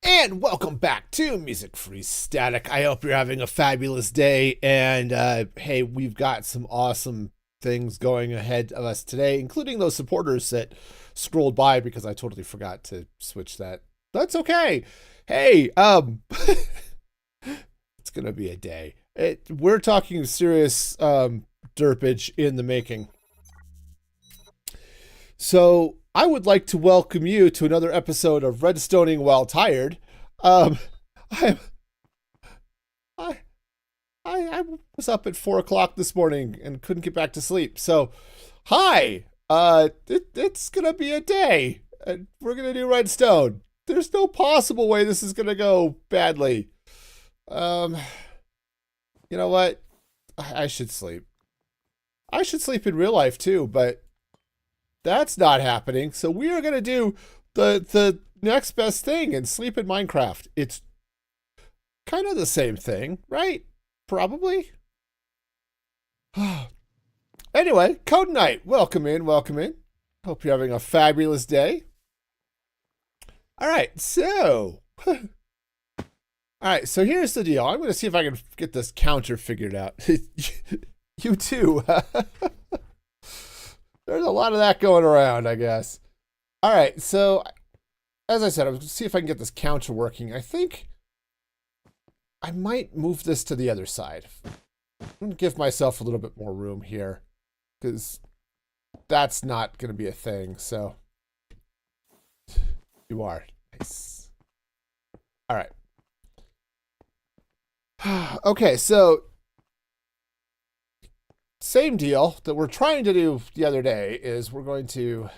And welcome back to Music Free Static. I hope you're having a fabulous day. And hey, we've got some awesome things going ahead of us today, including those supporters that scrolled by because I totally forgot to switch that. That's okay. Hey, it's gonna be a day. We're talking serious derpage in the making. So I would like to welcome you to another episode of Redstoning While Tired. Um, I, I, I was up at 4 o'clock this morning and couldn't get back to sleep. So, hi. It's gonna be a day. We're gonna do Redstone. There's no possible way this is gonna go badly. Um, you know what? I should sleep. I should sleep in real life too, but that's not happening. So we are gonna do the next best thing and sleep in Minecraft. It's kind of the same thing, right? Probably. Anyway, Code Night, welcome in, welcome in. Hope you're having a fabulous day. All right, so so here's the deal. I'm going to see if I can get this counter figured out. You too. There's a lot of that going around, I guess. All right, so as I said, I'm going to see if I can get this counter working. I think I might move this to the other side. I'm going to give myself a little bit more room here because that's not going to be a thing. So you are. Nice. All right. Okay, so same deal that we're trying to do the other day is we're going to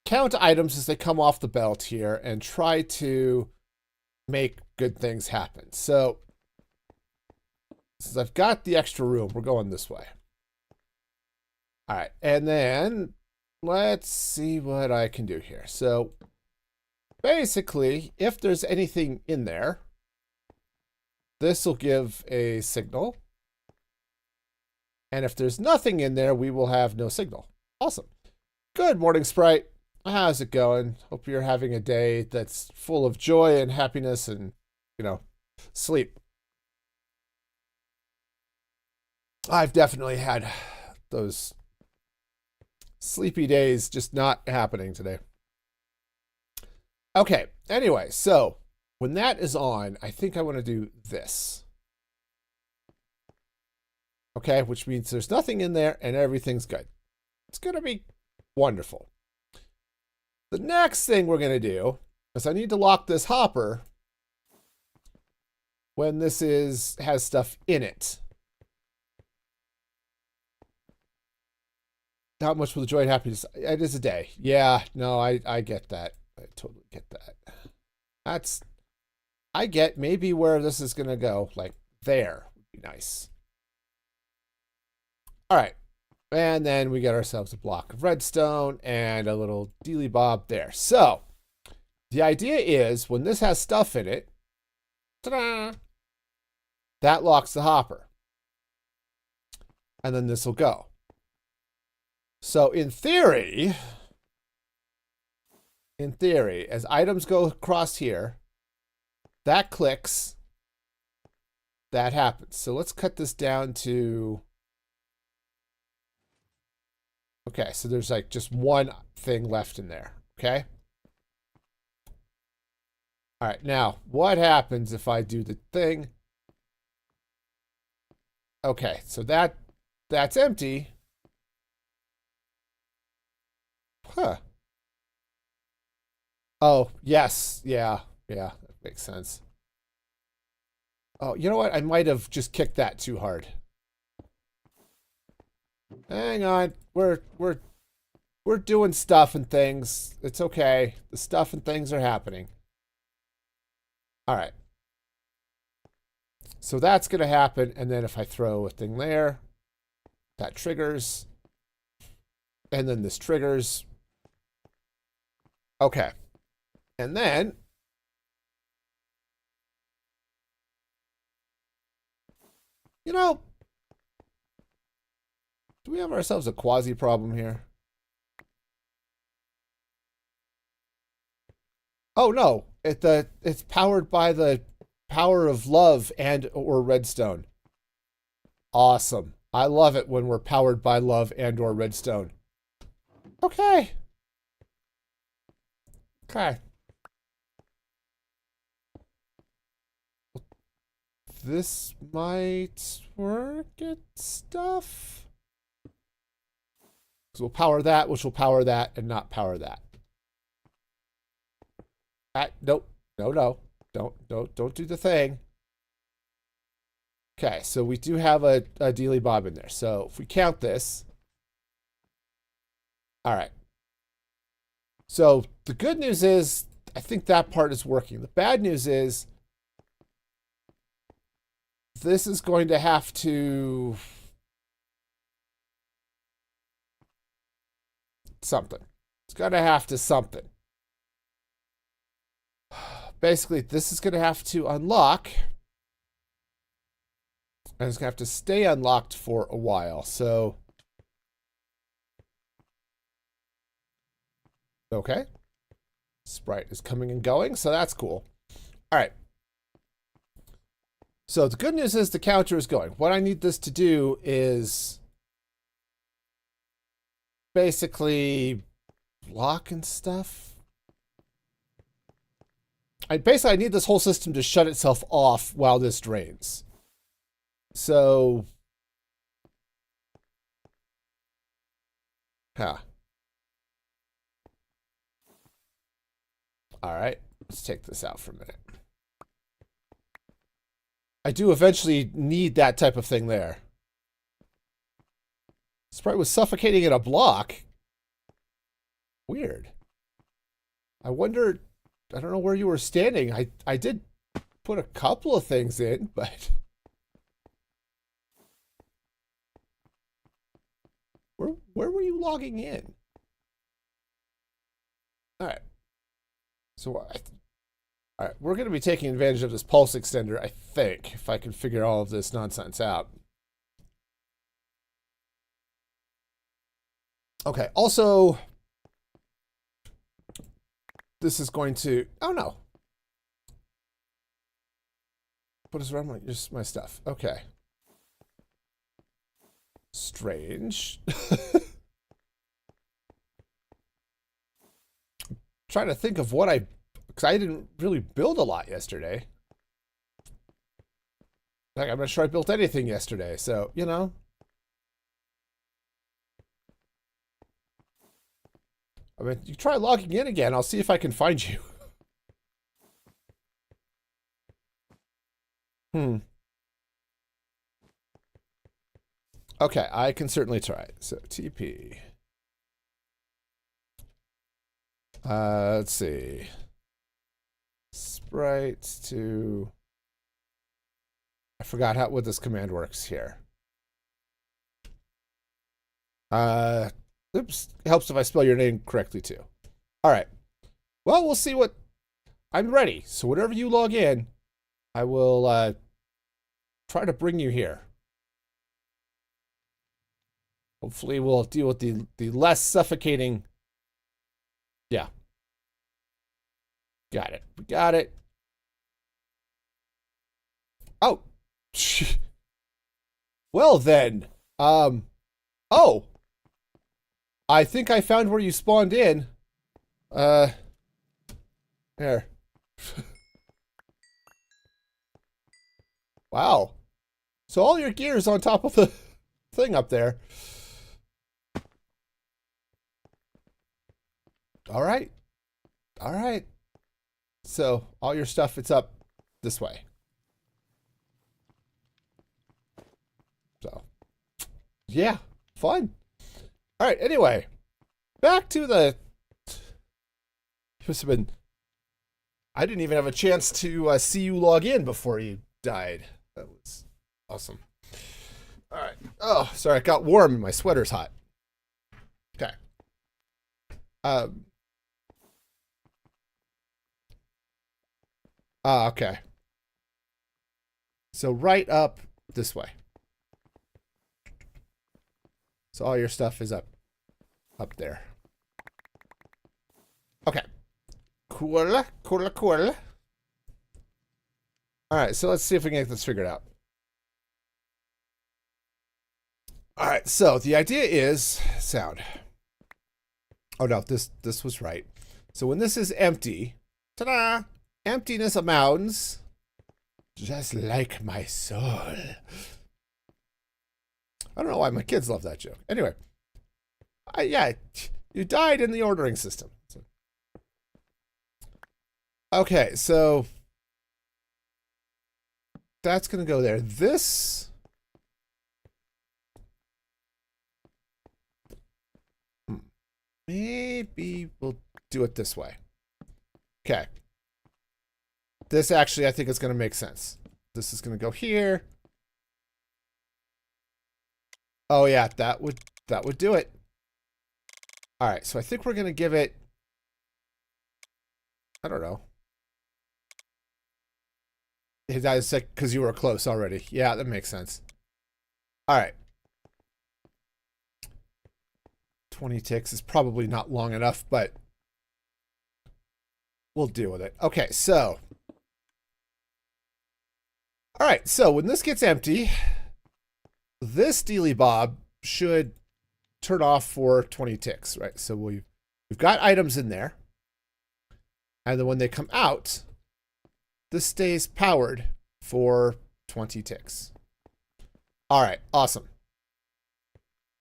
count items as they come off the belt here and try to make good things happen. So since I've got the extra room, we're going this way. All right, and then let's see what I can do here. So basically, if there's anything in there, this will give a signal. And if there's nothing in there, we will have no signal. Awesome. Good morning, Sprite. How's it going? Hope you're having a day that's full of joy and happiness and, sleep. I've definitely had those sleepy days just not happening today. Okay, anyway, so when that is on, I think I want to do this. Okay, which means there's nothing in there and everything's good. It's going to be wonderful. The next thing we're going to do is I need to lock this hopper when this has stuff in it. How much will the joy and happiness? It is a day. Yeah, no, I get that. I totally get that. I get maybe where this is going to go. Like there would be nice. All right. And then we get ourselves a block of redstone and a little dealy bob there. So the idea is when this has stuff in it, ta-da, that locks the hopper. And then this will go. So in theory, as items go across here, that clicks, that happens. So let's cut this down to, okay, so there's like just one thing left in there, okay? All right, now what happens if I do the thing? Okay, so that's empty. Huh. Oh, yes. Yeah, that makes sense. Oh, you know what? I might have just kicked that too hard. Hang on. We're doing stuff and things. It's okay. The stuff and things are happening. All right. So that's going to happen. And then if I throw a thing there, that triggers. And then this triggers. Okay. And then do we have ourselves a quasi problem here? Oh no, it's powered by the power of love and or redstone. Awesome. I love it when we're powered by love and or redstone. Okay. Okay. This might work at stuff. So we'll power that, which will power that, and not power that. Nope. No, no. Don't do the thing. Okay, so we do have a dealy bob in there. So if we count this. All right. So the good news is I think that part is working. The bad news is this is going to have to something. It's going to have to something. Basically, this is going to have to unlock. And it's going to have to stay unlocked for a while. So, okay. Sprite is coming and going, so that's cool. All right. So the good news is the counter is going. What I need this to do is basically block and stuff. I need this whole system to shut itself off while this drains. So, huh. All right, let's take this out for a minute. I do eventually need that type of thing there. Sprite was suffocating in a block. Weird. I wonder, I don't know where you were standing. I did put a couple of things in, but where were you logging in? All right. So all right, we're going to be taking advantage of this pulse extender, I think, if I can figure all of this nonsense out. Okay, also, this is going to, oh no. What is wrong with my stuff? Okay. Strange. Trying to think of what because I didn't really build a lot yesterday. Like, I'm not sure I built anything yesterday, so, you know. I mean, you try logging in again. I'll see if I can find you. Okay, I can certainly try. So, TP. Let's see. Sprite to... I forgot what this command works here. Oops. It helps if I spell your name correctly, too. All right. Well, we'll see what... I'm ready. So whenever you log in, I will try to bring you here. Hopefully we'll deal with the less suffocating... Yeah. Got it. We got it. Oh. Well then. Oh. I think I found where you spawned in. There. Wow. So all your gear is on top of the thing up there. All right. All right. So all your stuff, it's up this way. So, yeah, fun. All right, anyway, back to the... Must have been... I didn't even have a chance to see you log in before you died. That was awesome. All right. Oh, sorry, it got warm and my sweater's hot. Okay. Okay. So right up this way. So all your stuff is up there. Okay. Cool, cool, cool. All right, so let's see if we can get this figured out. All right, so the idea is sound. Oh no, this was right. So when this is empty, ta-da! Emptiness abounds, just like my soul. I don't know why my kids love that joke. Anyway, yeah, you died in the ordering system. So. Okay, so that's going to go there. This... Maybe we'll do it this way. Okay. This actually, I think is going to make sense. This is going to go here. Oh yeah, that would do it. All right, so I think we're going to give it, I don't know. That is like because you were close already. Yeah, that makes sense. All right. 20 ticks is probably not long enough, but we'll deal with it. Okay, so. All right, so when this gets empty, this Dealy Bob should turn off for 20 ticks, right? So we've got items in there. And then when they come out, this stays powered for 20 ticks. All right, awesome.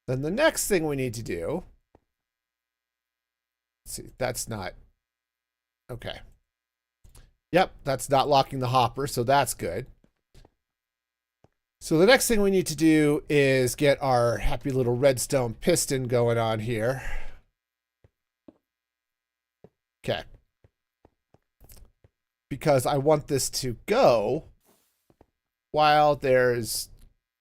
Then the next thing we need to do, let's see, that's not, okay. Yep, that's not locking the hopper, so that's good. So the next thing we need to do is get our happy little redstone piston going on here. Okay. Because I want this to go while there's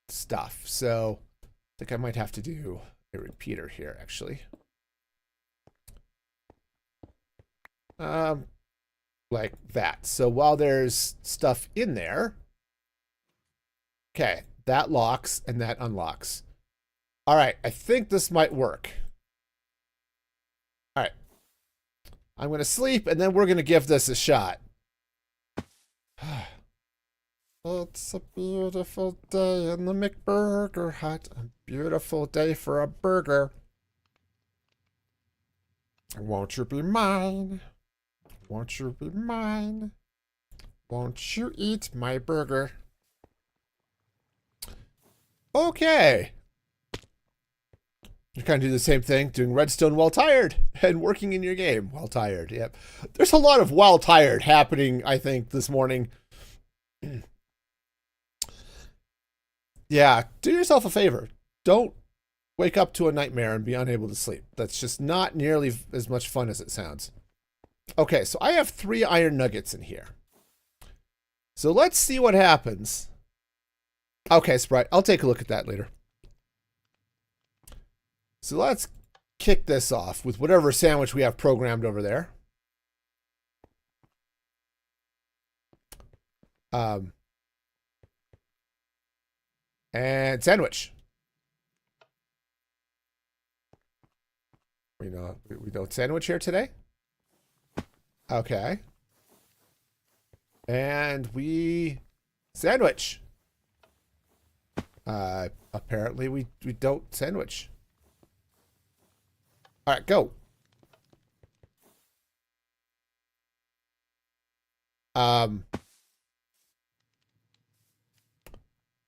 stuff. So I think I might have to do a repeater here, actually. Like that. So while there's stuff in there, okay, that locks and that unlocks. All right, I think this might work. All right. I'm going to sleep, and then we're going to give this a shot. It's a beautiful day in the McBurger Hut. A beautiful day for a burger. Won't you be mine? Won't you be mine? Won't you eat my burger? Okay. You kind of do the same thing, doing redstone while tired and working in your game while tired. Yep. There's a lot of while tired happening, I think, this morning. Yeah, do yourself a favor. Don't wake up to a nightmare and be unable to sleep. That's just not nearly as much fun as it sounds. Okay, so I have 3 iron nuggets in here. So let's see what happens. Okay, Sprite, I'll take a look at that later. So let's kick this off with whatever sandwich we have programmed over there. And sandwich. We don't sandwich here today. Okay. And we sandwich. Apparently we don't sandwich. All right, go.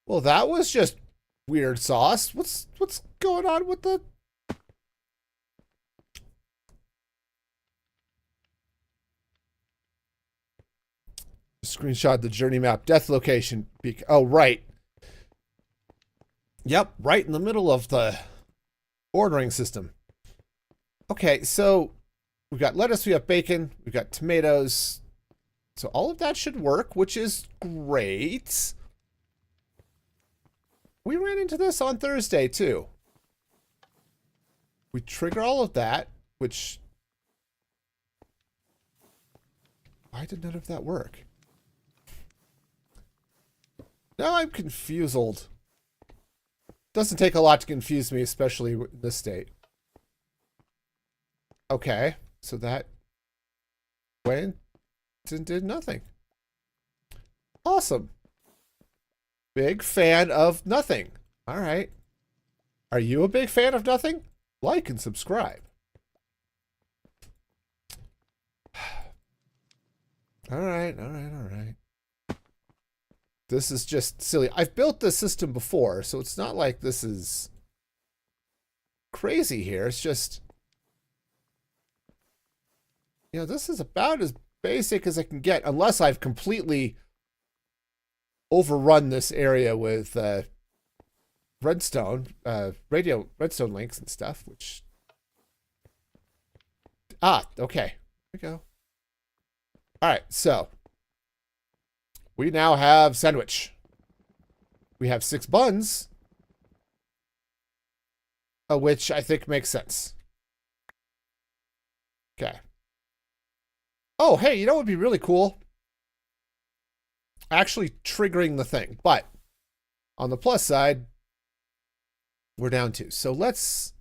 Well, that was just weird sauce. What's going on with the... Screenshot the journey map death location. Oh, right. Yep, right in the middle of the ordering system. Okay, so we've got lettuce, we have bacon, we've got tomatoes. So all of that should work, which is great. We ran into this on Thursday, too. We trigger all of that, which... Why did none of that work? Now I'm confused. Doesn't take a lot to confuse me, especially in this state. Okay, so that... went and did nothing. Awesome. Big fan of nothing. All right. Are you a big fan of nothing? Like and subscribe. All right, all right, all right. This is just silly. I've built this system before, so it's not like this is crazy here. It's just, you know, this is about as basic as I can get, unless I've completely overrun this area with redstone, redstone links and stuff, which... okay. Here we go. All right, so we now have sandwich. We have 6 buns, which I think makes sense. Okay. Oh, hey, you know what would be really cool? Actually triggering the thing. But on the plus side, we're down 2. So let's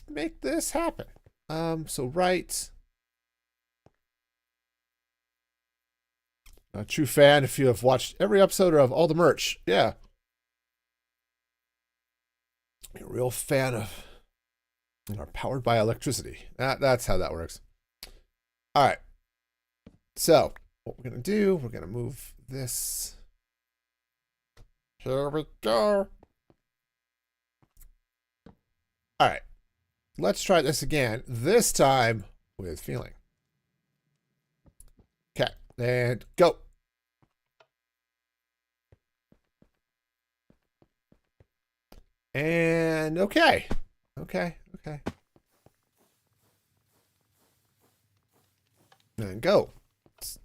make this happen. So right... A true fan if you have watched every episode of all the merch. Yeah. A real fan of... And are powered by electricity. That's how that works. All right. So, what we're going to do, we're going to move this. Here we go. All right. Let's try this again. This time with feeling. Okay. And go. And okay. Okay. And go. Let's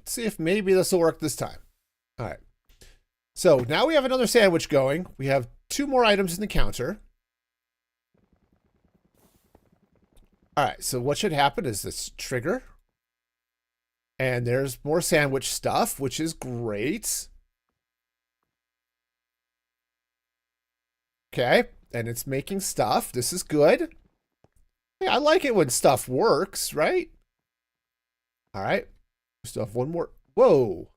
see if maybe this will work this time. All right. So now we have another sandwich going. We have 2 more items in the counter. All right. So what should happen is this trigger. And there's more sandwich stuff, which is great. Okay, and it's making stuff. This is good. Hey, I like it when stuff works, right? All right. We still have 1 more. Whoa.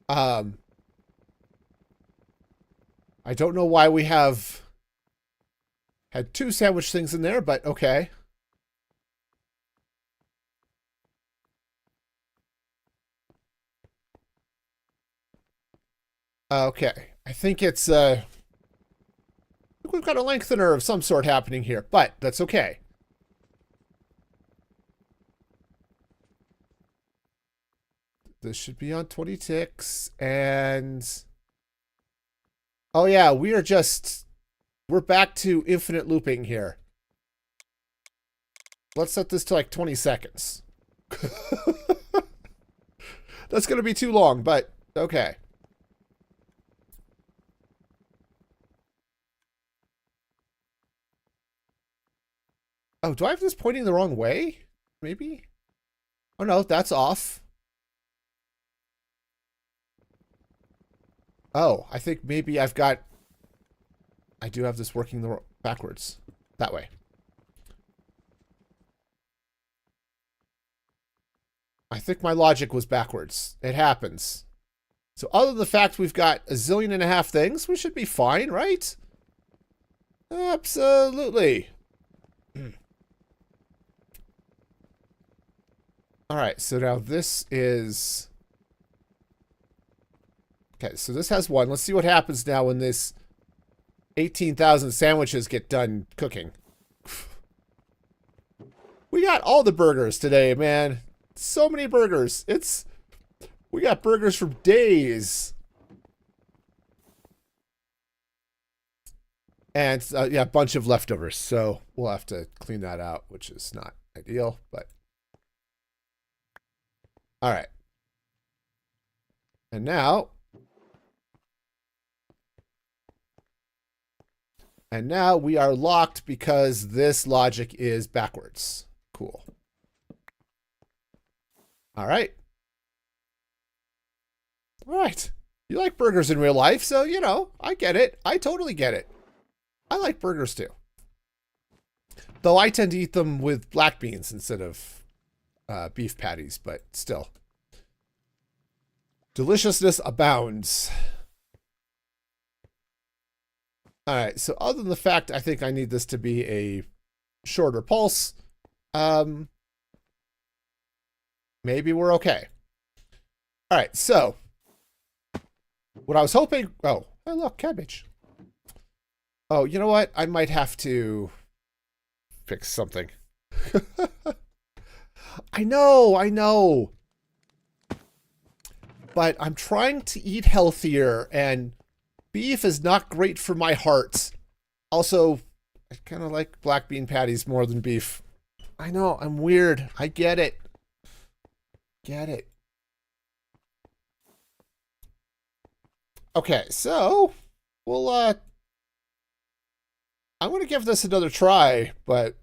I don't know why we have had 2 sandwich things in there, but okay. Okay, I think it's, we've got a lengthener of some sort happening here, but that's okay. This should be on 20 ticks, and... Oh yeah, we're back to infinite looping here. Let's set this to like 20 seconds. That's going to be too long, but okay. Oh, do I have this pointing the wrong way? Maybe? Oh no, that's off. Oh, I think maybe I do have this working backwards. That way. I think my logic was backwards. It happens. So other than the fact we've got 1.5 zillion things, we should be fine, right? Absolutely. All right, so now this is... Okay, so this has 1. Let's see what happens now when this 18,000 sandwiches get done cooking. We got all the burgers today, man. So many burgers. We got burgers for days. And yeah, a bunch of leftovers. So we'll have to clean that out, which is not ideal, but... All right. And now... And now we are locked because this logic is backwards. Cool. All right. All right. You like burgers in real life, so, you know, I get it. I totally get it. I like burgers too. Though I tend to eat them with black beans instead of beef patties, but still. Deliciousness abounds. All right, so other than the fact I think I need this to be a shorter pulse, maybe we're okay. All right, so what I was hoping... Oh, hey, look, cabbage. Oh, you know what? I might have to fix something. I know. But I'm trying to eat healthier, and beef is not great for my heart. Also, I kind of like black bean patties more than beef. I know, I'm weird. I get it. Get it. Okay, so we'll I'm gonna give this another try, but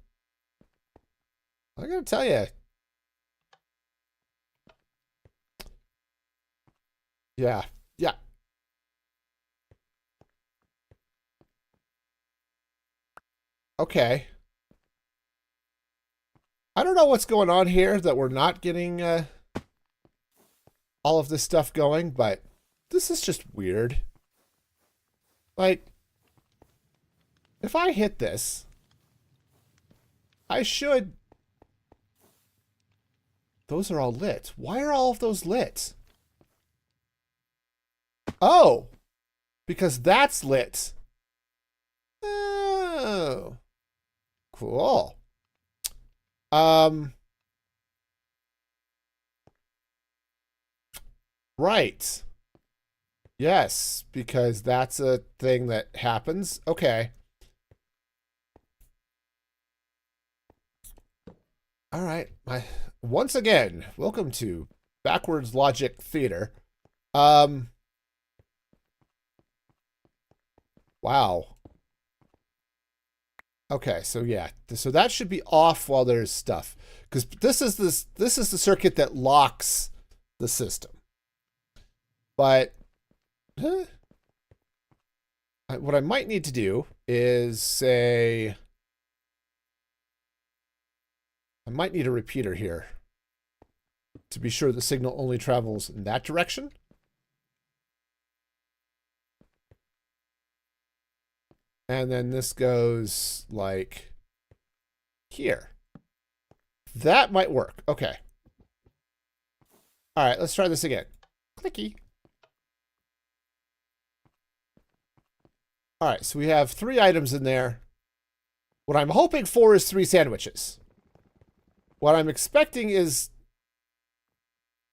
I gotta tell you, yeah. Okay. I don't know what's going on here that we're not getting all of this stuff going, but this is just weird. Like, if I hit this, I should... Those are all lit. Why are all of those lit? Oh, because that's lit. Oh, cool. Right. Yes, because that's a thing that happens. Okay. All right. Once again, welcome to Backwards Logic Theater. Wow. Okay, so yeah. So that should be off while there's stuff. Because this is the circuit that locks the system. But what I might need to do is say I might need a repeater here to be sure the signal only travels in that direction. And then this goes like here. That might work. Okay. All right, let's try this again. Clicky. All right, so we have 3 items in there. What I'm hoping for is 3 sandwiches. What I'm expecting is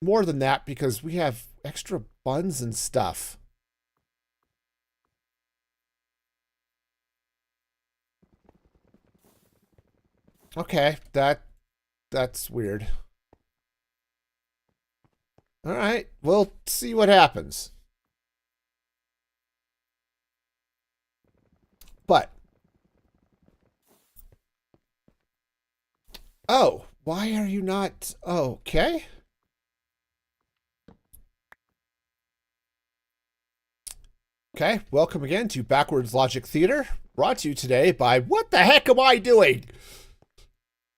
more than that because we have extra buns and stuff. Okay, that's weird. All right, we'll see what happens. But oh, why are you not okay? Okay, welcome again to Backwards Logic Theater, brought to you today by What the Heck Am I Doing?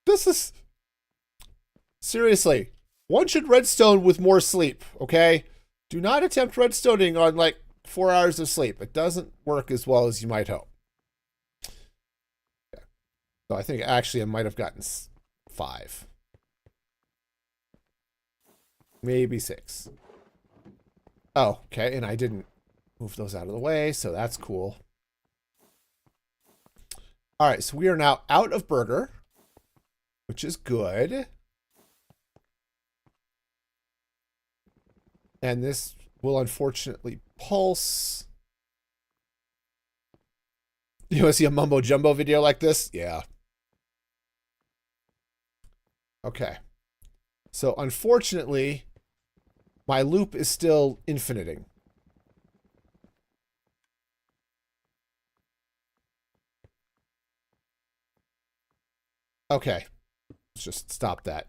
This is... Seriously, one should redstone with more sleep, okay? Do not attempt redstoning on, like, 4 hours of sleep. It doesn't work as well as you might hope. Yeah. So I think, actually, I might have gotten 5. Maybe 6. Oh, okay, and I didn't move those out of the way, so that's cool. All right, so we are now out of burger, which is good. And this will unfortunately pulse. You want to see a mumbo jumbo video like this? Yeah. Okay. So unfortunately, my loop is still infiniting. Okay. Let's just stop that.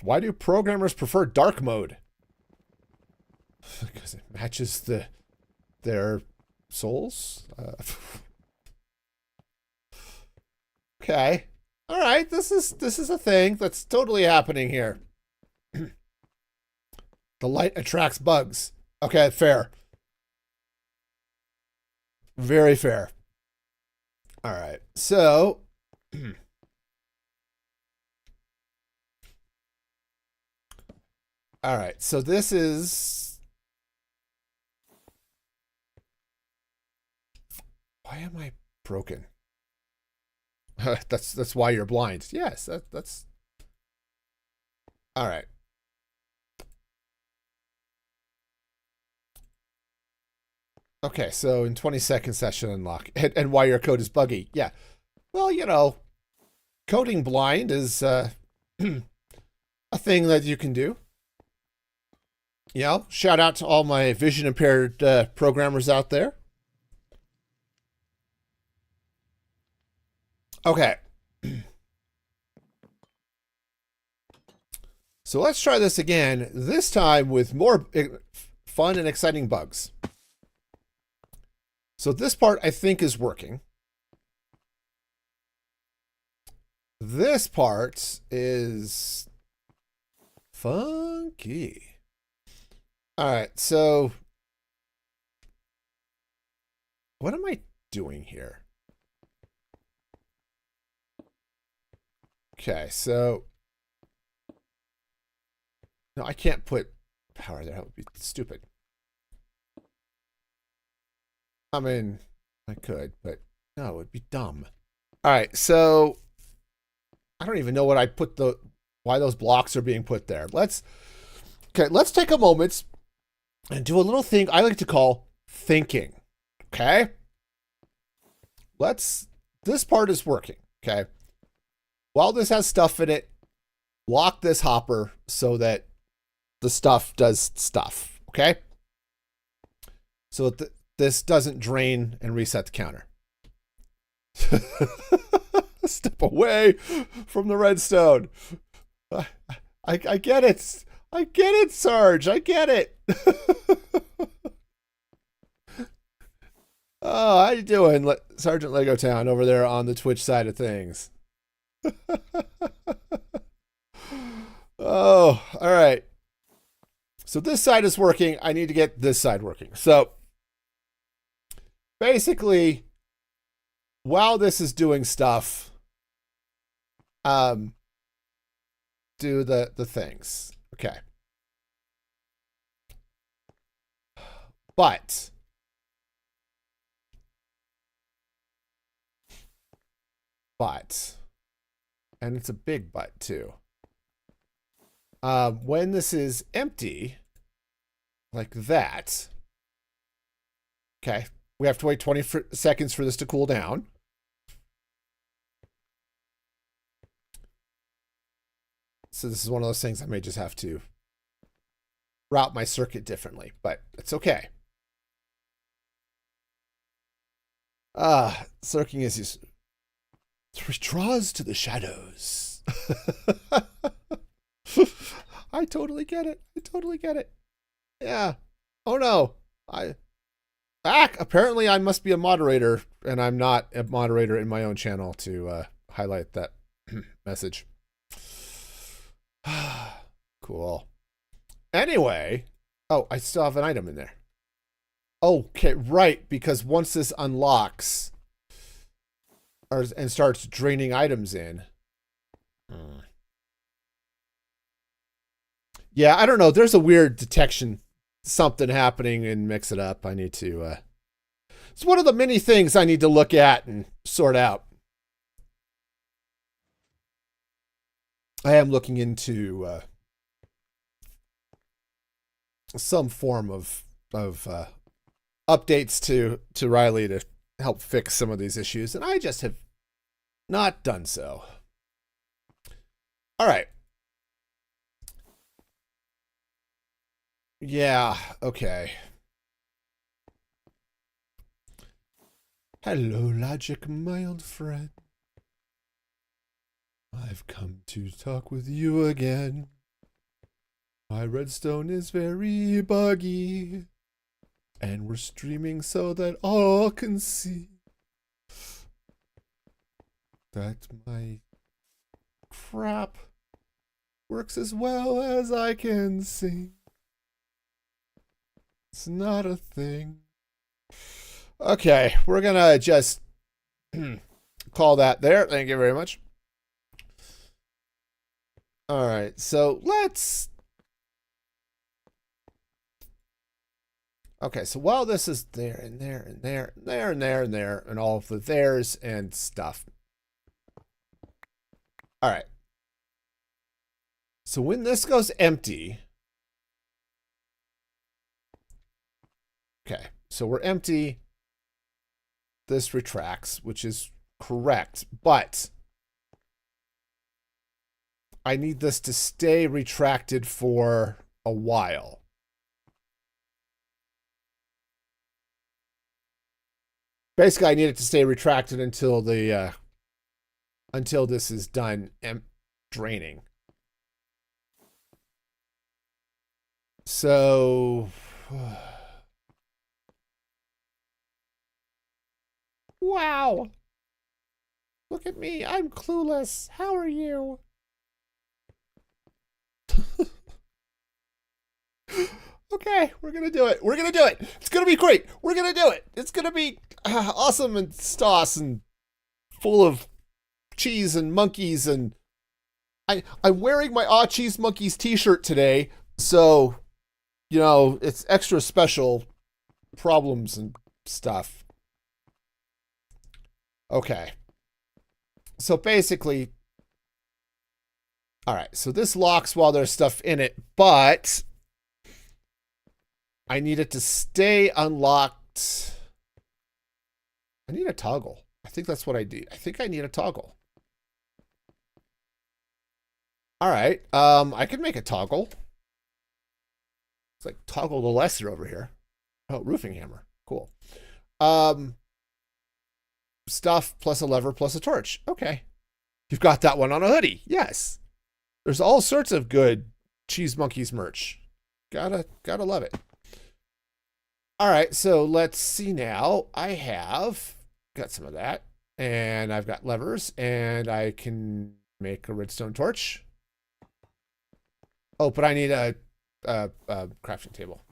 Why do programmers prefer dark mode? Because it matches their souls. Okay. All right. This is a thing that's totally happening here. The light attracts bugs. Okay, fair. Very fair. All right. So all right. So this is, why am I broken? That's why you're blind. Yes, that's all right. Okay, so in 20 seconds that should unlock. And why your code is buggy. Yeah. Well, you know, coding blind is a thing that you can do. You know, shout out to all my vision impaired programmers out there. Okay. So let's try this again, this time with more fun and exciting bugs. So this part I think is working. This part is funky. All right, so what am I doing here? Okay, so no, I can't put power there. That would be stupid. I mean, I could, but no, it would be dumb. All right, so I don't even know what I put why those blocks are being put there. Let's take a moment and do a little thing I like to call thinking. Okay? This part is working, okay? While this has stuff in it, lock this hopper so that the stuff does stuff, okay? So this doesn't drain and reset the counter. Step away from the redstone. I get it. I get it, Sarge. I get it. Oh, how you doing, Sergeant Lego Town over there on the Twitch side of things? Oh, all right. So this side is working. I need to get this side working. So basically, while this is doing stuff, do the things. Okay. But and it's a big but too. When this is empty, like that, okay, we have to wait 20 seconds for this to cool down. So this is one of those things I may just have to route my circuit differently, but it's okay. Circuiting is withdraws to the shadows. I totally get it. I totally get it. Yeah. Oh no. Apparently I must be a moderator, and I'm not a moderator in my own channel to highlight that message. Cool. Anyway, oh, I still have an item in there. Okay, right, because once this unlocks and starts draining items in. Yeah, I don't know. There's a weird detection, something happening in Mix It Up. I need to, it's one of the many things I need to look at and sort out. I am looking into some form of updates to Riley to help fix some of these issues, and I just have not done so. All right. Yeah, okay. Hello, Logic, my old friend. I've come to talk with you again. My redstone is very buggy, And we're streaming so that all can see that my crap works as well as I can sing. It's not a thing. Okay, we're gonna just call that there. Thank you very much. All right, so let's... Okay, so while this is there and there and there and there and there and there and all of the there's and stuff. All right. So when this goes empty... Okay, so we're empty. This retracts, which is correct, but I need this to stay retracted for a while. Basically, I need it to stay retracted until the until this is done draining. So wow. Look at me. I'm clueless. How are you? Okay, we're gonna do it. We're gonna do it. It's gonna be great. We're gonna do it. It's gonna be awesome and stoss and full of cheese and monkeys. And I'm wearing my Aw Cheese Monkeys t-shirt today, so you know it's extra special problems and stuff. Okay. So basically, all right, so this locks while there's stuff in it, but I need it to stay unlocked. I need a toggle. I think that's what I need. I think I need a toggle. All right, I can make a toggle. It's like toggle the lesser over here. Oh, roofing hammer. Cool. Stuff plus a lever plus a torch. Okay. You've got that one on a hoodie. Yes. There's all sorts of good Cheese Monkeys merch. Gotta love it. All right, so let's see now. I have got some of that, and I've got levers, and I can make a redstone torch. Oh, but I need a crafting table.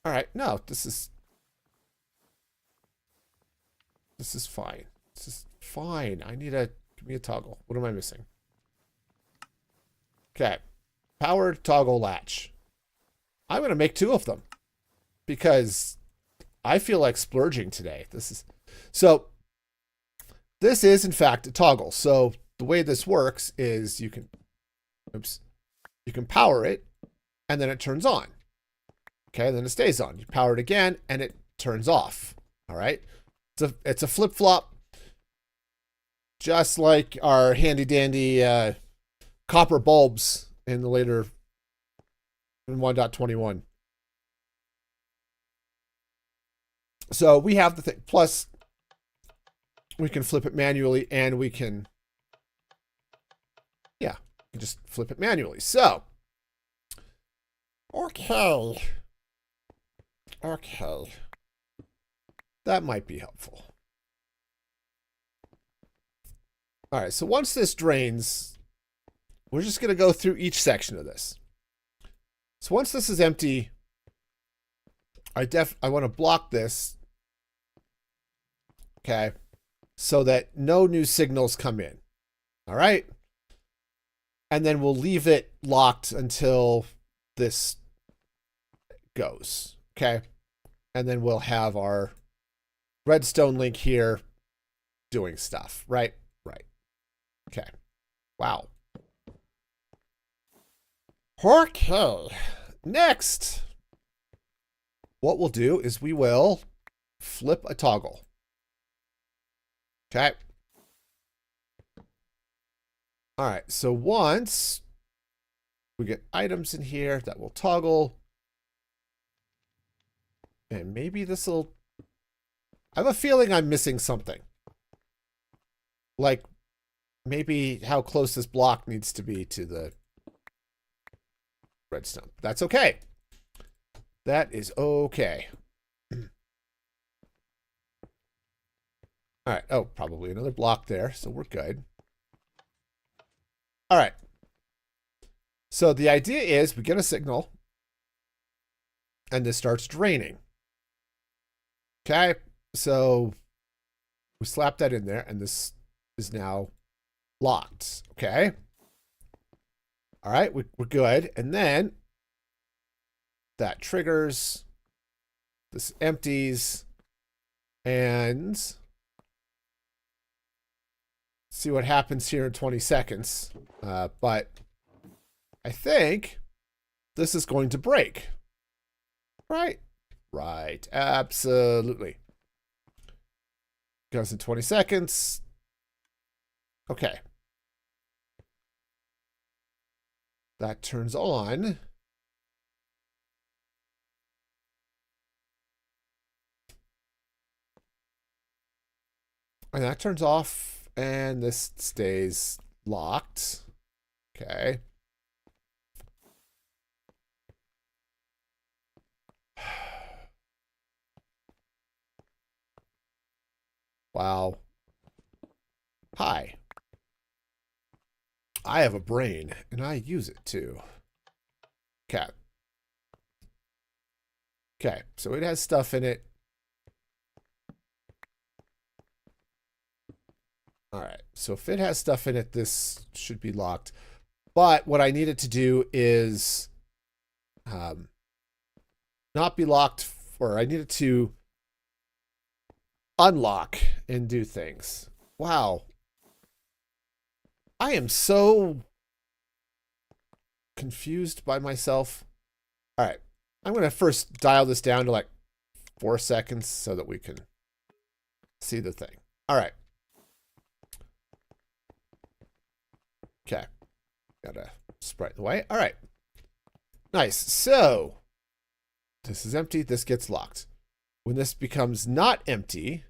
All right, no, this is fine. This is fine. I need give me a toggle. What am I missing? Okay, powered toggle latch. I'm going to make 2 of them because I feel like splurging today. This is in fact a toggle. So the way this works is you can power it and then it turns on. Okay, then it stays on. You power it again and it turns off. All right. It's a flip-flop, just like our handy dandy copper bulbs in the later in 1.21. So we have the thing. Plus, we can flip it manually, and we can, yeah, just flip it manually. So, okay. That might be helpful. All right, so once this drains, we're just going to go through each section of this. So once this is empty, I want to block this, okay, so that no new signals come in. All right? And then we'll leave it locked until this goes, okay? And then we'll have our redstone link here doing stuff, right? Right. Okay. Wow. Okay. Next, what we'll do is we will flip a toggle. Okay. All right. So once we get items in here that will toggle, and maybe this will, I have a feeling I'm missing something. Like maybe how close this block needs to be to the redstone. That's okay. That is okay. All right. Oh, probably another block there, so we're good. All right. So the idea is we get a signal, and this starts draining. Okay. So we slap that in there, and this is now locked. Okay. All right. We're good. And then that triggers. This empties. And see what happens here in 20 seconds. But I think this is going to break. Right? Right. Absolutely. Goes in 20 seconds. Okay. That turns on. And that turns off. And this stays locked. Okay. Wow. Hi. I have a brain, and I use it too. Okay. Okay, so it has stuff in it. All right, so if it has stuff in it, this should be locked. But what I needed to do is not be locked, or I needed to unlock and do things. Wow. I am so confused by myself. All right, I'm going to first dial this down to like 4 seconds so that we can see the thing. All right. Okay. Gotta sprite the way. All right. Nice. So this is empty. This gets locked. When this becomes not empty,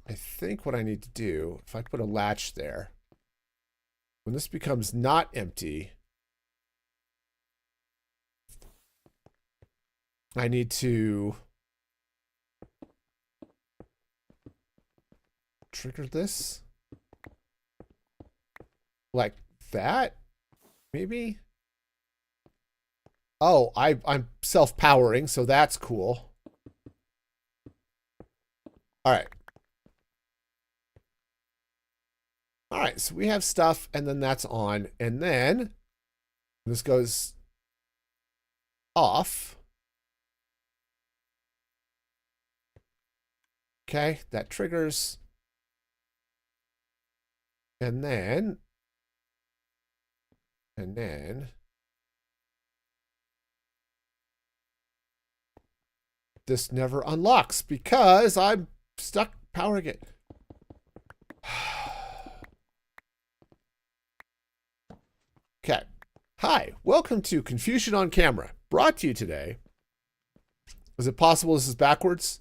I think what I need to do, if I put a latch there, when this becomes not empty, I need to trigger this like that, maybe. Oh, I'm self-powering, so that's cool. All right. All right, so we have stuff, and then that's on, and then this goes off. Okay, that triggers. And then this never unlocks because I'm stuck powering it. Okay. Hi, welcome to Confusion on Camera. Brought to you today. Is it possible this is backwards?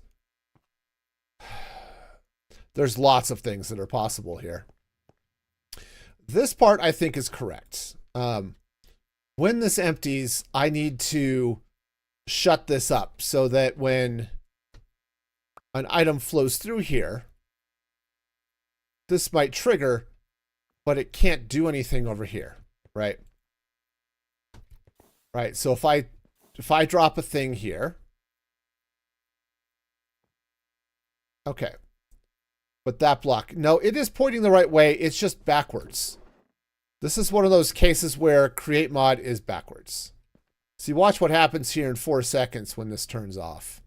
There's lots of things that are possible here. This part I think is correct. When this empties, I need to shut this up so that when an item flows through here, this might trigger, but it can't do anything over here, right? Right. So if I drop a thing here, okay. But that block, no, it is pointing the right way. It's just backwards. This is one of those cases where create mod is backwards. See, watch what happens here in 4 seconds when this turns off.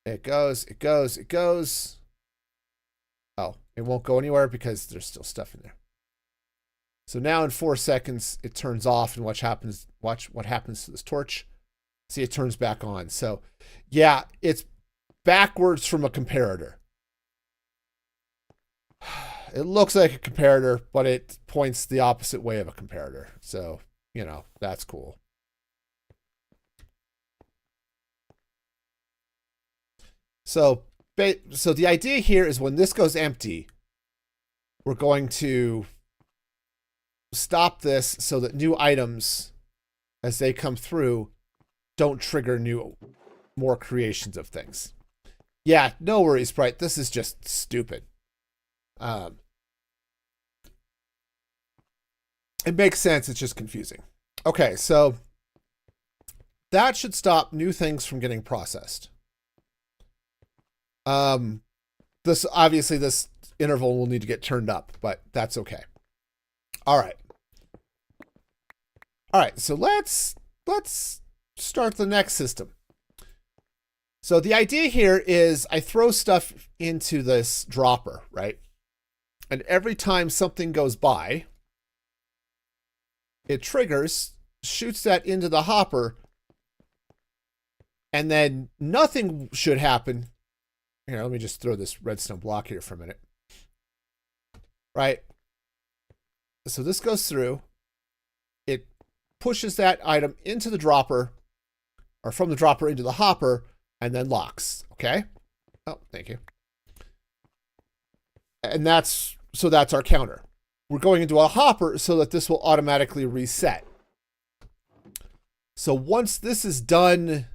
It goes, it goes, it goes. Oh, it won't go anywhere because there's still stuff in there. So now in 4 seconds, it turns off, and watch what happens to this torch. See, it turns back on. So yeah, it's backwards from a comparator. It looks like a comparator, but it points the opposite way of a comparator. So, you know, that's cool. So the idea here is when this goes empty, we're going to stop this so that new items, as they come through, don't trigger more creations of things. Yeah, no worries, Sprite. This is just stupid. It makes sense. It's just confusing. Okay, so that should stop new things from getting processed. This obviously this interval will need to get turned up, but that's okay. All right. All right, so let's start the next system. So the idea here is I throw stuff into this dropper, right? And every time something goes by, it triggers, shoots that into the hopper, and then nothing should happen. Here, let me just throw this redstone block here for a minute. Right? So this goes through. It pushes that item into the dropper, or from the dropper into the hopper, and then locks. Okay? Oh, thank you. And that's our counter. We're going into a hopper so that this will automatically reset. So once this is done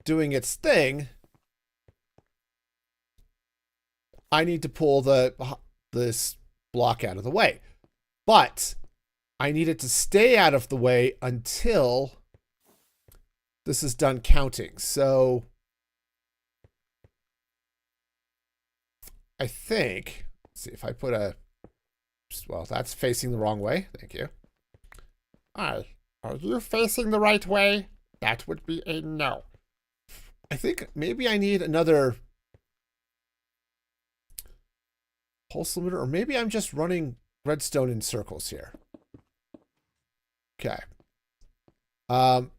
doing its thing, I need to pull this block out of the way. But I need it to stay out of the way until this is done counting. So I think, let's see if I put a, well, that's facing the wrong way. Thank you. Are you facing the right way? That would be a no. I think maybe I need another pulse limiter, or maybe I'm just running redstone in circles here. Okay.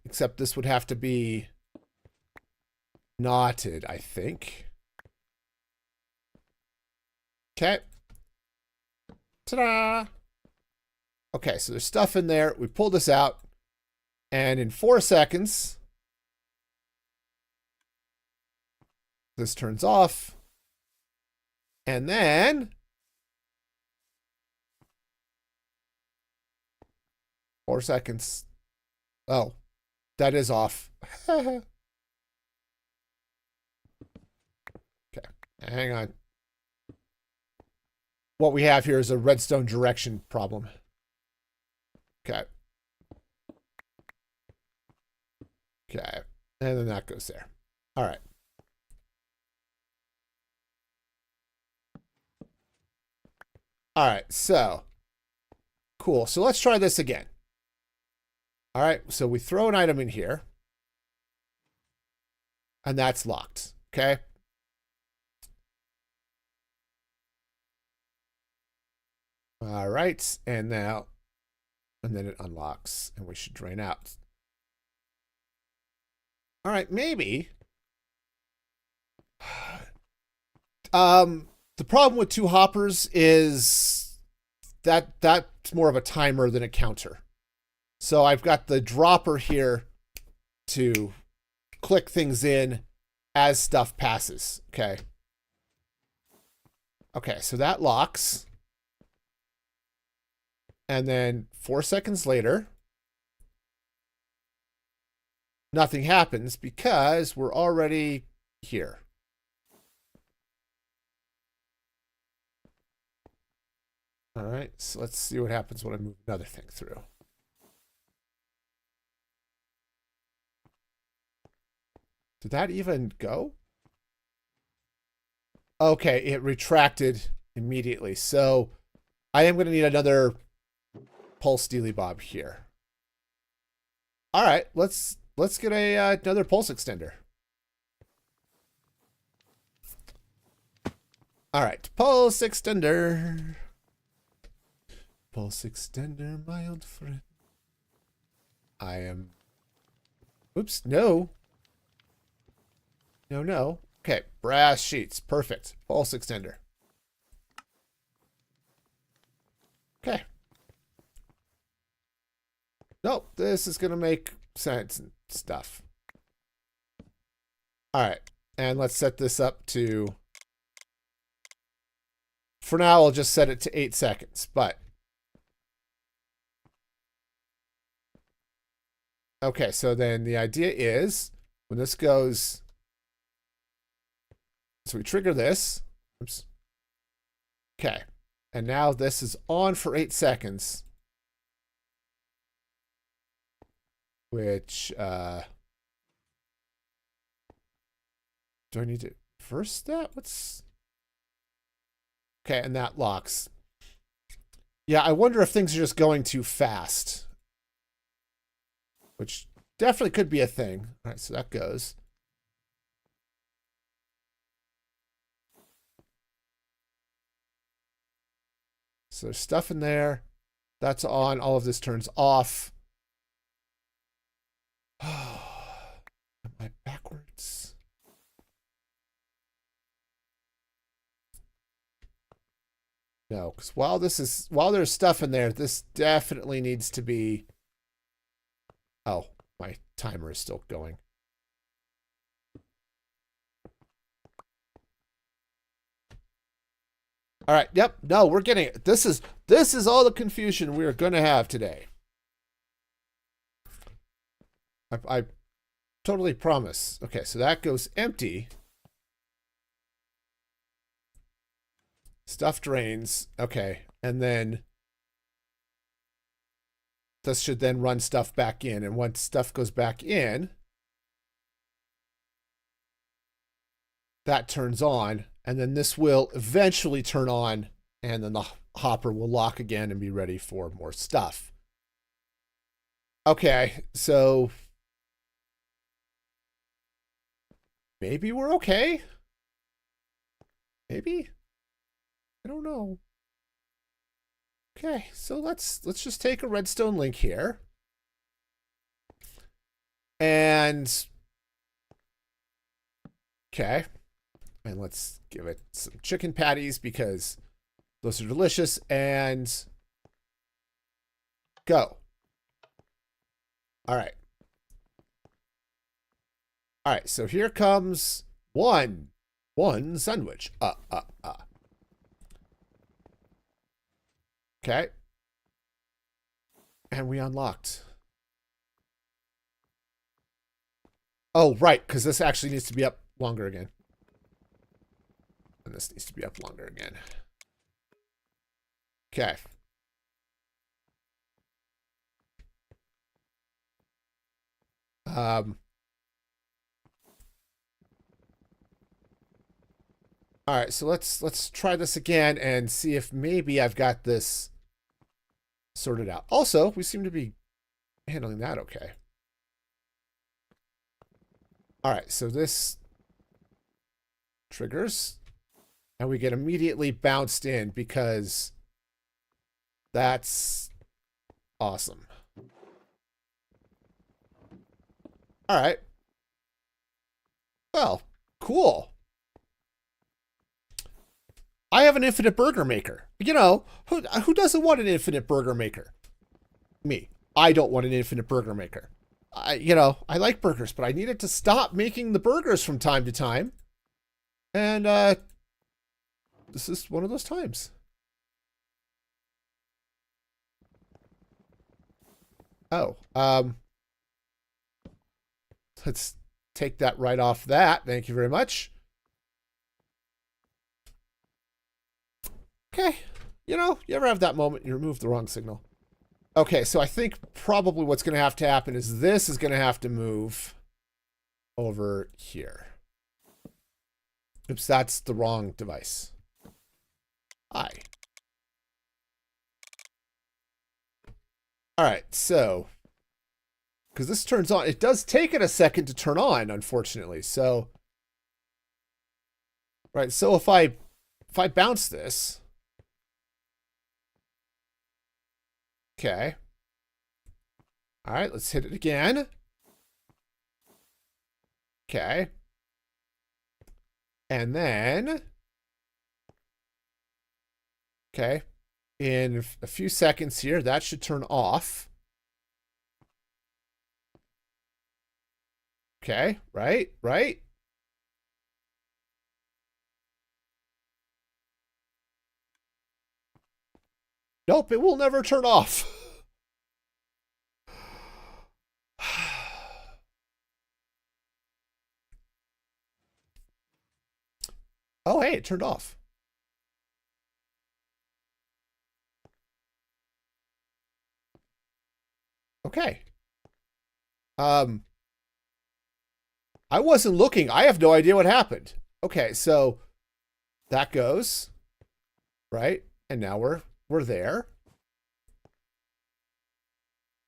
Except this would have to be knotted, I think. Okay. Ta-da! Okay, so there's stuff in there. We pull this out, and in 4 seconds, this turns off. And then 4 seconds. Oh, that is off. Okay, hang on. What we have here is a redstone direction problem. Okay. Okay, and then that goes there. All right. All right, so cool. So let's try this again. All right, so we throw an item in here, and that's locked. Okay. All right, and now, and then it unlocks, and we should drain out. All right, maybe. The problem with 2 hoppers is that that's more of a timer than a counter. So I've got the dropper here to click things in as stuff passes. Okay. Okay, so that locks. And then 4 seconds later, nothing happens because we're already here. All right, so let's see what happens when I move another thing through. Did that even go? Okay, it retracted immediately. So I am going to need another pulse dealy bob here. All right, let's get another pulse extender. All right, pulse extender. Pulse extender, my old friend. I am... Oops, no. No. Okay, brass sheets. Perfect. Pulse extender. Okay. Nope, this is going to make sense and stuff. All right, and let's set this up to... For now, I'll just set it to 8 seconds, but Okay, so then the idea is when this goes, so we trigger this. Oops. Okay, and now this is on for 8 seconds, which, do I need to reverse that? Okay, and that locks. Yeah, I wonder if things are just going too fast, which definitely could be a thing. All right, so that goes. So there's stuff in there. That's on. All of this turns off. Am I backwards? No, because while there's stuff in there, this definitely needs to be. Oh, my timer is still going. All right. Yep. No, we're getting it. This is all the confusion we are going to have today. I totally promise. Okay, so that goes empty. Stuff drains. Okay, and then this should then run stuff back in. And once stuff goes back in, that turns on. And then this will eventually turn on. And then the hopper will lock again and be ready for more stuff. Okay, so maybe we're okay. Maybe. I don't know. Okay, so let's just take a redstone link here. And okay. And let's give it some chicken patties because those are delicious. And go. All right. All right, so here comes one sandwich. Okay. And we unlocked. Oh, right, because this actually needs to be up longer again. And this needs to be up longer again. Okay. All right, so let's try this again and see if maybe I've got this sorted out. Also, we seem to be handling that okay. All right, so this triggers and we get immediately bounced in because that's awesome. All right. Well, cool. I have an infinite burger maker. You know, who doesn't want an infinite burger maker? Me. I don't want an infinite burger maker. I like burgers, but I needed to stop making the burgers from time to time. And this is one of those times. Oh, let's take that right off that. Thank you very much. Okay. You know, you ever have that moment you remove the wrong signal? Okay, so I think probably what's going to happen is this is going to have to move over here. Oops, that's the wrong device. All right, so because this turns on, it does take it a second to turn on, unfortunately. So, right, so if I bounce this, okay. All right, let's hit it again. Okay. And then, okay, in a few seconds here, that should turn off. Okay, right. Nope, it will never turn off. Oh, hey, it turned off. Okay. I wasn't looking. I have no idea what happened. Okay, so that goes, right? And now we're there.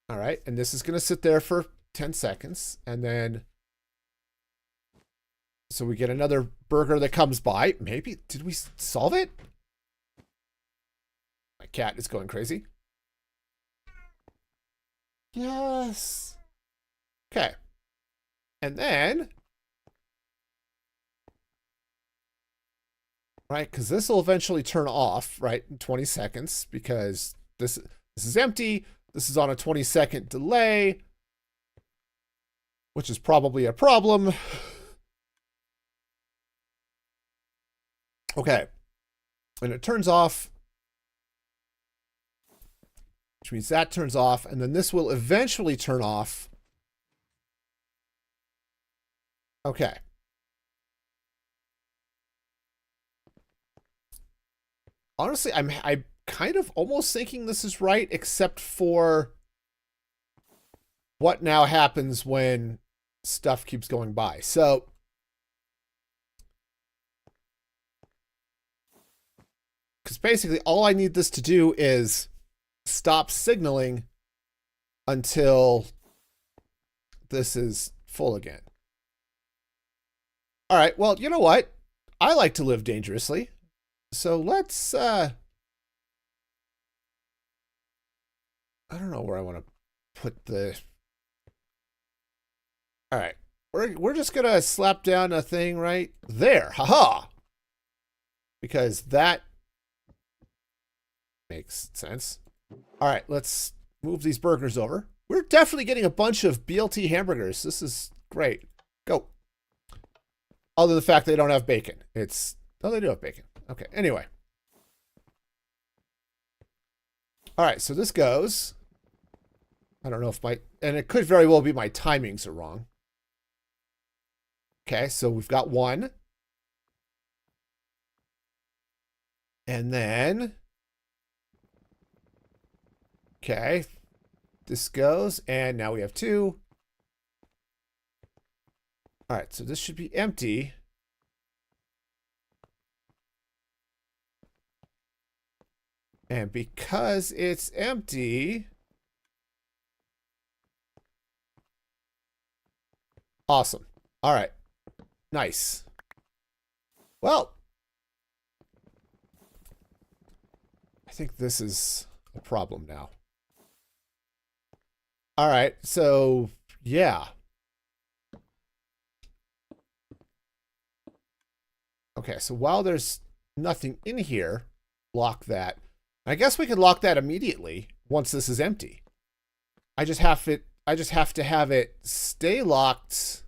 All right, and this is going to sit there for 10 seconds, and then so we get another burger that comes by. Maybe, did we solve it? My cat is going crazy. Yes. Okay. And then, right, because this will eventually turn off, right, in 20 seconds, because this is empty. This is on a 20-second delay, which is probably a problem. Okay. And it turns off, which means that turns off, and then this will eventually turn off. Okay. Honestly, I'm kind of almost thinking this is right, except for what now happens when stuff keeps going by. So because basically all I need this to do is stop signaling until this is full again. All right, well, you know what? I like to live dangerously. So let's, I don't know where I want to put the, all right. We're just going to slap down a thing right there. Haha. Because that makes sense. All right, let's move these burgers over. We're definitely getting a bunch of BLT hamburgers. This is great. Go. Other than the fact they don't have bacon. Oh, they do have bacon. Okay, anyway. All right, so this goes. I don't know if and it could very well be my timings are wrong. Okay, so we've got one. And then, okay, this goes, and now we have two. All right, so this should be empty. And because it's empty, awesome. All right, nice. Well, I think this is a problem now. All right, so yeah. Okay, so while there's nothing in here, lock that. I guess we can lock that immediately once this is empty. I just have to have it stay locked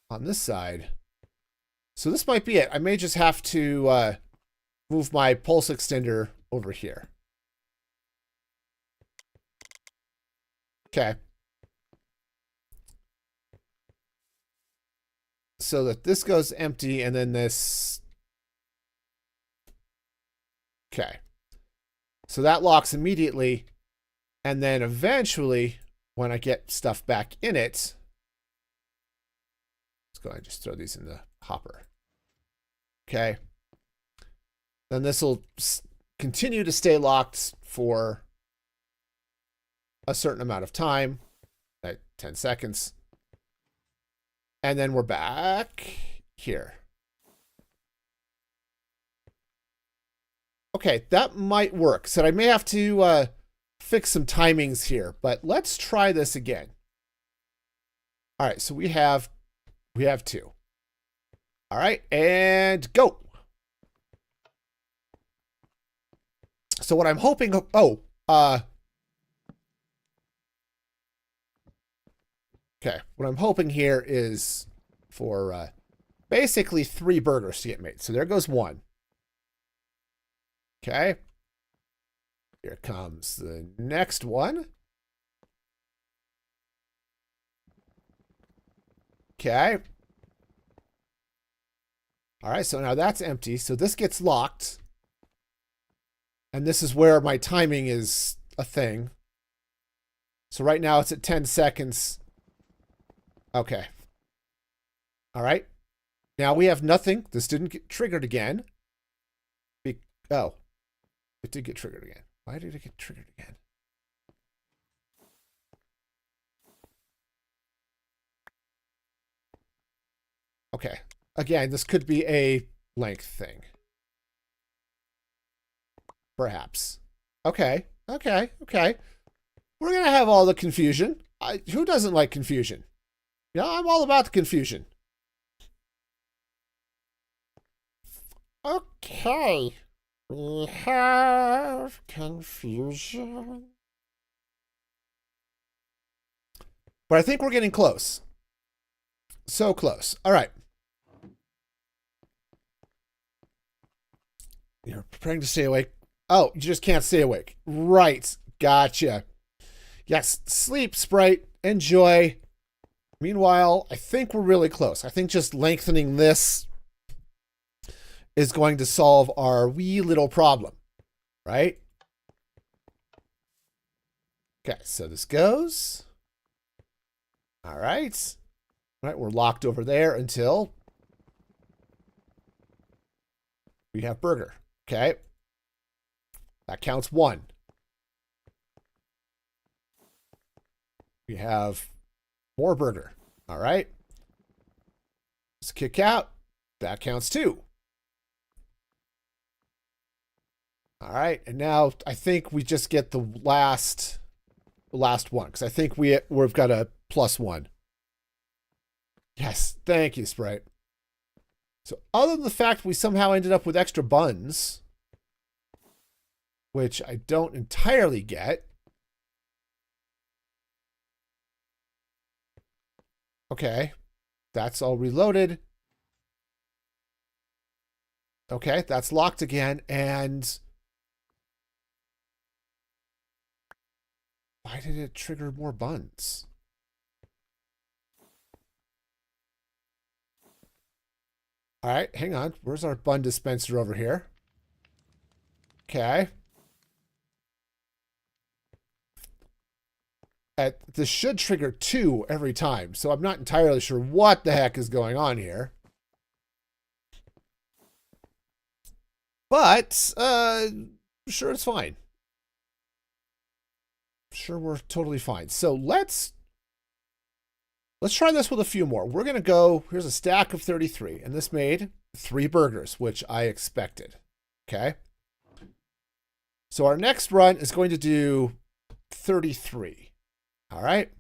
on this side. So this might be it. I may just have to move my pulse extender over here. Okay. So that this goes empty and then this. Okay. So that locks immediately. And then eventually, when I get stuff back in it, let's go ahead and just throw these in the hopper. Okay. Then this will continue to stay locked for a certain amount of time, like 10 seconds. And then we're back here. Okay, that might work. So I may have to fix some timings here, but let's try this again. All right, so we have two. All right, and go. So what I'm hoping, okay, what I'm hoping here is for basically 3 burgers to get made. So there goes one. Okay. Here comes the next one. Okay. All right, so now that's empty. So this gets locked. And this is where my timing is a thing. So right now it's at 10 seconds. Okay. All right. Now we have nothing. This didn't get triggered again. Oh, it did get triggered again. Why did it get triggered again? Okay. Again, this could be a length thing. Perhaps. Okay. Okay. Okay. We're going to have all the confusion. Who doesn't like confusion? Yeah, I'm all about the confusion. Okay. We have confusion. But I think we're getting close. So close. All right. You're preparing to stay awake. Oh, you just can't stay awake. Right. Gotcha. Yes. Sleep, Sprite. Enjoy. Meanwhile, I think we're really close. I think just lengthening this is going to solve our wee little problem. Right? Okay. So this goes. All right. All right. We're locked over there until we have burger. Okay. That counts 1. We have more burger. All right. Let's kick out. That counts 2. All right. And now I think we just get the last one because I think we've got a +1. Yes. Thank you, Sprite. So other than the fact we somehow ended up with extra buns, which I don't entirely get. Okay. That's all reloaded. Okay, that's locked again. And why did it trigger more buns? All right, hang on. Where's our bun dispenser over here? Okay. This should trigger 2 every time, so I'm not entirely sure what the heck is going on here. But, sure, it's fine. Sure, we're totally fine. So let's try this with a few more. We're going to go, here's a stack of 33, and this made 3 burgers, which I expected. Okay. So our next run is going to do 33. All right.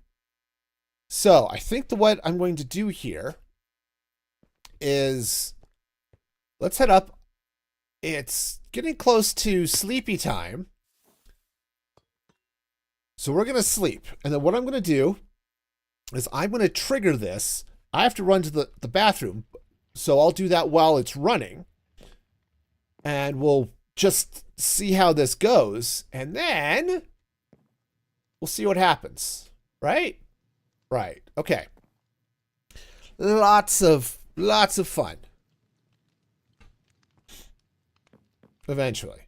So I think what I'm going to do here is let's head up. It's getting close to sleepy time. So we're going to sleep. And then what I'm going to do is I'm going to trigger this. I have to run to the bathroom. So I'll do that while it's running. And we'll just see how this goes. And then we'll see what happens. Right? Right. Okay. Lots of fun. Eventually.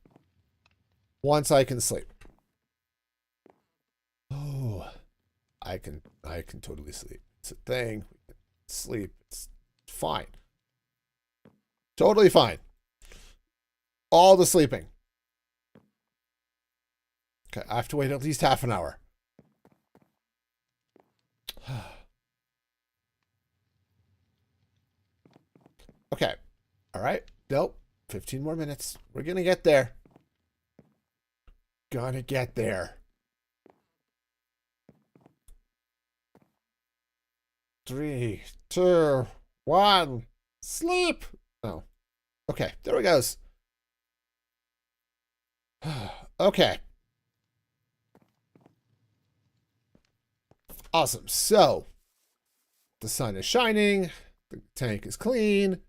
Once I can sleep. Oh, I can totally sleep. It's a thing. Sleep. It's fine. Totally fine. All the sleeping. Okay, I have to wait at least half an hour. Okay. All right. Nope. 15 more minutes. We're going to get there. Gonna get there. 3, 2, 1. Sleep. Oh. Okay. There it goes. Okay. Awesome. So, the sun is shining. The tank is clean.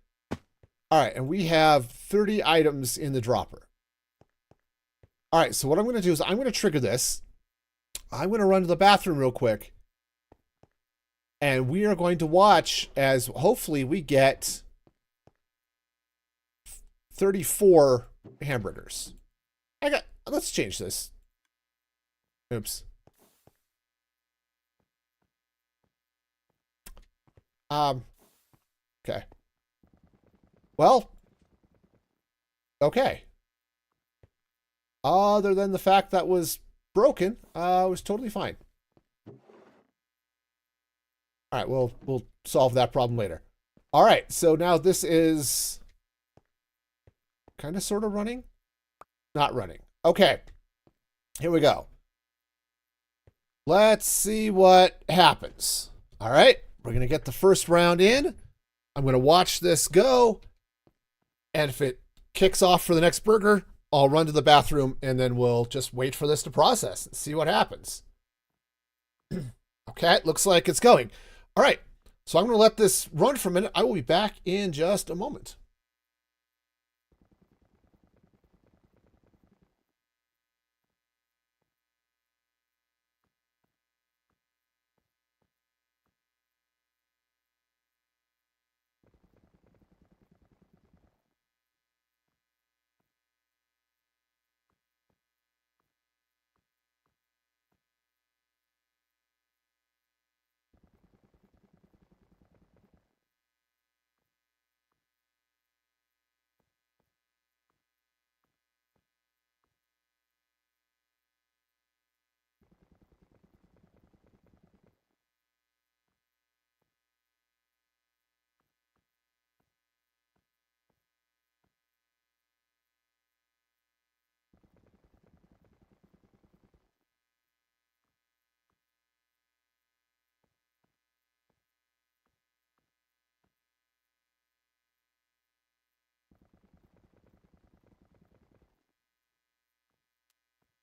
All right, and we have 30 items in the dropper. All right, so what I'm going to do is I'm going to trigger this. I'm going to run to the bathroom real quick. And we are going to watch as hopefully we get 34 hamburgers. Let's change this. Oops. Okay. Well, okay. Other than the fact that was broken, it was totally fine. All right, we'll solve that problem later. All right, so now this is kind of sort of running, not running. Okay, here we go. Let's see what happens. All right, we're gonna get the first round in. I'm gonna watch this go, and if it kicks off for the next burger, I'll run to the bathroom, and then we'll just wait for this to process and see what happens. Okay, it looks like it's going. All right, so I'm going to let this run for a minute. I will be back in just a moment.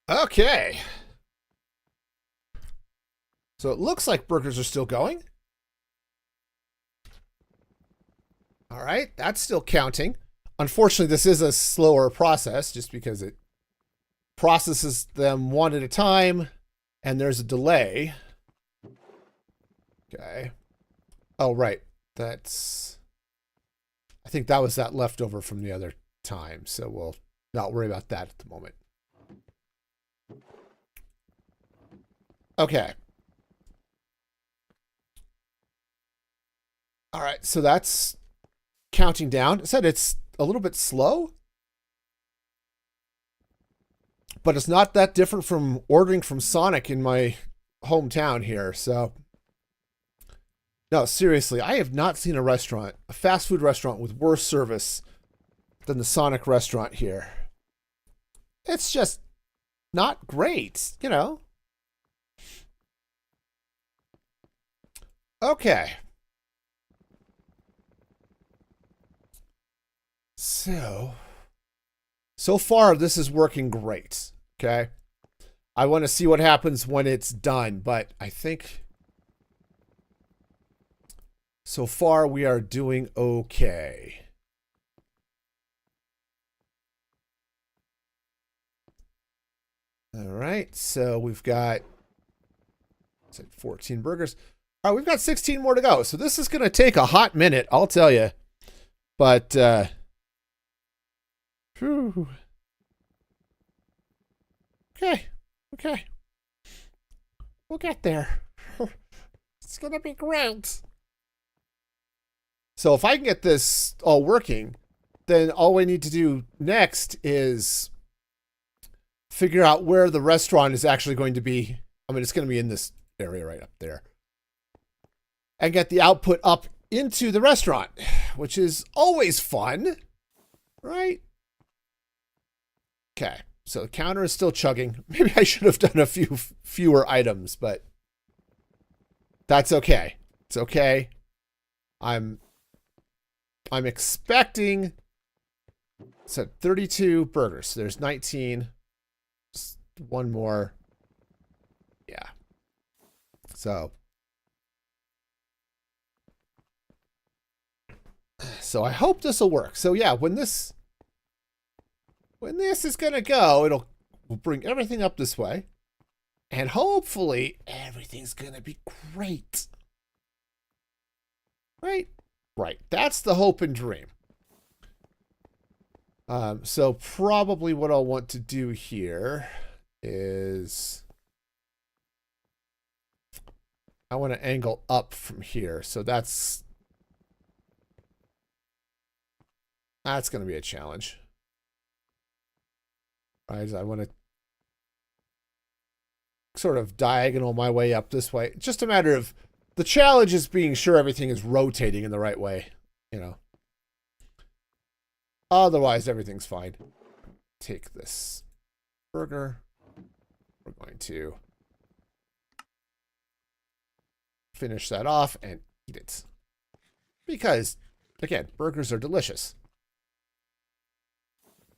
Okay. So it looks like burgers are still going. All right, that's still counting. Unfortunately, this is a slower process just because it processes them one at a time and there's a delay. Okay. Oh, right. I think that was that leftover from the other time, so we'll not worry about that at the moment. Okay. All right, so that's counting down. I said it's a little bit slow, but it's not that different from ordering from Sonic in my hometown here. So, no, seriously, I have not seen a fast food restaurant with worse service than the Sonic restaurant here. It's just not great, you know. Okay. So far this is working great. Okay. I want to see what happens when it's done, but I think so far we are doing okay. All right, so we've got 14 burgers. All right, we've got 16 more to go. So this is going to take a hot minute, I'll tell you. But whew. Okay. We'll get there. It's going to be great. So if I can get this all working, then all we need to do next is figure out where the restaurant is actually going to be. I mean, it's going to be in this area right up there. And get the output up into the restaurant, which is always fun, right? Okay, so the counter is still chugging. Maybe I should have done a few fewer items, but that's okay. It's okay. I'm expecting, so 32 burgers. So there's 19. Just one more. Yeah. So I hope this will work. So yeah, when this is gonna go, we'll bring everything up this way, and hopefully everything's gonna be great. Right? Right. That's the hope and dream. So probably what I'll want to do here is I want to angle up from here. So that's going to be a challenge. Right? I want to sort of diagonal my way up this way. It's just a matter of the challenge is being sure everything is rotating in the right way, you know. Otherwise, everything's fine. Take this burger. We're going to finish that off and eat it. Because, again, burgers are delicious.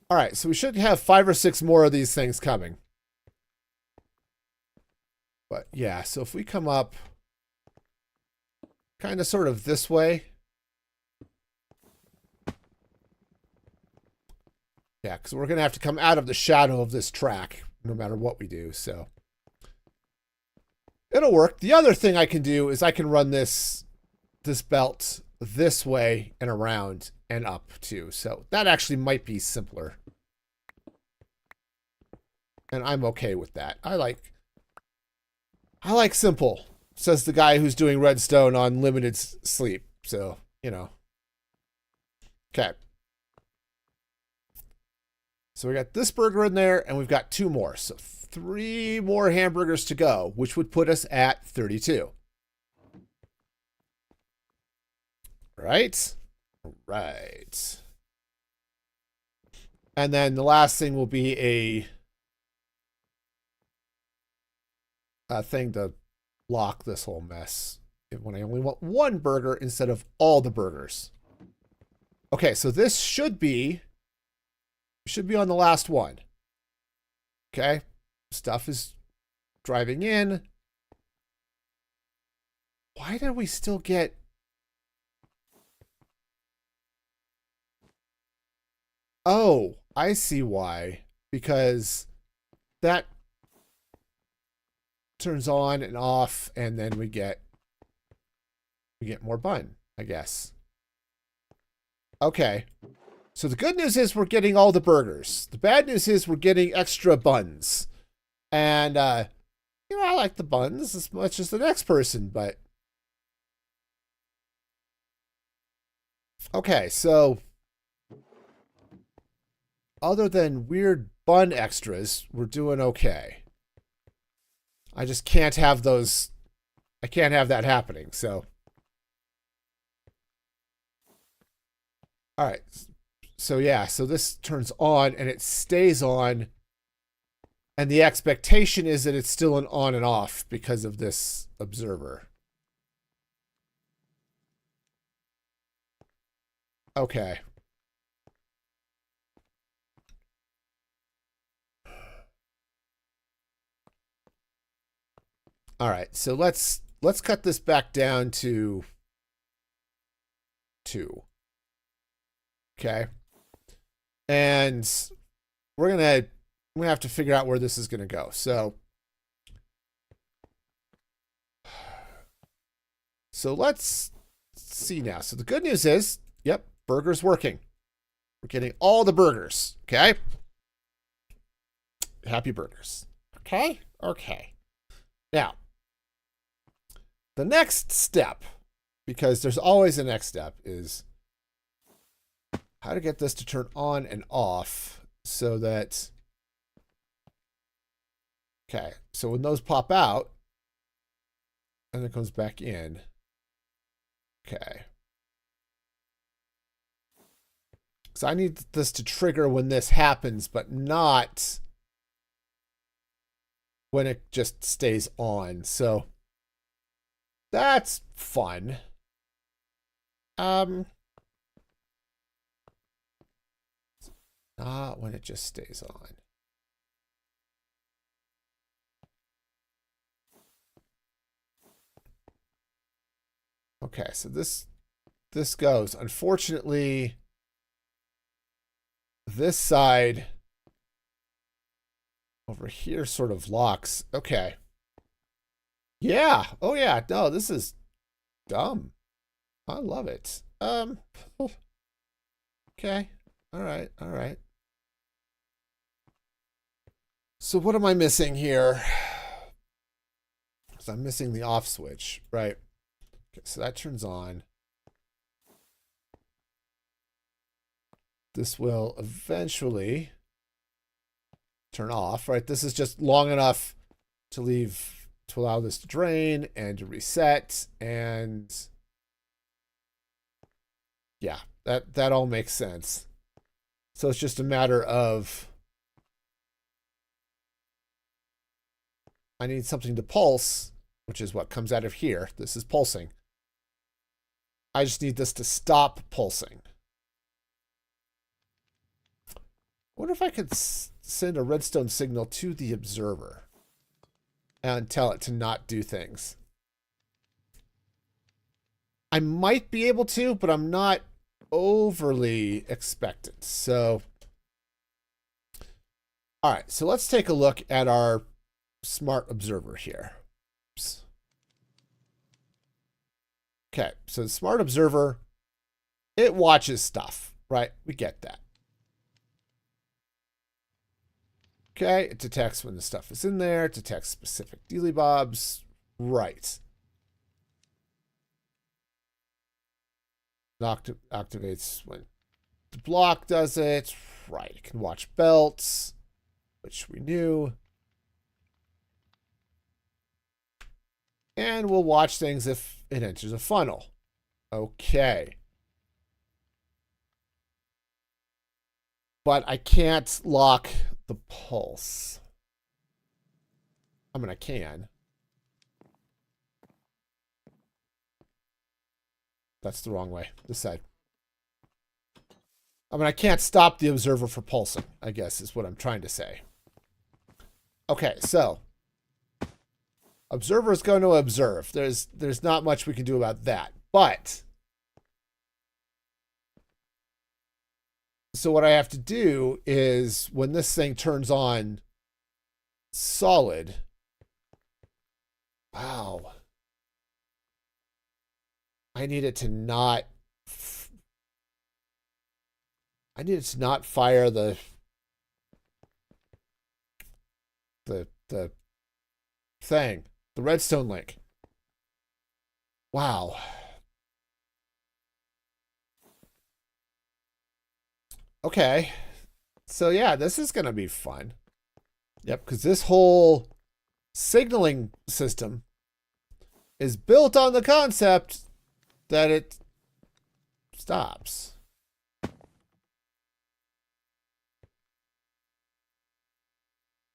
All right, so we should have 5 or 6 more of these things coming. But yeah, so if we come up kind of sort of this way. Yeah, because we're going to have to come out of the shadow of this track no matter what we do. So it'll work. The other thing I can do is I can run this belt this way and around and up too. So that actually might be simpler. And I'm okay with that. I like simple, says the guy who's doing Redstone on limited sleep. So, you know. Okay. So we got this burger in there, and we've got 2 more. So 3 more hamburgers to go, which would put us at 32. Right? Right. And then the last thing will be a thing to lock this whole mess when I only want 1 burger instead of all the burgers. Okay, so this should be on the last one. Okay, stuff is driving in. Why did we still get... Oh, I see why. Because that turns on and off, and then we get more bun, I guess. Okay. So the good news is we're getting all the burgers. The bad news is we're getting extra buns. And you know, I like the buns as much as the next person, but okay, so other than weird bun extras, we're doing okay. I just can't have those. I can't have that happening. So, all right. So yeah, so this turns on and it stays on. And the expectation is that it's still an on and off because of this observer. Okay. All right, so let's cut this back down to 2. Okay. And we're gonna have to figure out where this is gonna go. So let's see now. So the good news is, yep, burger's working. We're getting all the burgers. Okay. Happy burgers. Okay. Okay. Now, the next step, because there's always a next step, is how to get this to turn on and off so that, okay, so when those pop out and it comes back in, okay. So I need this to trigger when this happens, but not when it just stays on. So that's fun. Not when it just stays on. Okay, so this goes. Unfortunately, this side over here sort of locks. Okay. Yeah. Oh yeah. No, this is dumb. I love it. Okay. All right. All right. So what am I missing here? So I'm missing the off switch, right? Okay, so that turns on. This will eventually turn off, right? This is just long enough to leave, to allow this to drain and to reset. And yeah, that all makes sense. So it's just a matter of, I need something to pulse, which is what comes out of here. This is pulsing. I just need this to stop pulsing. I wonder if I could send a redstone signal to the observer and tell it to not do things. I might be able to, but I'm not overly expectant. So, all right. So let's take a look at our smart observer here. Oops. Okay. So the smart observer, it watches stuff, right? We get that. Okay. It detects when the stuff is in there. It detects specific dealybobs. Right. Activates when the block does it. Right. It can watch belts, which we knew. And we'll watch things if it enters a funnel. Okay. But I can't lock the pulse. I mean, I can. That's the wrong way. This side. I mean, I can't stop the observer for pulsing, I guess is what I'm trying to say. Okay, so observer is going to observe. There's not much we can do about that. But so what I have to do is when this thing turns on solid. Wow. I need it to not fire the thing, the redstone link. Wow. Okay. So yeah, this is going to be fun. Yep, because this whole signaling system is built on the concept that it stops.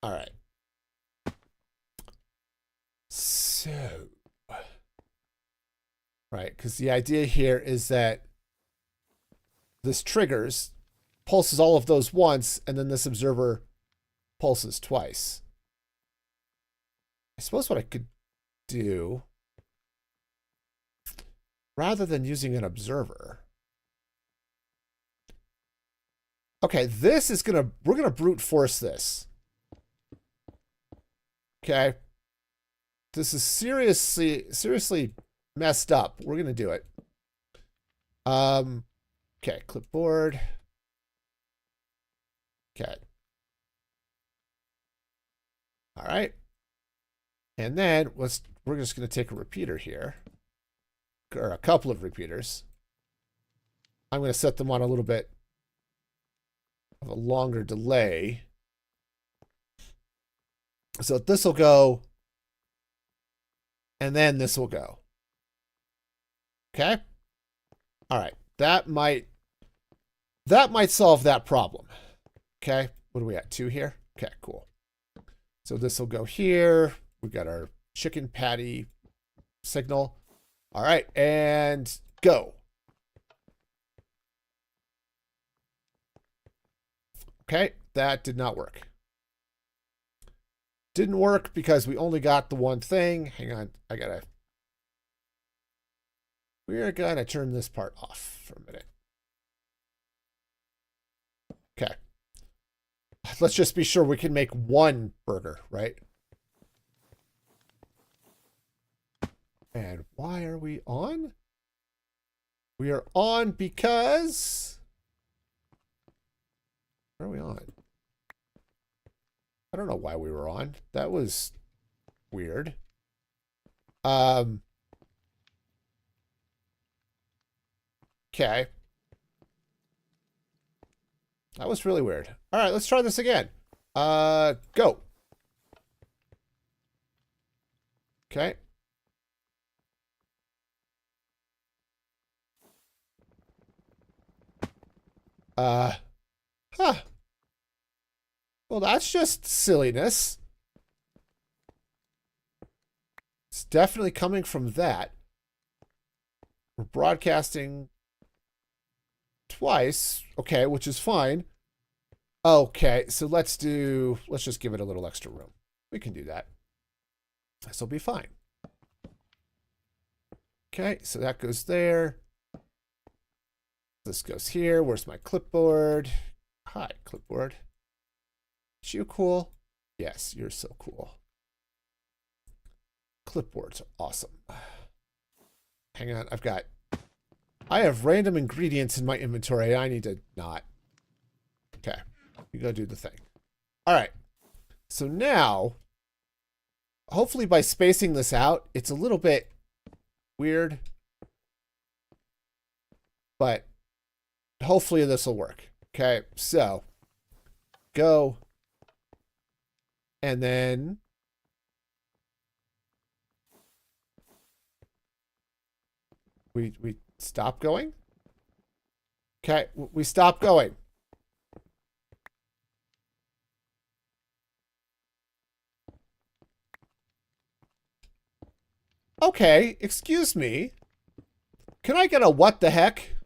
All right. So, right, because the idea here is that this triggers, pulses all of those once, and then this observer pulses twice. I suppose what I could do, rather than using an observer. Okay, we're gonna brute force this. Okay. This is seriously messed up. We're gonna do it. Okay, clipboard. Okay. All right. And then we're just gonna take a repeater here. Or a couple of repeaters. I'm gonna set them on a little bit of a longer delay. So this will go, and then this will go. Okay? All right. That might solve that problem. Okay? What are we at? 2 here? Okay, cool. So this will go here. We've got our chicken patty signal. All right, and go. Okay, that did not work. Didn't work because we only got the one thing. Hang on, we're gonna turn this part off for a minute. Okay. Let's just be sure we can make one burger, right? And why are we on? We are on because Where are we on? I don't know why we were on. That was weird. Okay. That was really weird. All right, let's try this again. Go. Okay. Huh. Well, that's just silliness. It's definitely coming from that. We're broadcasting twice. Okay, which is fine. Okay, so let's just give it a little extra room. We can do that. This will be fine. Okay, so that goes there. This goes here. Where's my clipboard? Hi, clipboard. Is you cool? Yes, you're so cool. Clipboards are awesome. Hang on, I have random ingredients in my inventory. I need to not. Okay, you go do the thing. All right, so now, hopefully by spacing this out, it's a little bit weird, but hopefully this will work. Okay, so go, and then we stop going. Okay, we stop going. Okay, excuse me. Can I get a what the heck?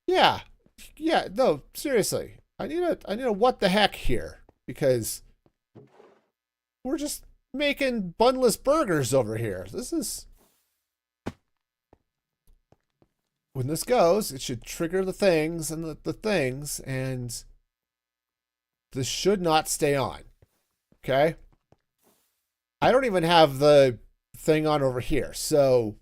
Yeah. Yeah, no, seriously. I need a what the heck here, because we're just making bunless burgers over here. This is, when this goes, it should trigger the things and the things, and this should not stay on. Okay? I don't even have the thing on over here, so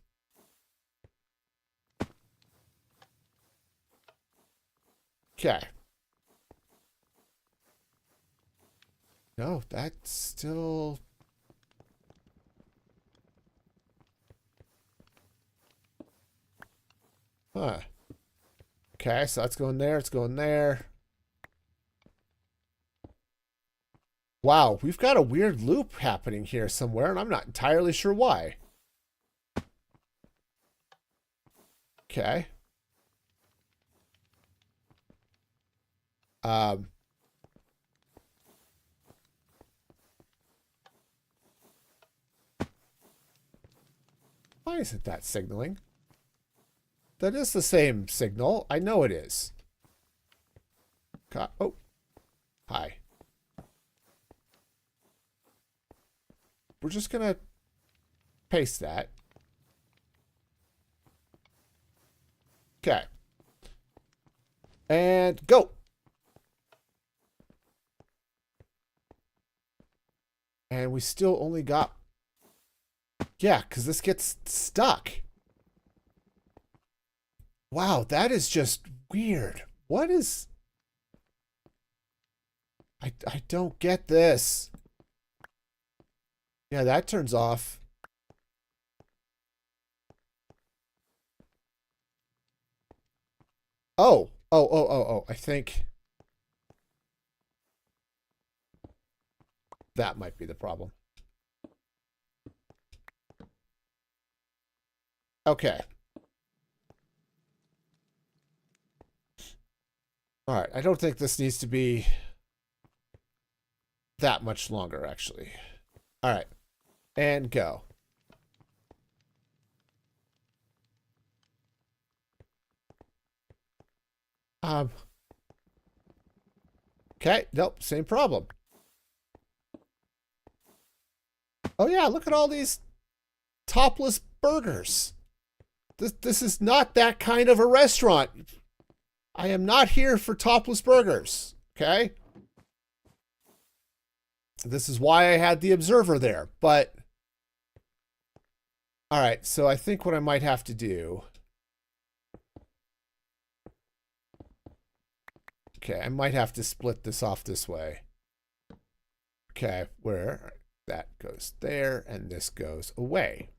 okay. No, that's still... Huh. Okay, so that's going there, it's going there. Wow, we've got a weird loop happening here somewhere, and I'm not entirely sure why. Okay. Why isn't that signaling? That is the same signal. I know it is. Oh. Hi. We're just going to paste that. Okay. And go. And we still only got... Yeah, because this gets stuck. Wow, that is just weird. What is... I don't get this. Yeah, that turns off. Oh. I think that might be the problem. Okay. All right, I don't think this needs to be that much longer, actually. All right, and go. Okay, nope, same problem. Oh yeah, look at all these topless burgers. This is not that kind of a restaurant. I am not here for topless burgers, okay? This is why I had the observer there, but... All right, so I think what I might have to do... Okay, I might have to split this off this way. Okay, where that goes there and this goes away.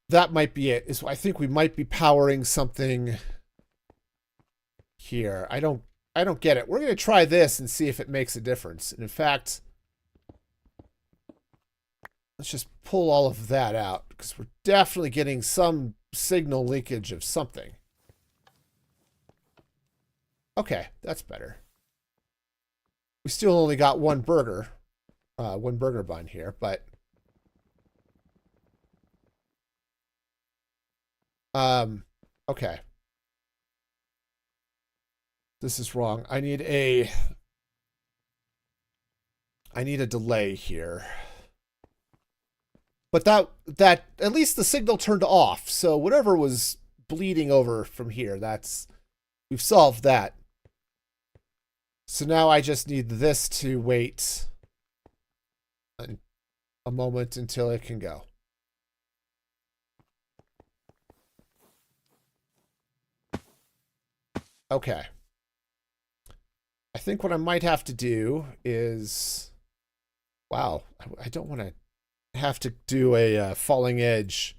That might be it. I think we might be powering something here. I don't get it. We're going to try this and see if it makes a difference. And in fact, let's just pull all of that out because we're definitely getting some signal leakage of something. Okay, that's better. We still only got one burger bun here, but okay. This is wrong. I need a delay here. But that at least the signal turned off. So whatever was bleeding over from here, we've solved that. So now I just need this to wait a moment until it can go. Okay. I think what I might have to do is, wow, I don't want to have to do a falling edge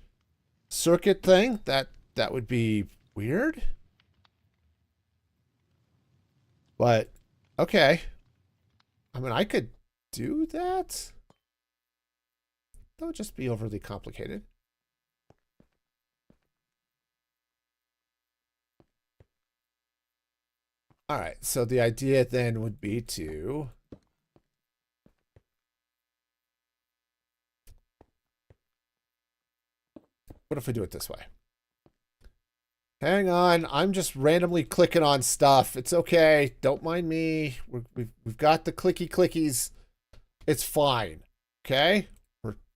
circuit thing. That would be weird. But okay. I mean, I could do that. That would just be overly complicated. All right, so the idea then would be to what if we do it this way? Hang on, I'm just randomly clicking on stuff. It's okay. Don't mind me. We've got the clicky clickies. It's fine. Okay?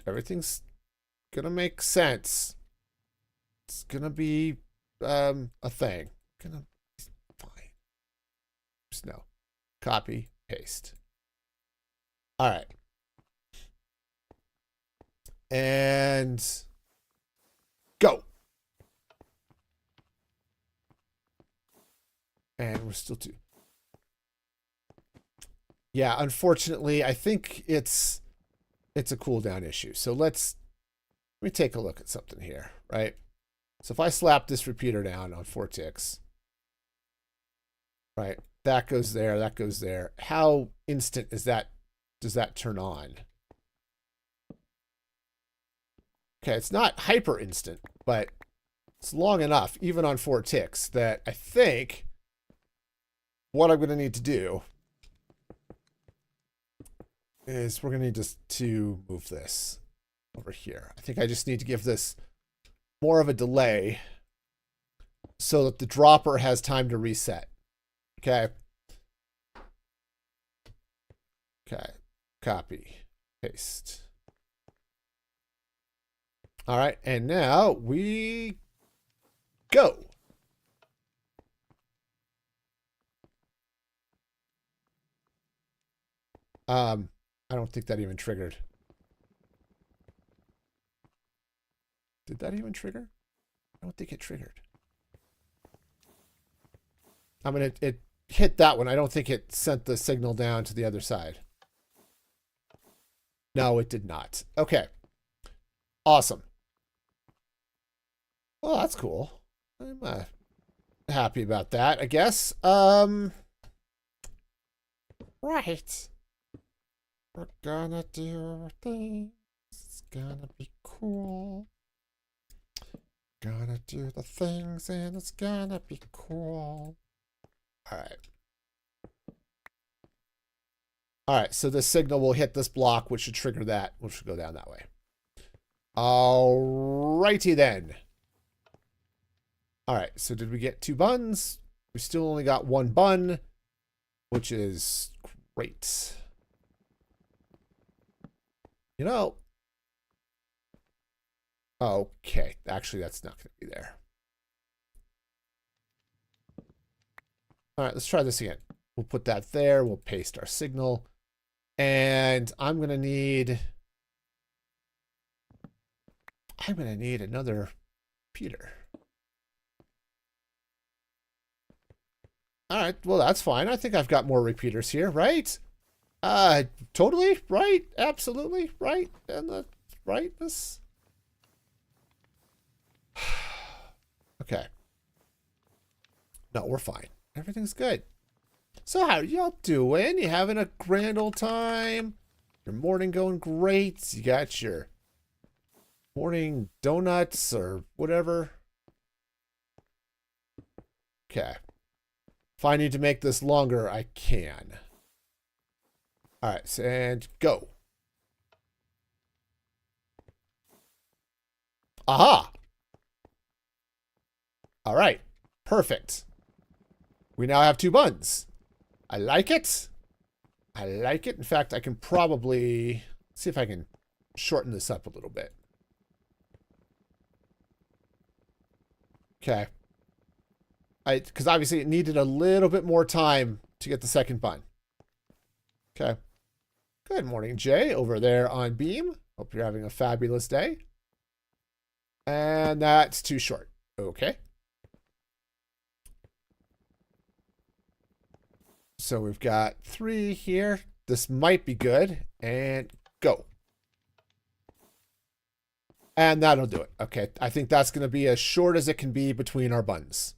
Everything's gonna make sense. It's gonna be a thing. Gonna be fine. Just no. Copy, paste. All right. And go. And we're still two. Yeah, unfortunately, I think it's a cooldown issue. So let me take a look at something here, right? So if I slap this repeater down on 4 ticks, right? That goes there, that goes there. How instant is that? Does that turn on? Okay, it's not hyper instant, but it's long enough, even on 4 ticks, that I think what I'm going to need to do is we're going to need to move this over here. I think I just need to give this more of a delay so that the dropper has time to reset. Okay. Okay. Copy. Paste. All right. And now we go. I don't think that even triggered. Did that even trigger? I don't think it triggered. I mean, it hit that one. I don't think it sent the signal down to the other side. No, it did not. Okay. Awesome. Well, that's cool. I'm happy about that, I guess. Right. We're gonna do things. It's gonna be cool. Gonna do the things and it's gonna be cool. All right. All right, so this signal will hit this block, which should trigger that, which should go down that way. All righty then. All right, so did we get 2 buns? We still only got 1 bun, which is great. You know, okay, actually that's not going to be there. All right, let's try this again. We'll put that there. We'll paste our signal. And I'm going to need another repeater. All right, well, that's fine. I think I've got more repeaters here, right? Totally, right? Absolutely, right? And the rightness. Okay. No, we're fine. Everything's good. So how y'all doing? You having a grand old time? Your morning going great? You got your morning donuts or whatever? Okay. If I need to make this longer, I can. All right, and go. Aha! All right, perfect. We now have 2 buns. I like it. I like it. In fact, I can probably see if I can shorten this up a little bit. Okay. Because obviously it needed a little bit more time to get the second bun. Okay. Good morning, Jay, over there on Beam. Hope you're having a fabulous day. And that's too short. Okay. So we've got 3 here. This might be good. And go. And that'll do it. Okay. I think that's going to be as short as it can be between our buns.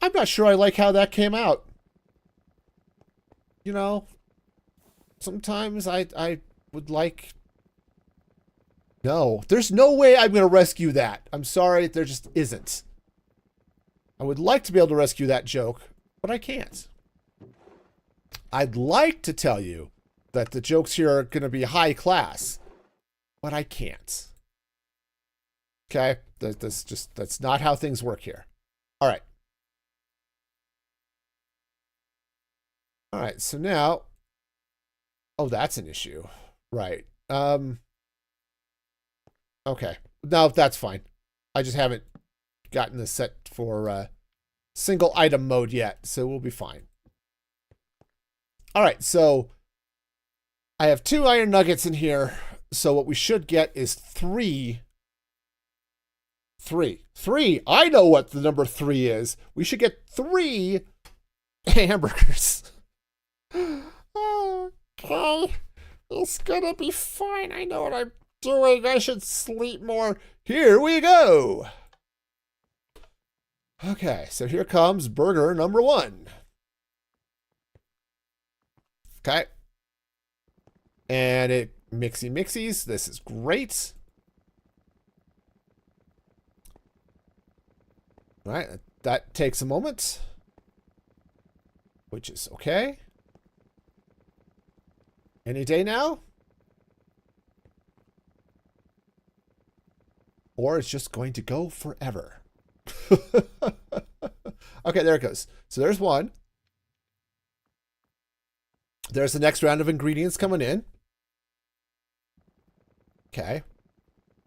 I'm not sure I like how that came out. You know, sometimes I would like... No, there's no way I'm going to rescue that. I'm sorry, there just isn't. I would like to be able to rescue that joke, but I can't. I'd like to tell you that the jokes here are going to be high class, but I can't. Okay? That's not how things work here. All right. All right, so now... Oh, that's an issue. Right. Okay. No, that's fine. I just haven't gotten this set for single item mode yet, so we'll be fine. All right, so I have 2 iron nuggets in here, so what we should get is 3. 3. I know what the number 3 is. We should get 3 hamburgers. Okay. It's gonna be fine. I know what I'm doing. I should sleep more. Here we go. Okay, so here comes burger number 1. Okay. And it mixies. This is great. All right, that takes a moment, which is okay. Any day now? Or it's just going to go forever. Okay, there it goes. So there's 1. There's the next round of ingredients coming in. Okay.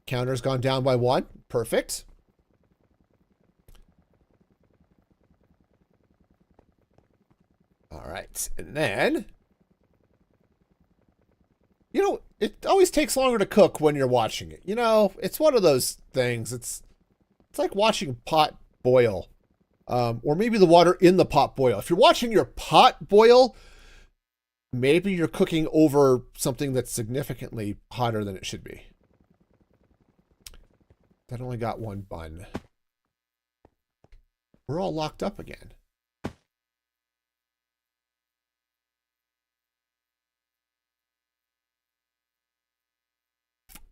Counter's gone down by 1. Perfect. All right. And then... You know, it always takes longer to cook when you're watching it. You know, it's one of those things. It's like watching pot boil. Or maybe the water in the pot boil. If you're watching your pot boil, maybe you're cooking over something that's significantly hotter than it should be. That only got 1 bun. We're all locked up again.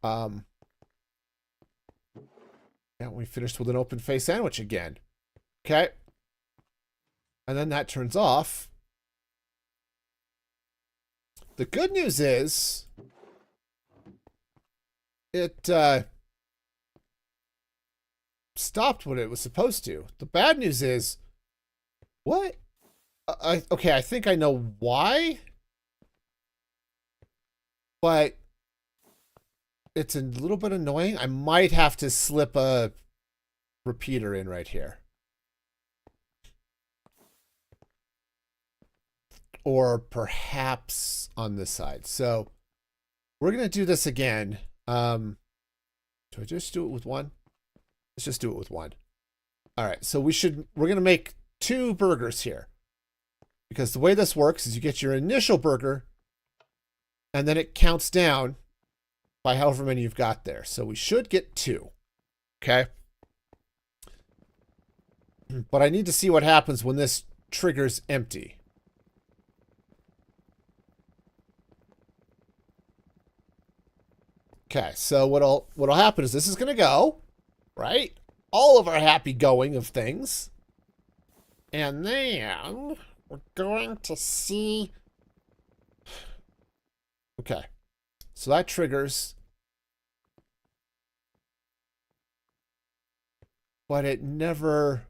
Yeah, we finished with an open face sandwich again. Okay. And then that turns off. The good news is it stopped when it was supposed to. The bad news is what? Okay, I think I know why. But it's a little bit annoying. I might have to slip a repeater in right here. Or perhaps on this side. So we're going to do this again. Do I just do it with 1? Let's just do it with 1. All right. So we're going to make 2 burgers here. Because the way this works is you get your initial burger, and then it counts down by however many you've got there. So we should get 2. Okay? But I need to see what happens when this triggers empty. Okay, so what'll happen is this is going to go, right? All of our happy going of things. And then we're going to see... Okay, so that triggers... But it never...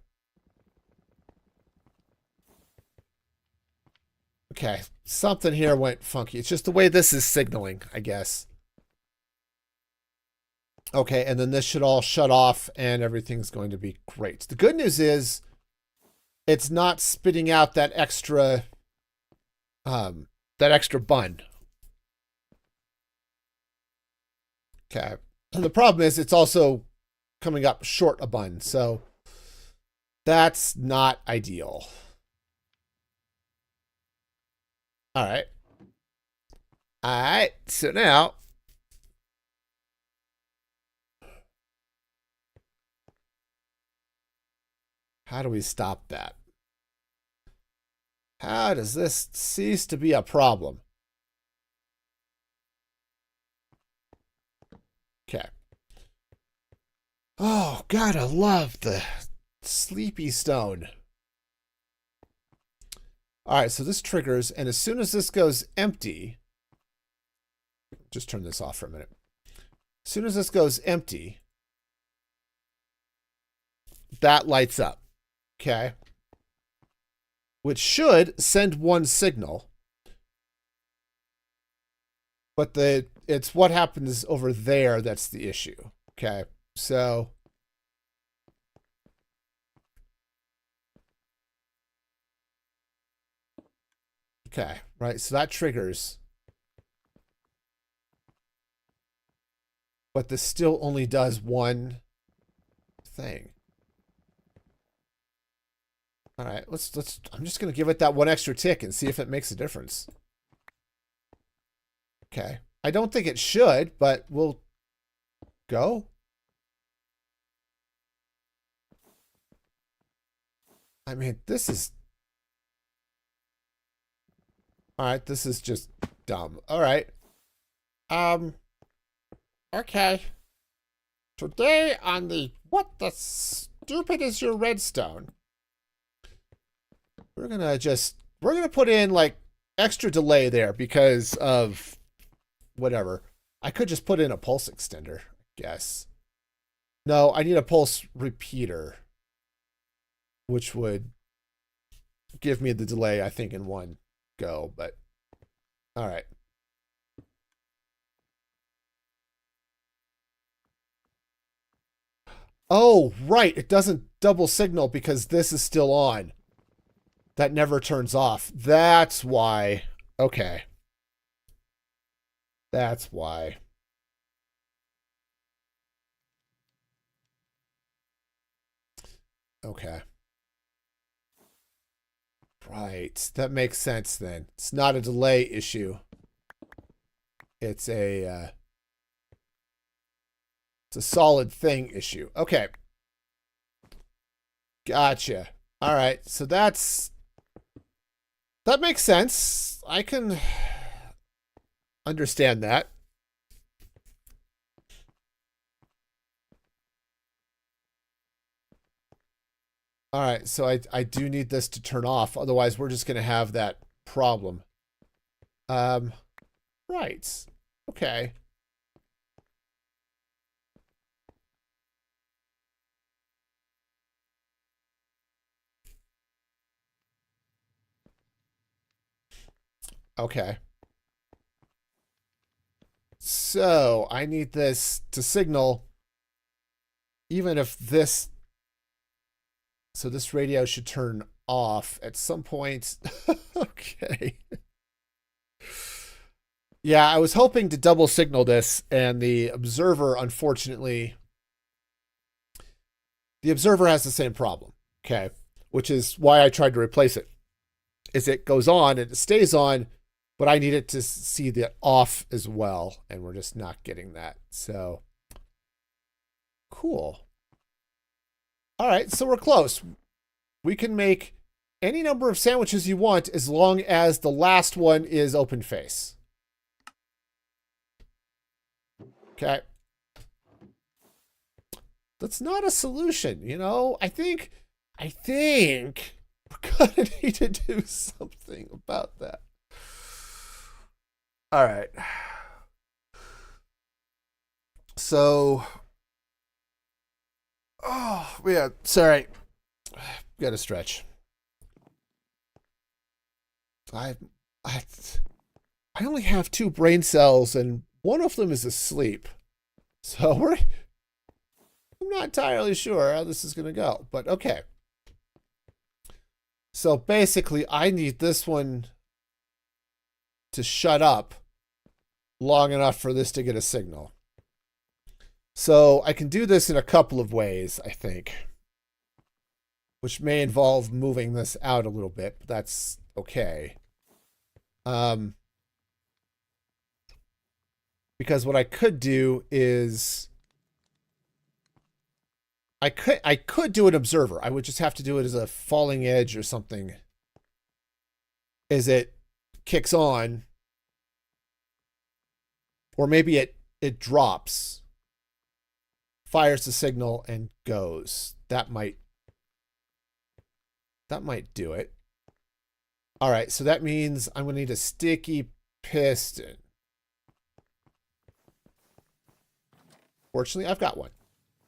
Okay, something here went funky. It's just the way this is signaling, I guess. Okay, and then this should all shut off and everything's going to be great. The good news is it's not spitting out that extra bun. Okay. And the problem is it's also coming up short a bun, so that's not ideal. All right. All right, so now how do we stop that? How does this cease to be a problem? Okay. Oh, God, I love the sleepy stone. All right, so this triggers, and as soon as this goes empty, just turn this off for a minute. As soon as this goes empty, that lights up. Okay. Which should send one signal. But it's what happens over there that's the issue. Okay. So okay, right? So that triggers. But this still only does one thing. All right, I'm just going to give it that one extra tick and see if it makes a difference. Okay. I don't think it should, but we'll go. I mean, this is... All right, this is just dumb. All right. Okay. Today on the What the Stupid is Your Redstone? We're gonna put in like extra delay there because of whatever. I could just put in a pulse extender, I guess. No, I need a pulse repeater, which would give me the delay, I think, in one go, but all right. Oh, right. It doesn't double signal because this is still on. That never turns off. That's why. Okay. That's why. Okay. Right. That makes sense then. It's not a delay issue. It's a solid thing issue. Okay. Gotcha. All right. So that makes sense. I can understand that. All right, so I do need this to turn off. Otherwise, we're just going to have that problem. Right. Okay. Okay. So I need this to signal, even if this, so this radio should turn off at some point. Okay. Yeah, I was hoping to double signal this, and the observer, unfortunately, the observer has the same problem. Okay. which is why I tried to replace it. Is it goes on and it stays on, but I need it to see the off as well, and we're just not getting that. So cool. All right, so we're close. We can make any number of sandwiches you want as long as the last one is open face. Okay. That's not a solution, you know? I think we're gonna need to do something about that. All right. So, oh yeah, sorry. Got to stretch. I only have 2 brain cells, and one of them is asleep. So I'm not entirely sure how this is going to go, but okay. So basically, I need this one to shut up long enough for this to get a signal. So I can do this in a couple of ways, I think, which may involve moving this out a little bit, but that's okay. Because what I could do is I could do an observer. I would just have to do it as a falling edge or something. As it kicks on, or maybe it drops, fires the signal, and goes. That might do it. All right, so that means I'm going to need a sticky piston. Fortunately, I've got one.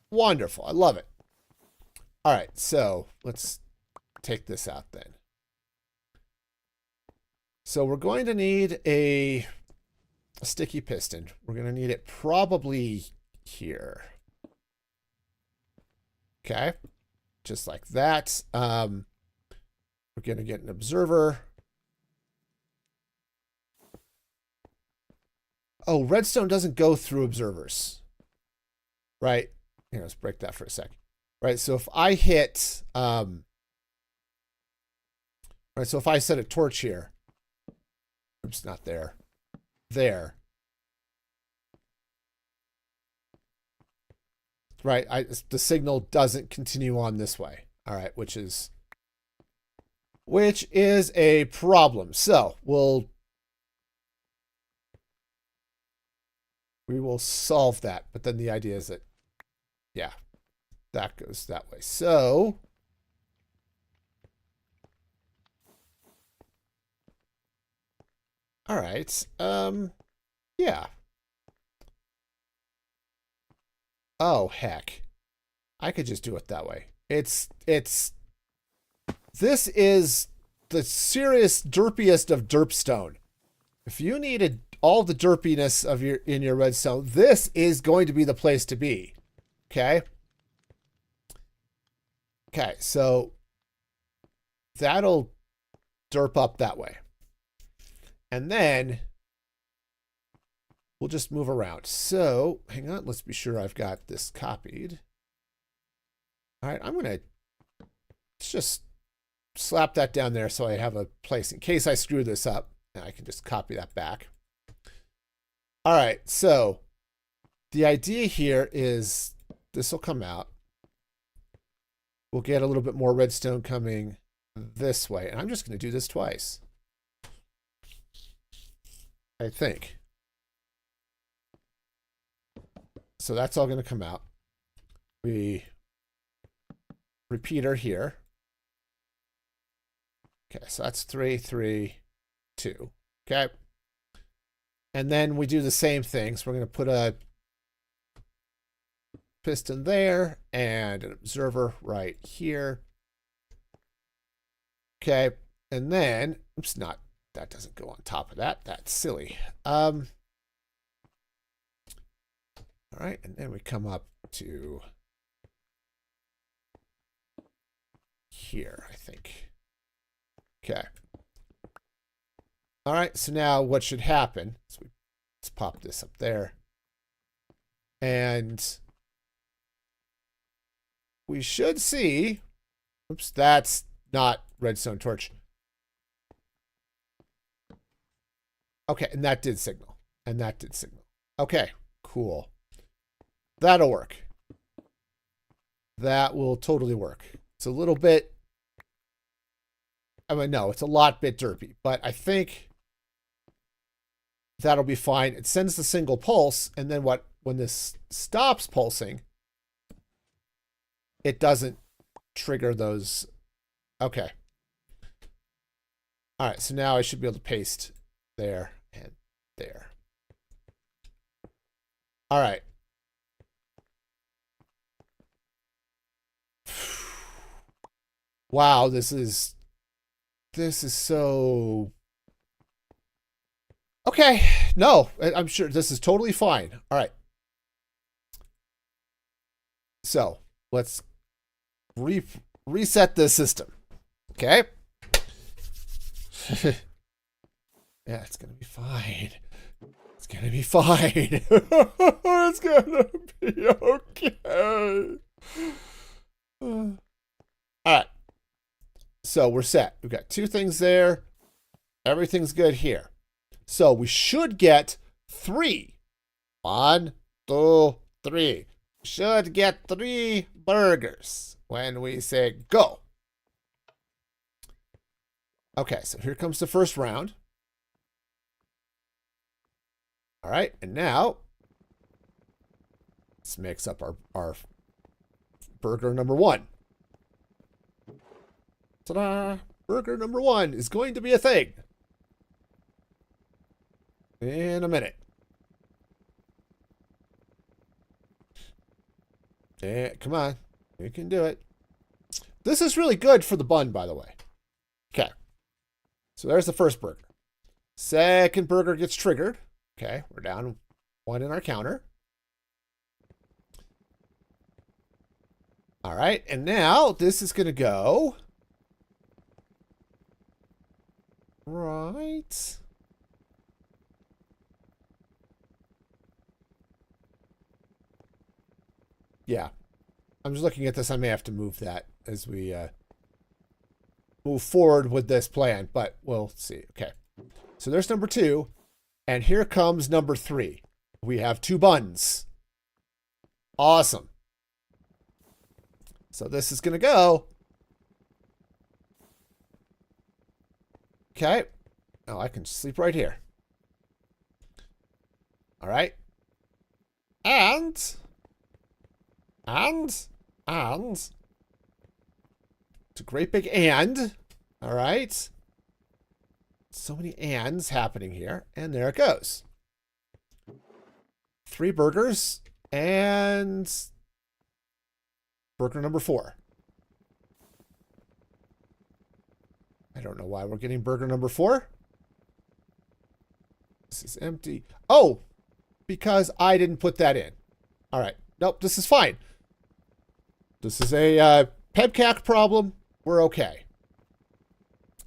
Wonderful. I love it. All right, so let's take this out then. So we're going to need a sticky piston. We're going to need it probably here. Okay, just like that. We're going to get an observer. Oh, redstone doesn't go through observers. Right? Here, let's break that for a sec. Right, so if I hit, right, so if I set a torch here, oops, not there, there. Right, the signal doesn't continue on this way. All right, which is a problem. So we will solve that. But then the idea is that, yeah, that goes that way. So all right. Yeah. Oh, heck. I could just do it that way. This is the serious derpiest of derpstone. If you needed all the derpiness of in your redstone, this is going to be the place to be. Okay? Okay, so that'll derp up that way. And then we'll just move around. So, hang on, let's be sure I've got this copied. All right, I'm going to just slap that down there so I have a place in case I screw this up. And I can just copy that back. All right, so the idea here is this will come out. We'll get a little bit more redstone coming this way. And I'm just going to do this twice, I think. So that's all going to come out. We repeater here. Okay, so that's 3, 3, 2. Okay. And then we do the same thing. So we're going to put a piston there and an observer right here. Okay. And then, oops, that doesn't go on top of that. That's silly. All right. And then we come up to here, I think. Okay. All right, so now what should happen? So let's pop this up there. And we should see, oops, that's not redstone torch. Okay, and that did signal. And that did signal. Okay, cool. That'll work. That will totally work. It's a little bit... I mean, no, it's a lot bit derpy. But I think that'll be fine. It sends the single pulse, and then when this stops pulsing, it doesn't trigger those. Okay. All right, so now I should be able to paste there and there. All right. Wow, this is so... Okay, no, I'm sure this is totally fine. All right. So, let's reset the system. Okay? Yeah, it's going to be fine. It's going to be fine. It's going to be okay. All right. So, we're set. We've got 2 things there. Everything's good here. So we should get 3. 1, 2, 3. Should get 3 burgers when we say go. Okay, so here comes the first round. All right, and now let's mix up our burger number 1. Ta-da! Burger number 1 is going to be a thing. In a minute. Yeah, come on. You can do it. This is really good for the bun, by the way. Okay. So there's the first burger. Second burger gets triggered. Okay, we're down 1 in our counter. All right, and now this is going to go right. Yeah, I'm just looking at this. I may have to move that as we move forward with this plan, but we'll see. Okay, so there's number 2, and here comes number 3. We have 2 buns. Awesome. So this is going to go. Okay. Oh, I can sleep right here. All right. And... it's a great big and. All right. So many ands happening here. And there it goes. 3 burgers and burger number 4. I don't know why we're getting burger number 4. This is empty. Oh, because I didn't put that in. All right. Nope, this is fine. This is a PEBCAC problem. We're okay.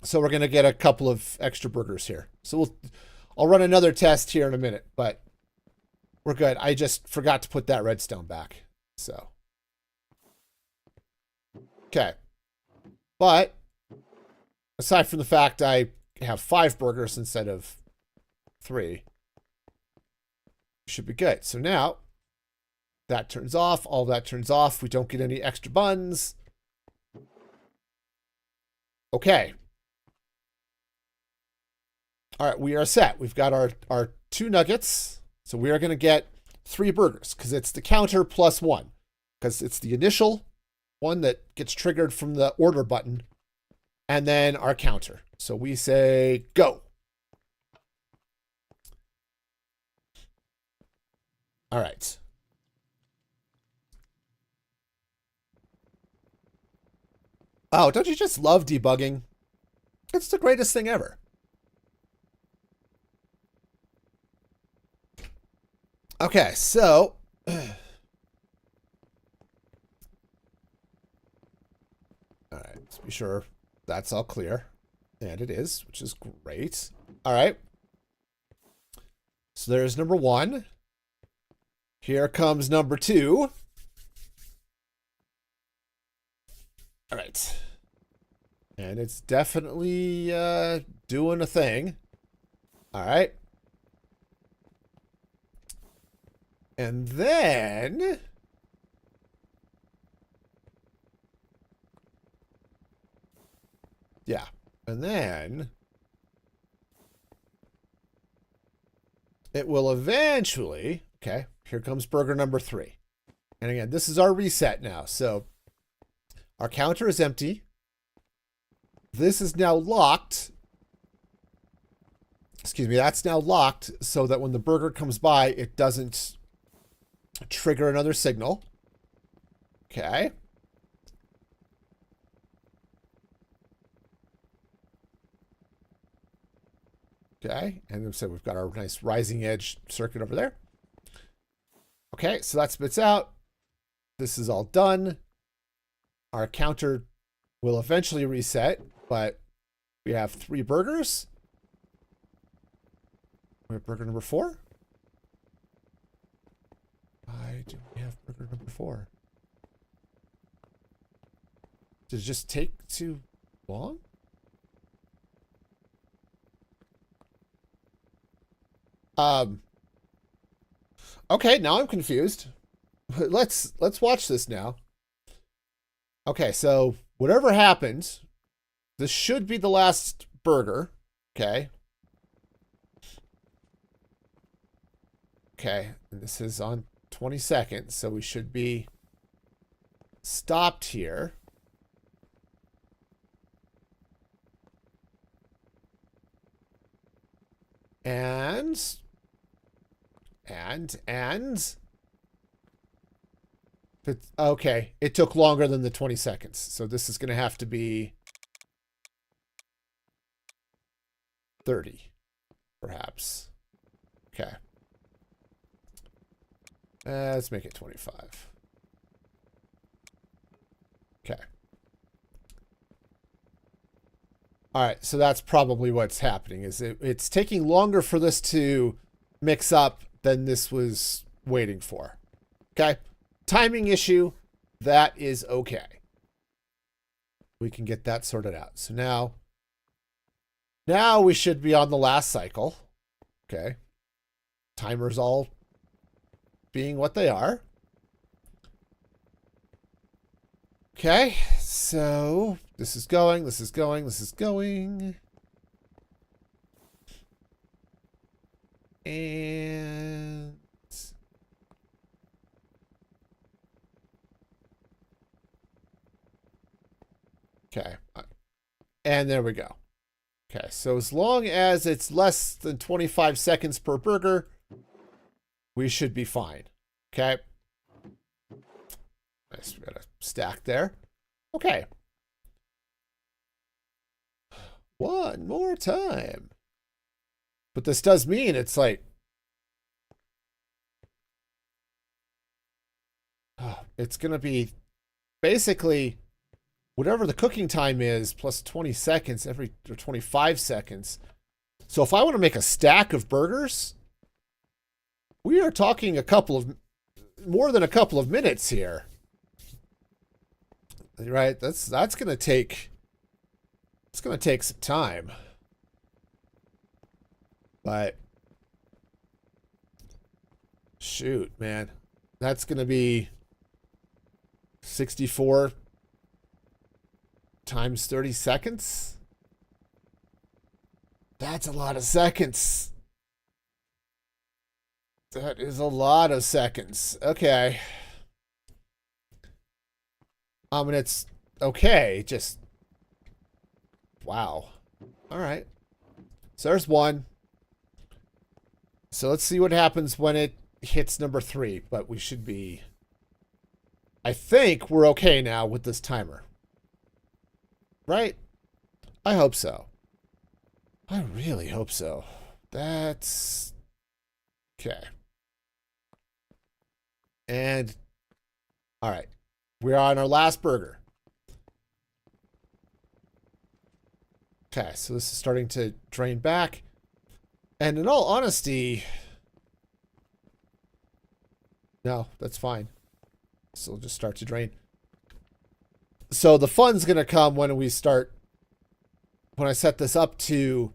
So we're going to get a couple of extra burgers here. So I'll run another test here in a minute, but we're good. I just forgot to put that redstone back. So. Okay. But aside from the fact I have 5 burgers instead of 3, should be good. So now that turns off. All that turns off. We don't get any extra buns. Okay. All right, we are set. We've got our 2 nuggets. So we are going to get 3 burgers because it's the counter plus 1. Because it's the initial one that gets triggered from the order button. And then our counter. So we say go. All right. Oh, don't you just love debugging? It's the greatest thing ever. Okay, so all right, let's be sure that's all clear. And it is, which is great. All right. So there's number 1. Here comes number 2. All right. And it's definitely doing a thing. All right. And then... yeah. And then... it will eventually... okay, here comes burger number 3. And again, this is our reset now. So our counter is empty. This is now locked. Excuse me, that's now locked so that when the burger comes by, it doesn't trigger another signal. Okay. Okay, and so we've got our nice rising edge circuit over there. Okay, so that spits out. This is all done. Our counter will eventually reset, but we have 3 burgers. We have burger number 4. Why do we have burger number 4? Did it just take too long? Okay, now I'm confused. Let's watch this now. Okay, so whatever happens, this should be the last burger. Okay. Okay, and this is on 20 seconds, so we should be stopped here. And but okay, it took longer than the 20 seconds. So this is going to have to be 30, perhaps. Okay. Let's make it 25. Okay. All right, so that's probably what's happening. Is it's taking longer for this to mix up than this was waiting for. Okay. Timing issue, that is okay. We can get that sorted out. So now we should be on the last cycle. Okay. Timers all being what they are. Okay, so this is going, this is going, this is going. And okay. And there we go. Okay, so as long as it's less than 25 seconds per burger, we should be fine. Okay. Nice, we got a stack there. Okay. One more time. But this does mean it's like... it's going to be basically whatever the cooking time is plus 20 seconds every, or 25 seconds. So if I want to make a stack of burgers, we are talking more than a couple of minutes here. Right? That's going to take, it's going to take some time. But shoot, man, that's going to be 64 times 30 seconds. That's a lot of seconds. That is a lot of seconds. Okay. And it's okay. Just wow. All right. So there's one. So let's see what happens when it hits number 3. But we should be... I think we're okay now with this timer. Right? I hope so. I really hope so. That's... okay. And... alright. We're on our last burger. Okay, so this is starting to drain back. And in all honesty... no, that's fine. So it'll just start to drain. So the fun's going to come when we start when I set this up to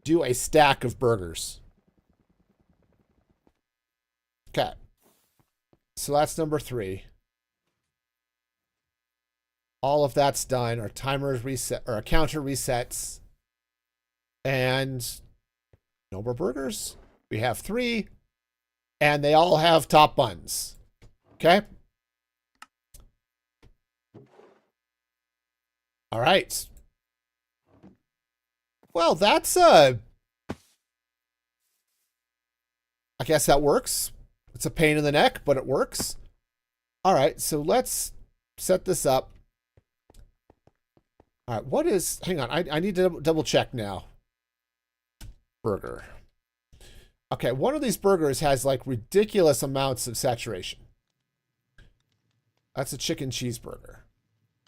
do a stack of burgers. Okay. So that's number 3. All of that's done. Our timer is reset, or our counter resets. And no more burgers. We have 3. And they all have top buns. Okay. All right. Well, that's I guess that works. It's a pain in the neck, but it works. All right, so let's set this up. All right, what is, hang on, I need to double check now. Burger. Okay, one of these burgers has like ridiculous amounts of saturation. That's a chicken cheeseburger.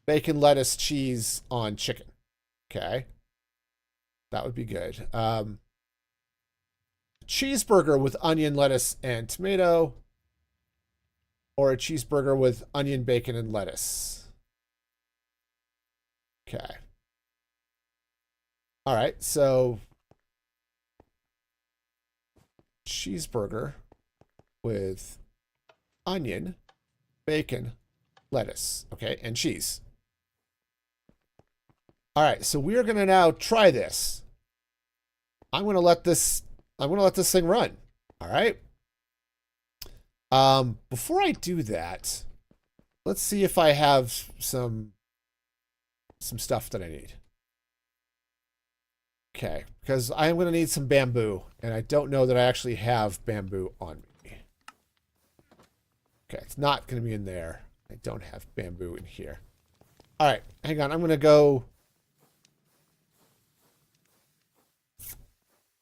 Bacon, lettuce, cheese on chicken. Okay. That would be good. Cheeseburger with onion, lettuce, and tomato. Or a cheeseburger with onion, bacon, and lettuce. Okay. All right, so cheeseburger with onion, bacon, lettuce, okay, and cheese. All right, so we are going to now try this. I'm going to let this thing run. All right. Before I do that, let's see if I have some stuff that I need. Okay, because I am going to need some bamboo, and I don't know that I actually have bamboo on me. Okay, it's not going to be in there. I don't have bamboo in here. All right, hang on. I'm going to go.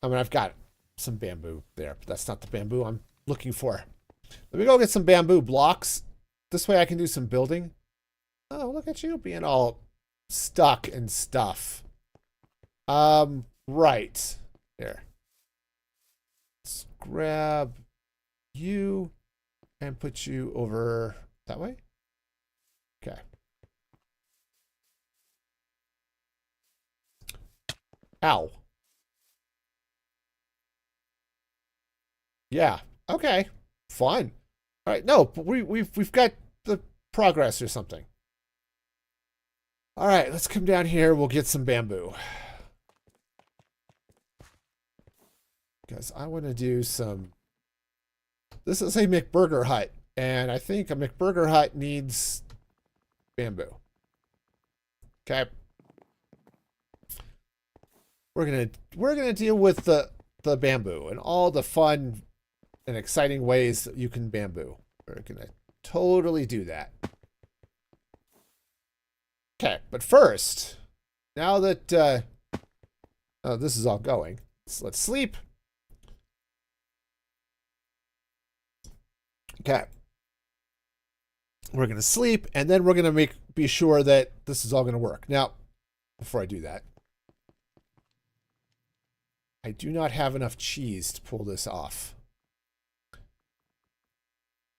I mean, I've got some bamboo there, but that's not the bamboo I'm looking for. Let me go get some bamboo blocks. This way I can do some building. Oh, look at you being all stuck and stuff. Right. Here. Let's grab you and put you over that way. Okay. Ow. Yeah. Okay. Fun. All right. No, but we've got the progress or something. All right. Let's come down here. We'll get some bamboo. Because I want to do some. This is a McBurger hut, and I think a McBurger hut needs bamboo. Okay. We're gonna deal with the bamboo and all the fun and exciting ways that you can bamboo. We're gonna totally do that. Okay, but first, now that this is all going, let's sleep. Okay. We're gonna sleep, and then we're gonna be sure that this is all gonna work. Now, before I do that, I do not have enough cheese to pull this off.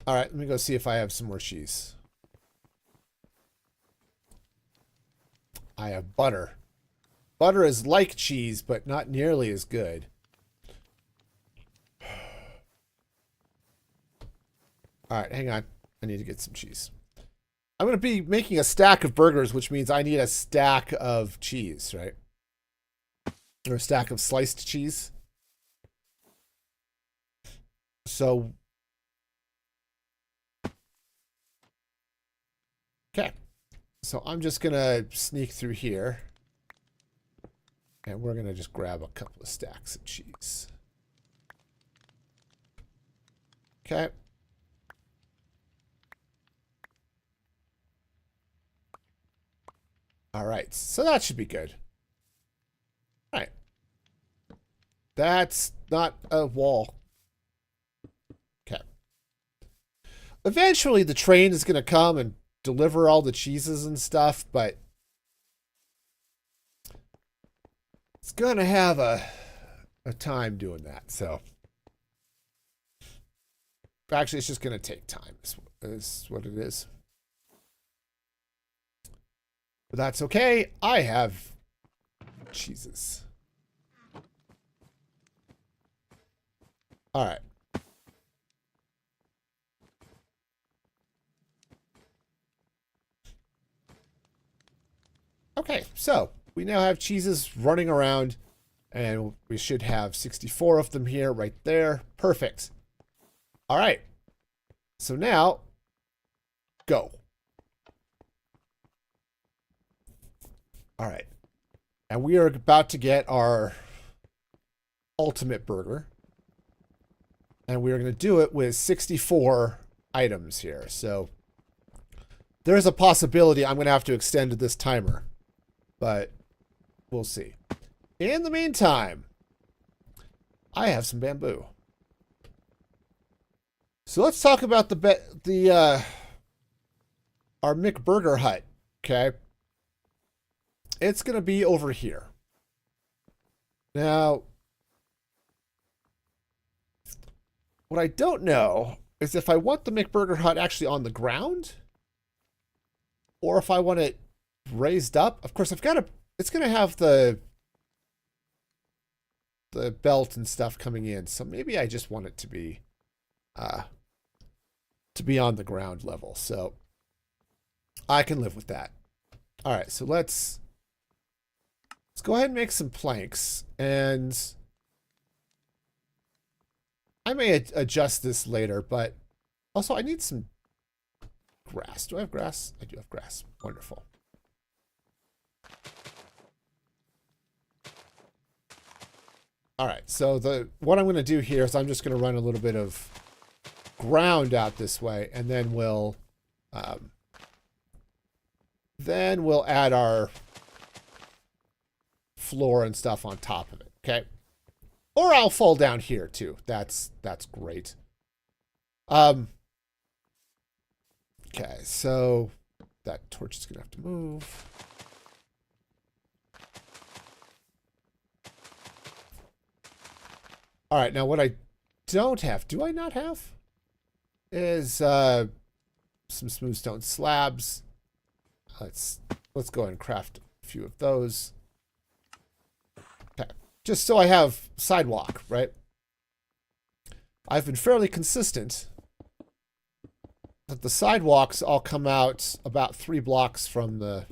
All right, let me go see if I have some more cheese. I have butter. Butter is like cheese, but not nearly as good. All right, hang on. I need to get some cheese. I'm going to be making a stack of burgers, which means I need a stack of cheese, right? Or a stack of sliced cheese. So, okay. So I'm just going to sneak through here. And we're going to just grab a couple of stacks of cheese. Okay. All right. So that should be good. All right. That's not a wall. Okay. Eventually the train is going to come and deliver all the cheeses and stuff, but it's going to have a time doing that. So actually, it's just going to take time is what it is. But that's okay. I have cheeses. All right. Okay, so we now have cheeses running around, and we should have 64 of them here, right there. Perfect. All right. So now, go. All right. And we are about to get our ultimate burger. And we are going to do it with 64 items here. So there's a possibility I'm going to have to extend this timer. But we'll see. In the meantime, I have some bamboo. So let's talk about our McBurger hut, okay? It's going to be over here. Now, what I don't know is if I want the McBurger hut actually on the ground or if I want it raised up. Of course, it's going to have the belt and stuff coming in. So maybe I just want it to be on the ground level. So I can live with that. All right, so let's go ahead and make some planks, and I may adjust this later, but also I need some grass. Do I have grass? I do have grass. Wonderful. All right, so what I'm going to do here is I'm just going to run a little bit of ground out this way, and then we'll add our floor and stuff on top of it, okay? Or I'll fall down here too. That's great. Okay, so that torch is gonna have to move. All right, now what I don't have, do I not have, is some smooth stone slabs. Let's go ahead and craft a few of those. Okay, just so I have sidewalk, right? I've been fairly consistent that the sidewalks all come out about 3 blocks from the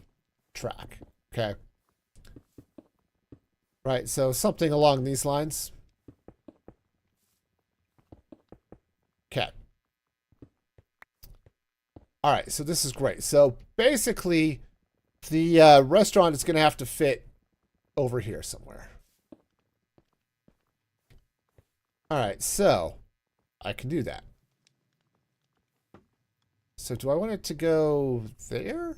track. Okay. Right, so something along these lines. Okay. All right, so this is great. So basically, the restaurant is going to have to fit over here somewhere. All right, so I can do that. So do I want it to go there?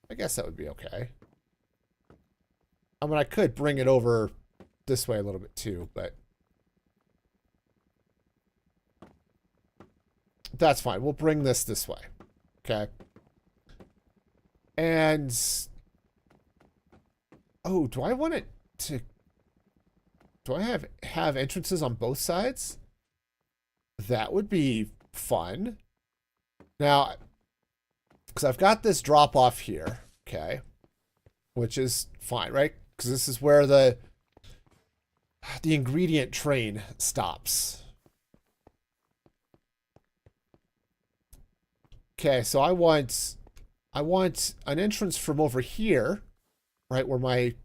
I guess that would be okay. I mean, I could bring it over this way a little bit too, but that's fine. We'll bring this way. Okay. And oh, do I want it to, do I have entrances on both sides? That would be fun. Now, because I've got this drop off here, okay, which is fine, right? Because this is where the ingredient train stops. Okay, so I want an entrance from over here, right where my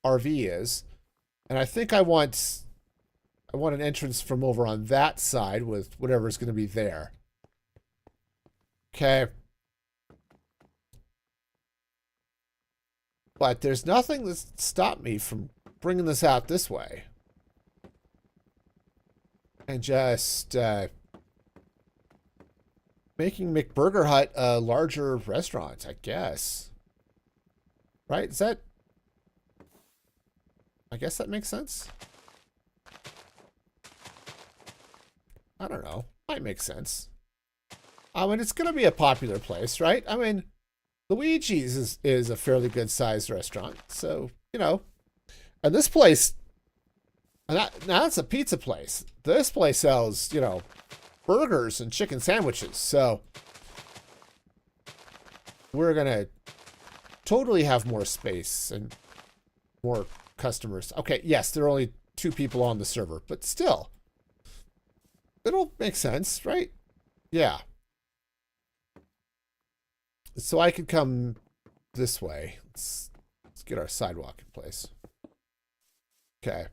RV is, and I think I want an entrance from over on that side with whatever's going to be there. Okay. But there's nothing that stopped me from bringing this out this way. And just making McBurger Hut a larger restaurant, I guess. Right? Is that... I guess that makes sense. I don't know. Might make sense. I mean, it's going to be a popular place, right? I mean, Luigi's is a fairly good-sized restaurant. So, you know. And this place... now, that's a pizza place. This place sells, you know, burgers and chicken sandwiches. So, we're going to totally have more space and more customers. Okay, yes, there are only 2 people on the server, but still, it'll make sense, right? Yeah. So I could come this way. Let's get our sidewalk in place. Okay.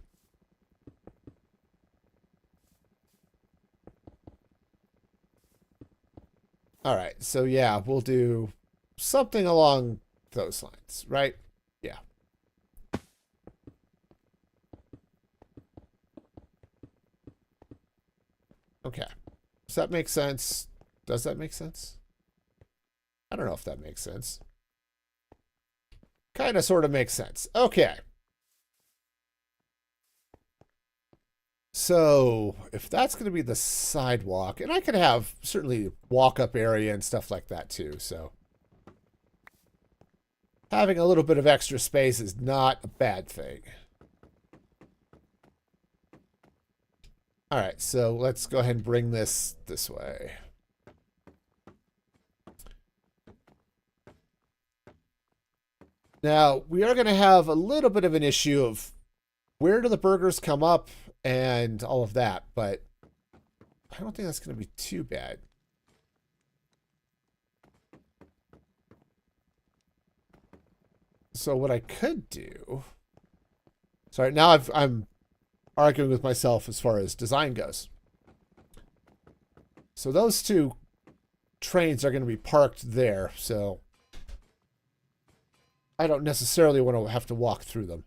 All right, so yeah, we'll do something along those lines, right? Yeah. Okay. Does that make sense? Does that make sense? I don't know if that makes sense. Kind of sort of makes sense. Okay. So if that's going to be the sidewalk, and I could have certainly walk-up area and stuff like that too, so having a little bit of extra space is not a bad thing. All right, so let's go ahead and bring this way. Now, we are going to have a little bit of an issue of where do the burgers come up and all of that, but I don't think that's going to be too bad. So what I could do... Sorry, now I'm arguing with myself as far as design goes. So those 2 trains are going to be parked there, so I don't necessarily want to have to walk through them.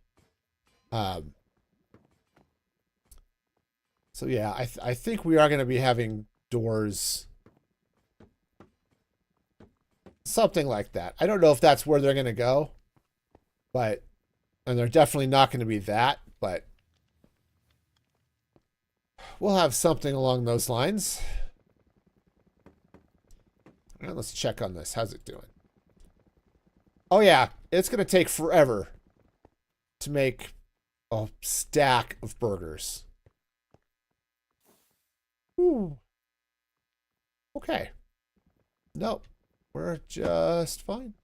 So yeah, I think we are going to be having doors, something like that. I don't know if that's where they're going to go, but, and they're definitely not going to be that, but we'll have something along those lines. All right, let's check on this. How's it doing? Oh yeah, it's going to take forever to make a stack of burgers. Ooh. Okay. Nope. We're just fine.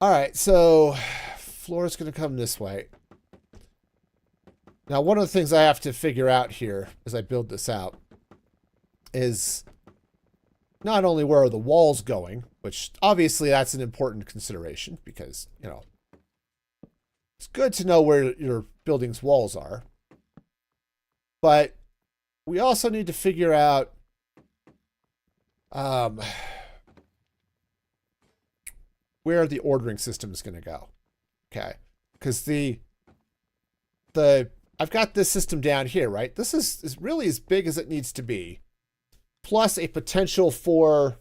All right, so floor's going to come this way. Now, one of the things I have to figure out here as I build this out is not only where are the walls going, which obviously that's an important consideration because, you know, it's good to know where your building's walls are. But we also need to figure out where the ordering system is going to go. Okay. Because I've got this system down here, right? This is really as big as it needs to be. Plus a potential for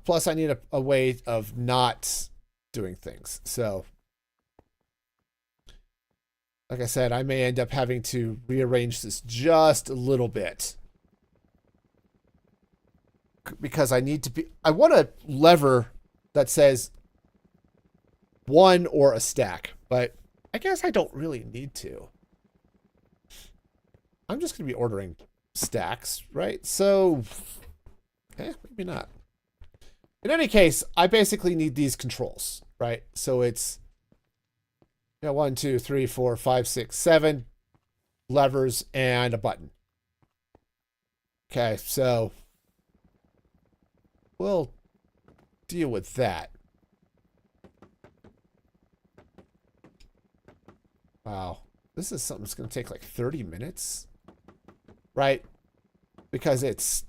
plus I need a way of not doing things. So like I said, I may end up having to rearrange this just a little bit because I want a lever that says 1 or a stack, but I guess I don't really need to. I'm just going to be ordering stacks, right? So, maybe not. In any case, I basically need these controls, right? So it's 1, 2, 3, 4, 5, 6, 7 levers and a button. Okay, so we'll deal with that. Wow, this is something that's going to take like 30 minutes, right? Because if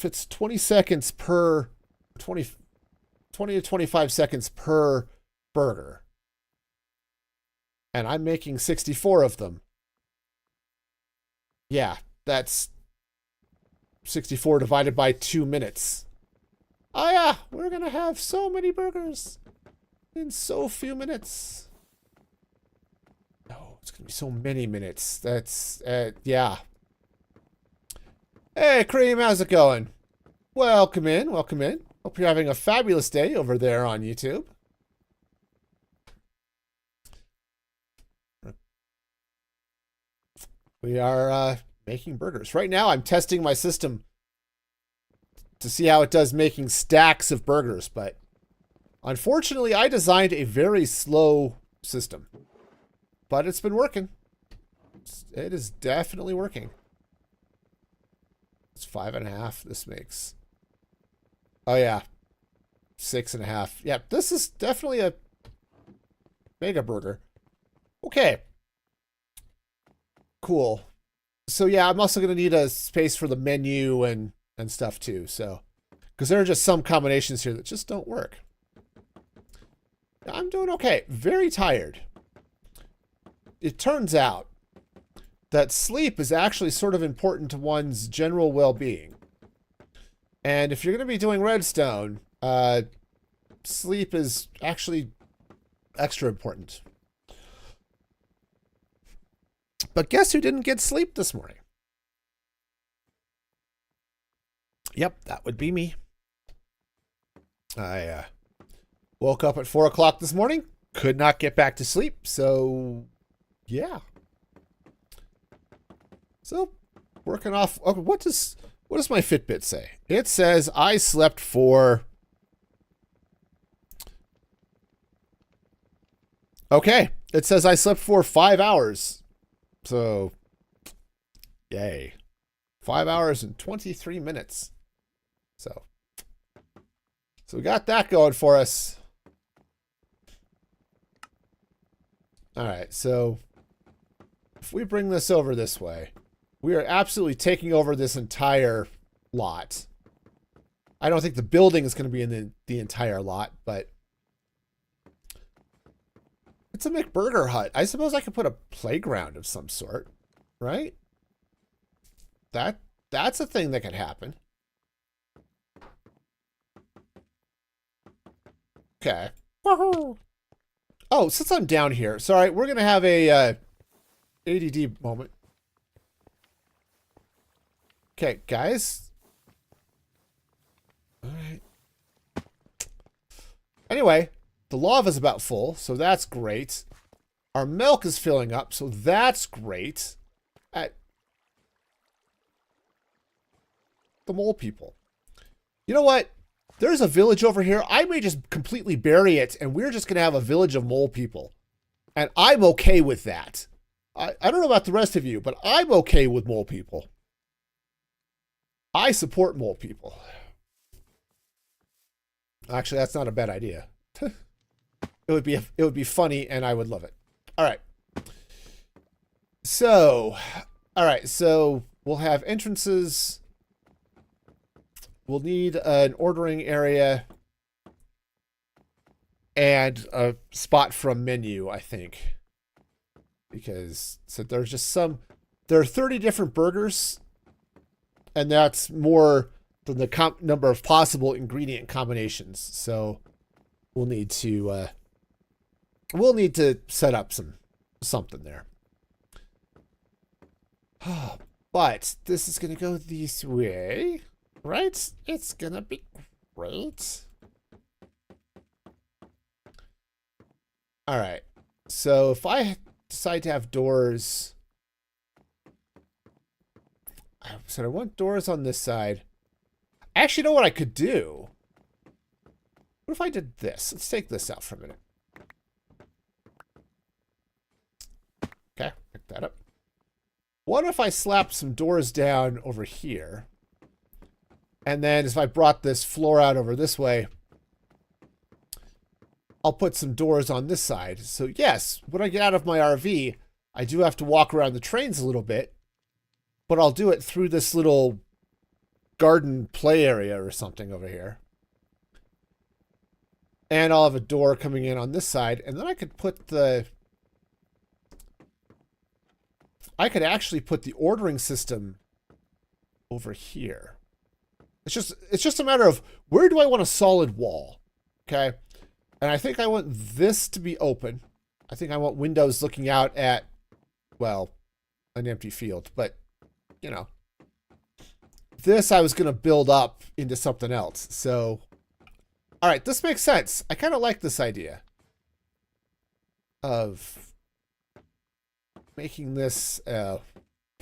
it's 20 seconds per 20 to 25 seconds per burger, and I'm making 64 of them. Yeah, that's 64 divided by 2 minutes. Oh yeah, we're gonna have so many burgers in so few minutes. No, it's gonna be so many minutes. That's, yeah. Hey, Cream, how's it going? Welcome in, welcome in. Hope you're having a fabulous day over there on YouTube. We are making burgers. Right now, I'm testing my system to see how it does making stacks of burgers, but unfortunately, I designed a very slow system. But it's been working. It is definitely working. It's 5.5. This makes... Oh, yeah. 6.5. Yeah, this is definitely a mega burger. Okay. Cool. So, yeah, I'm also going to need a space for the menu and stuff, too. So, because there are just some combinations here that just don't work. I'm doing okay. Very tired. It turns out that sleep is actually sort of important to one's general well-being. And if you're going to be doing Redstone, sleep is actually extra important. But guess who didn't get sleep this morning? Yep, that would be me. I woke up at 4 o'clock this morning, could not get back to sleep, so yeah. So, working off... Okay, what does my Fitbit say? It says I slept for... Okay, it says I slept for 5 hours. So, yay. 5 hours and 23 minutes. So we got that going for us. All right, so if we bring this over this way, we are absolutely taking over this entire lot. I don't think the building is going to be in the entire lot, but it's a McBurger hut. I suppose I could put a playground of some sort, right? That's a thing that could happen. Okay. Woohoo! Oh, since I'm down here, sorry, we're gonna have a ADD moment. Okay, guys. All right. Anyway, the lava's about full, so that's great. Our milk is filling up, so that's great. The mole people. You know what? There's a village over here. I may just completely bury it, and we're just going to have a village of mole people. And I'm okay with that. I don't know about the rest of you, but I'm okay with mole people. I support mole people. Actually, that's not a bad idea. It would be funny, and I would love it. All right. So we'll have entrances. We'll need an ordering area and a spot from menu, I think. Because so there's just there are 30 different burgers, and that's more than the number of possible ingredient combinations. So we'll need to set up something there. But this is gonna go this way. Right? It's gonna be great. All right. So if I decide to have doors, so I want doors on this side. I actually know what I could do. What if I did this? Let's take this out for a minute. Okay, pick that up. What if I slapped some doors down over here? And then if I brought this floor out over this way, I'll put some doors on this side. So yes, when I get out of my RV, I do have to walk around the trains a little bit, but I'll do it through this little garden play area or something over here. And I'll have a door coming in on this side, and then I could actually put the ordering system over here. It's just a matter of where do I want a solid wall, okay? And I think I want this to be open. I think I want windows looking out at, well, an empty field. But, you know, this I was going to build up into something else. So, all right, this makes sense. I kind of like this idea of making this,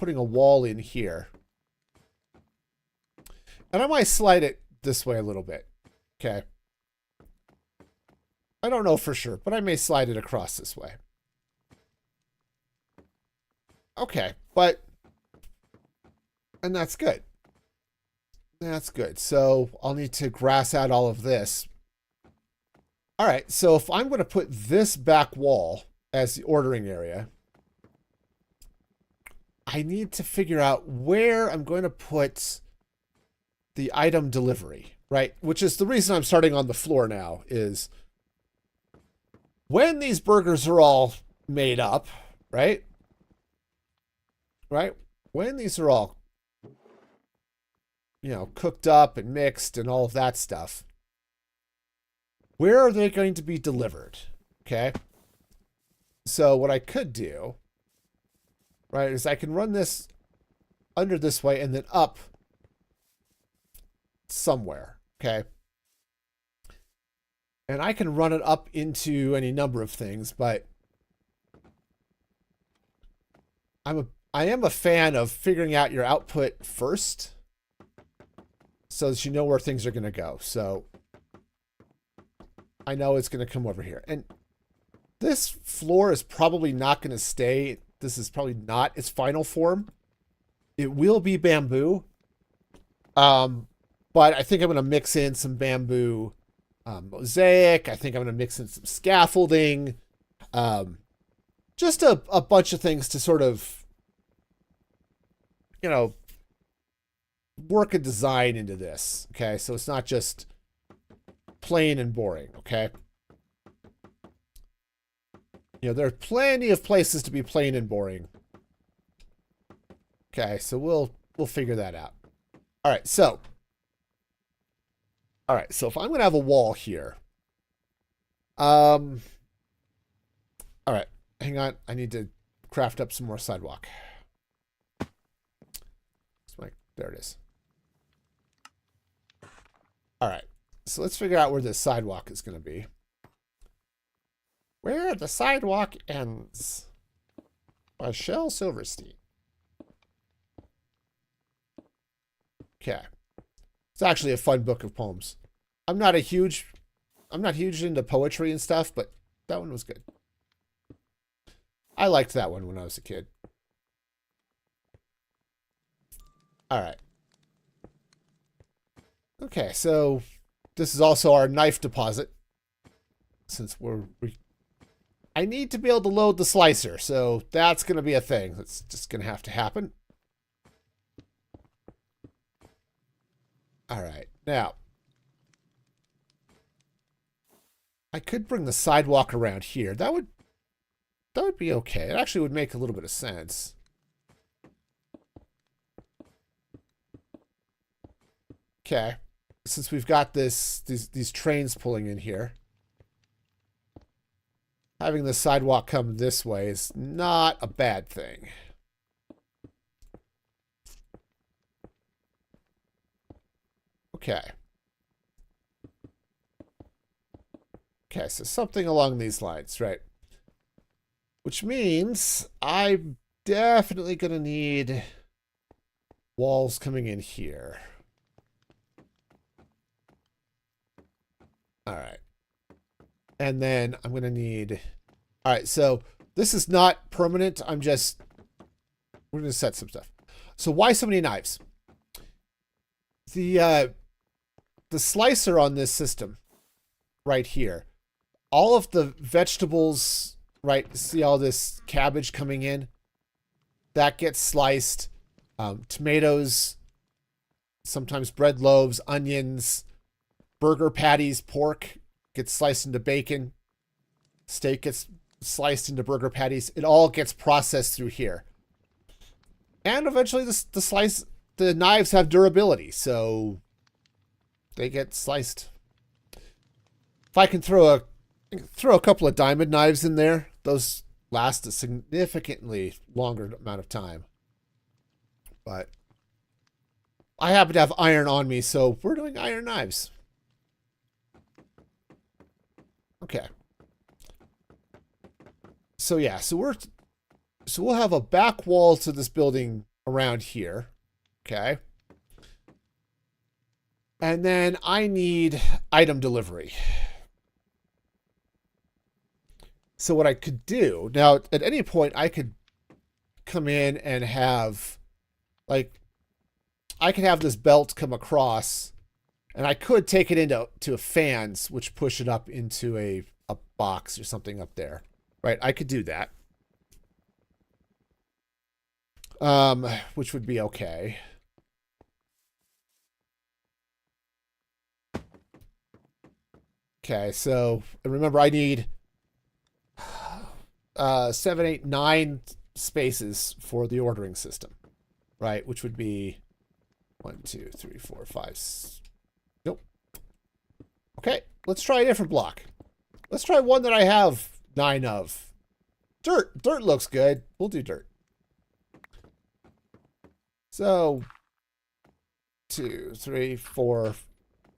putting a wall in here. And I might slide it this way a little bit. Okay. I don't know for sure, but I may slide it across this way. Okay, and that's good. That's good. So I'll need to grass out all of this. All right, so if I'm going to put this back wall as the ordering area, I need to figure out where I'm going to put the item delivery, right? Which is the reason I'm starting on the floor now, is when these burgers are all made up, right? Right? When these are all, you know, cooked up and mixed and all of that stuff, where are they going to be delivered? Okay. So what I could do, right, is I can run this under this way and then up somewhere. Okay. And I can run it up into any number of things, but I am a fan of figuring out your output first so that you know where things are going to go. So I know it's going to come over here. And this floor is probably not going to stay. This is probably not its final form. It will be bamboo. But I think I'm going to mix in some bamboo mosaic. I think I'm going to mix in some scaffolding. Just a bunch of things to sort of, you know, work a design into this. Okay, so it's not just plain and boring. Okay, you know, there are plenty of places to be plain and boring. Okay, so we'll figure that out. All right, so if I'm gonna have a wall here, all right, hang on, I need to craft up some more sidewalk. There it is. All right, so let's figure out where this sidewalk is going to be. Where the sidewalk ends by Shel Silverstein. Okay, it's actually a fun book of poems. I'm not huge into poetry and stuff, but that one was good. I liked that one when I was a kid. All right. Okay, so this is also our knife deposit. Since I need to be able to load the slicer, so that's going to be a thing. That's just going to have to happen. All right, now I could bring the sidewalk around here. That would be okay. It actually would make a little bit of sense. Okay, since we've got these trains pulling in here, having the sidewalk come this way is not a bad thing. Okay. Okay, so something along these lines, right? Which means I'm definitely going to need walls coming in here. All right. And then I'm going to need... All right, so this is not permanent. We're going to set some stuff. So why so many knives? The slicer on this system right here, all of the vegetables, right? See all this cabbage coming in? That gets sliced. Tomatoes, sometimes bread loaves, onions, burger patties, pork gets sliced into bacon. Steak gets sliced into burger patties. It all gets processed through here. And eventually the knives have durability, so they get sliced. If I can throw a couple of diamond knives in there, those last a significantly longer amount of time. But I happen to have iron on me, so we're doing iron knives. Okay. So yeah, so we'll have a back wall to this building around here. Okay. And then I need item delivery. So what I could do, now at any point I could come in and have, like, I could have this belt come across, and I could take it into fans, which push it up into a box or something up there. Right? I could do that. Which would be okay. Okay, so remember I need 7, 8, 9 spaces for the ordering system, right? Which would be 1, 2, 3, 4, 5. Nope. Okay, let's try a different block. Let's try one that I have 9 of. Dirt. Dirt looks good. We'll do dirt. So 2, 3, 4.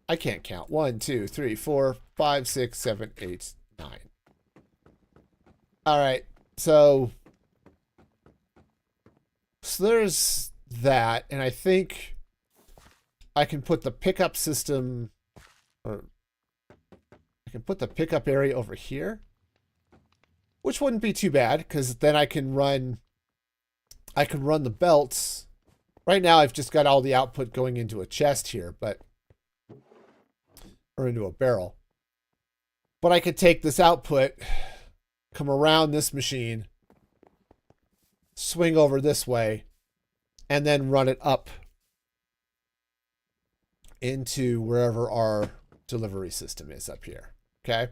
I can't count. 1, 2, 3, 4, 5, 6, 7, 8, 9. All right. So there's that, and I think I can put the pickup system, or I can put the pickup area over here, which wouldn't be too bad because then I can run the belts. Right now I've just got all the output going into a chest here, or into a barrel. But I could take this output, come around this machine, swing over this way, and then run it up into wherever our delivery system is up here. Okay?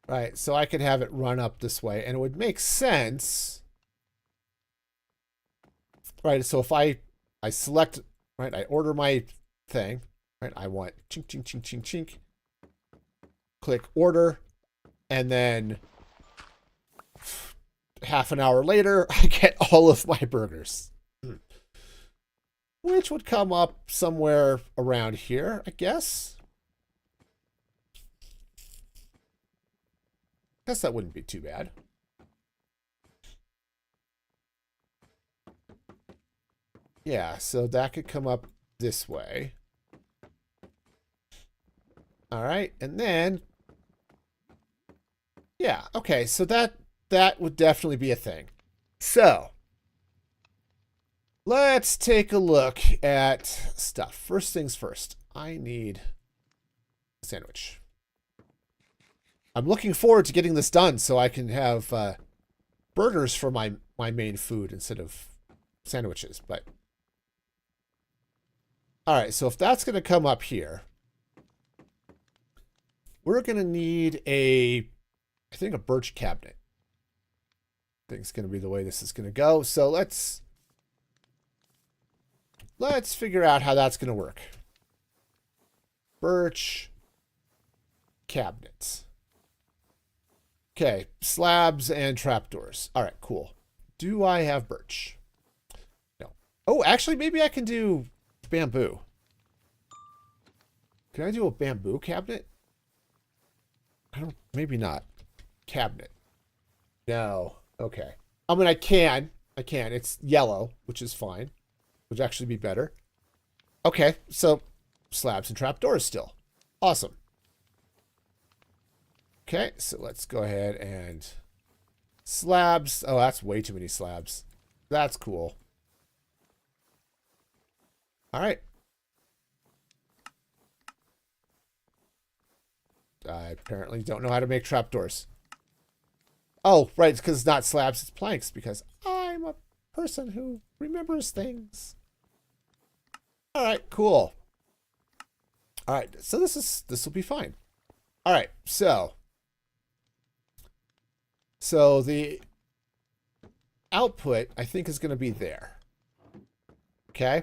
Right, so I could have it run up this way, and it would make sense. Right, so if I select, right, I order my thing, right, I want chink, chink, chink, chink, chink. Click order, and then half an hour later, I get all of my burgers. Which would come up somewhere around here, I guess. Guess that wouldn't be too bad. Yeah, so that could come up this way. All right, and then, yeah, okay, so that would definitely be a thing. So, let's take a look at stuff. First things first, I need a sandwich. I'm looking forward to getting this done so I can have burgers for my main food instead of sandwiches. But all right, so if that's going to come up here, we're going to need I think a birch cabinet. I think it's going to be the way this is going to go. So let's figure out how that's going to work. Birch cabinets. Okay, slabs and trapdoors. All right, cool. Do I have birch? No. Oh, actually, maybe I can do bamboo. Can I do a bamboo cabinet? Maybe not. Cabinet. No. Okay. I mean, I can. It's yellow, which is fine. Would actually be better. Okay, so slabs and trapdoors still. Awesome. Okay, so let's go ahead and slabs. Oh, that's way too many slabs. That's cool. All right. I apparently don't know how to make trapdoors. Oh, right, it's because it's not slabs, it's planks, because I'm a person who remembers things. All right, cool. All right, so this will be fine. All right, so the output, I think, is going to be there. Okay.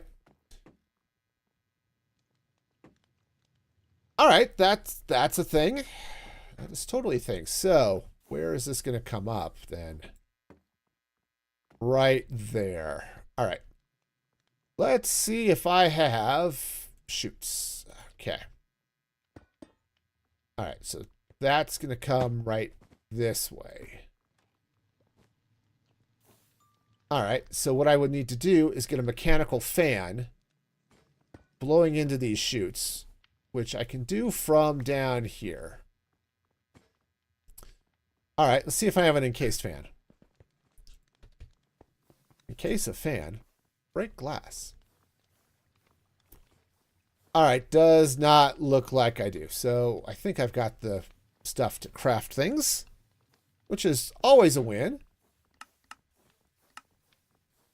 All right, that's a thing. That is totally a thing. So where is this going to come up then? Right there. All right. Let's see if I have chutes. Okay. All right, so that's going to come right this way. All right, so what I would need to do is get a mechanical fan blowing into these chutes, which I can do from down here. All right, let's see if I have an encased fan. Encase a fan. Break glass. All right, does not look like I do. So I think I've got the stuff to craft things, which is always a win.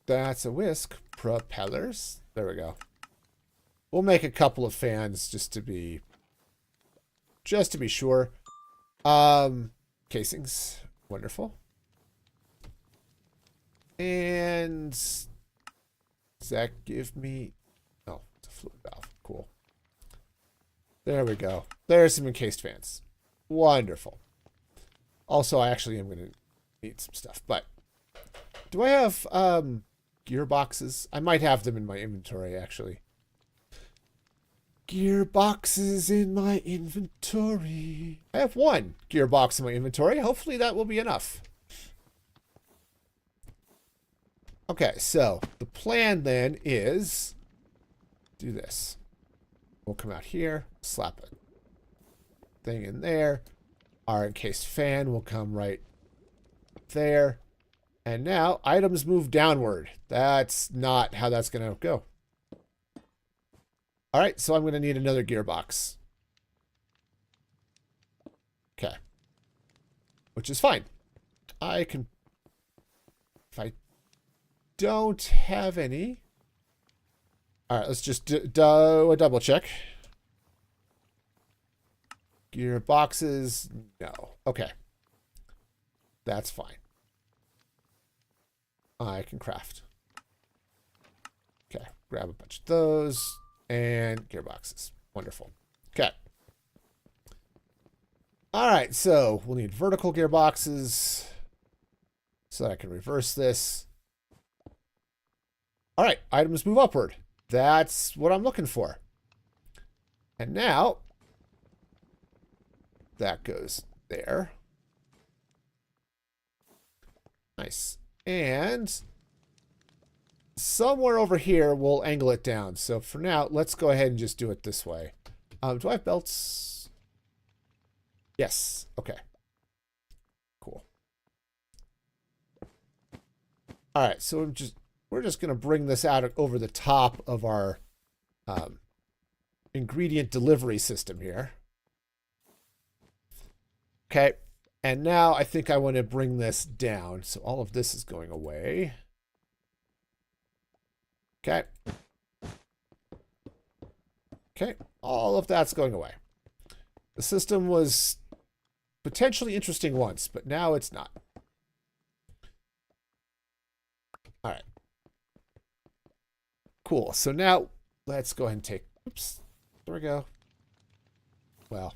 That's a whisk. Propellers. There we go. We'll make a couple of fans just to be sure. Casings. Wonderful. And does that give me... Oh, it's a fluid valve. Cool. There we go. There's some encased fans. Wonderful. Also, I actually am going to need some stuff. But do I have gearboxes? I might have them in my inventory, actually. Gearboxes in my inventory. I have one gearbox in my inventory. Hopefully that will be enough. Okay, so the plan then is do this. We'll come out here, slap a thing in there. Our encased fan will come right there. And now items move downward. That's not how that's going to go. All right, so I'm going to need another gearbox. Okay. Which is fine. I can... If I don't have any... All right, let's just do a double check. Gearboxes, no. Okay. That's fine. I can craft. Okay, grab a bunch of those and gearboxes. Wonderful. Okay. All right, so we'll need vertical gearboxes so that I can reverse this. All right, items move upward. That's what I'm looking for. And now that goes there. Nice. And somewhere over here, we'll angle it down. So for now, let's go ahead and just do it this way. Do I have belts? Yes. Okay. Cool. All right. So we're just going to bring this out over the top of our ingredient delivery system here. Okay. And now I think I want to bring this down. So all of this is going away. Okay. Okay. All of that's going away. The system was potentially interesting once, but now it's not. All right. Cool. So now let's go ahead and take... Oops. There we go. Well,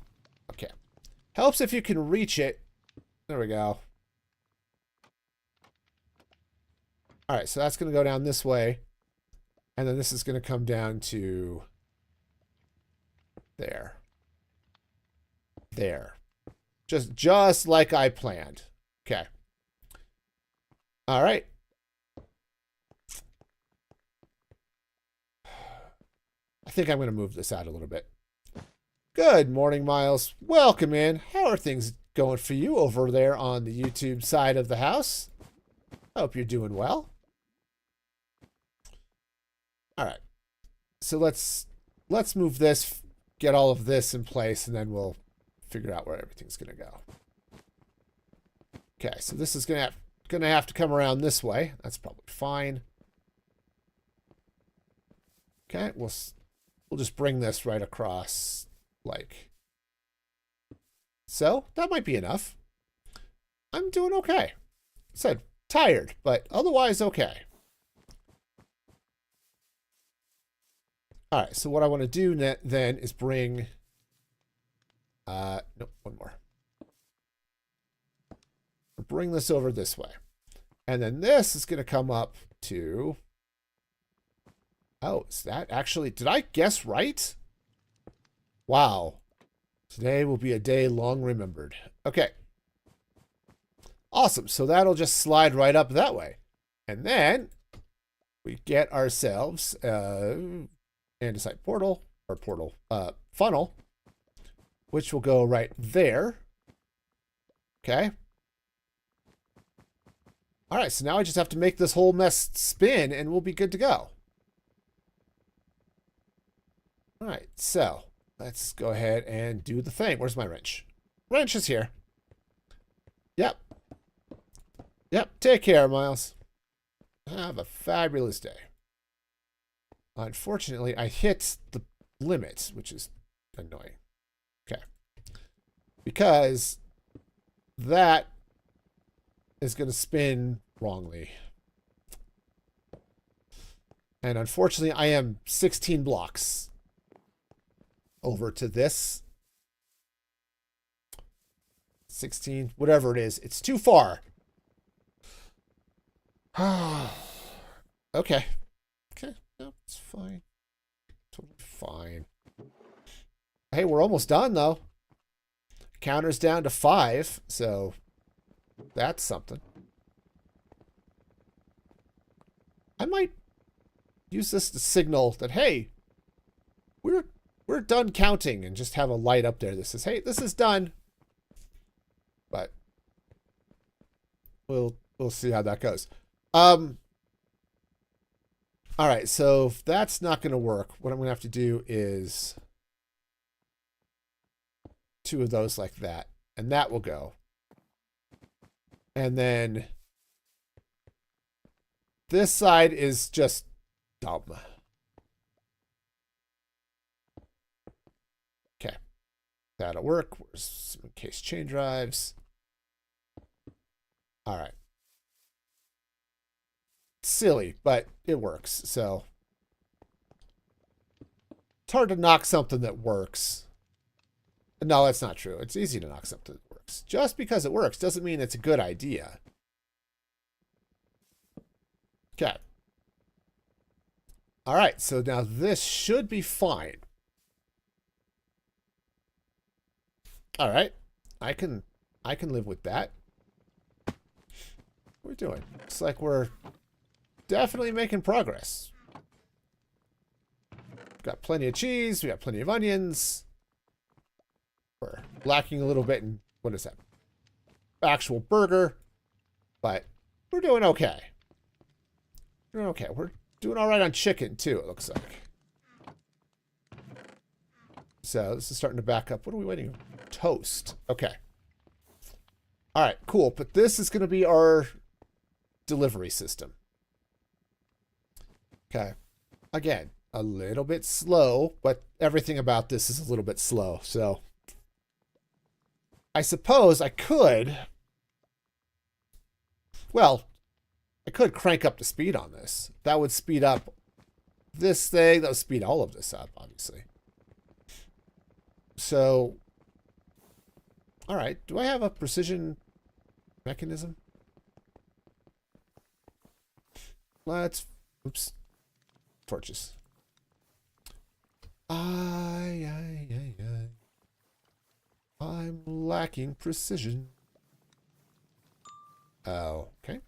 okay. Helps if you can reach it. There we go. All right, so that's going to go down this way. And then this is going to come down to there. There. Just like I planned. Okay. All right. I think I'm going to move this out a little bit. Good morning, Miles. Welcome in. How are things going for you over there on the YouTube side of the house? I hope you're doing well. All right. So let's move this, get all of this in place, and then we'll figure out where everything's going to go. Okay, so this is going to have to come around this way. That's probably fine. Okay, we'll just bring this right across like so. That might be enough. I'm doing okay. Said tired, but otherwise okay. All right, so what I want to do then is bring no, one more. Bring this over this way. And then this is going to come up to... Oh, is that actually... Did I guess right? Wow. Today will be a day long remembered. Okay. Awesome. So that'll just slide right up that way. And then we get ourselves andesite portal, or funnel, which will go right there. Okay. All right, so now I just have to make this whole mess spin and we'll be good to go. All right, so let's go ahead and do the thing. Where's my wrench? Wrench is here. Yep. Yep, take care, Miles. Have a fabulous day. Unfortunately, I hit the limit, which is annoying. Okay. Because that is going to spin wrongly. And unfortunately, I am 16 blocks over to this. 16, whatever it is. It's too far. Okay. Okay. No, it's fine. Totally fine. Hey, we're almost done, though. Counter's down to 5, so that's something. I might use this to signal that, hey, we're done counting, and just have a light up there that says, hey, this is done. But we'll see how that goes. All right, so if that's not going to work, what I'm going to have to do is 2 of those like that, and that will go. And then this side is just dumb. Okay, that'll work. Where's some encased chain drives? All right. Silly, but it works. So it's hard to knock something that works. No, that's not true. It's easy to knock something that works. Just because it works doesn't mean it's a good idea. Okay. All right, so now this should be fine. All right. I can live with that. What are we doing? Looks like we're definitely making progress. We've got plenty of cheese. We got plenty of onions. We're lacking a little bit in, what is that? Actual burger. But we're doing okay. We're doing okay. We're doing all right on chicken, too, it looks like. So this is starting to back up. What are we waiting on? Toast. Okay. All right, cool. But this is going to be our delivery system. Okay. Again, a little bit slow, but everything about this is a little bit slow. So I suppose I could, well, I could crank up the speed on this. That would speed up this thing. That would speed all of this up, obviously. So, all right. Do I have a precision mechanism? Let's, oops. Torches. I'm lacking precision. Oh, okay.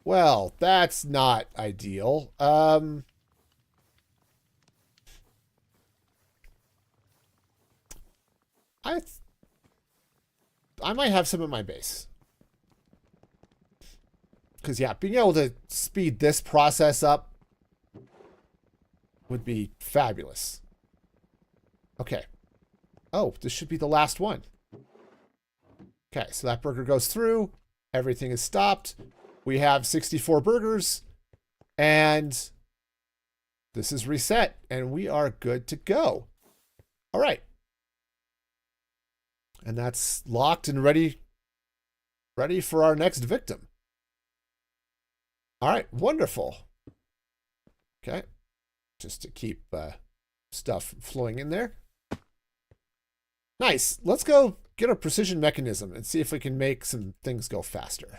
Well, that's not ideal. I might have some in my base. Because, yeah, being able to speed this process up would be fabulous. Okay. Oh, this should be the last one. Okay, so that burger goes through. Everything is stopped. We have 64 burgers. And this is reset. And we are good to go. All right. And that's locked and ready for our next victim. All right, wonderful. Okay, just to keep stuff flowing in there. Nice. Let's go get a precision mechanism and see if we can make some things go faster.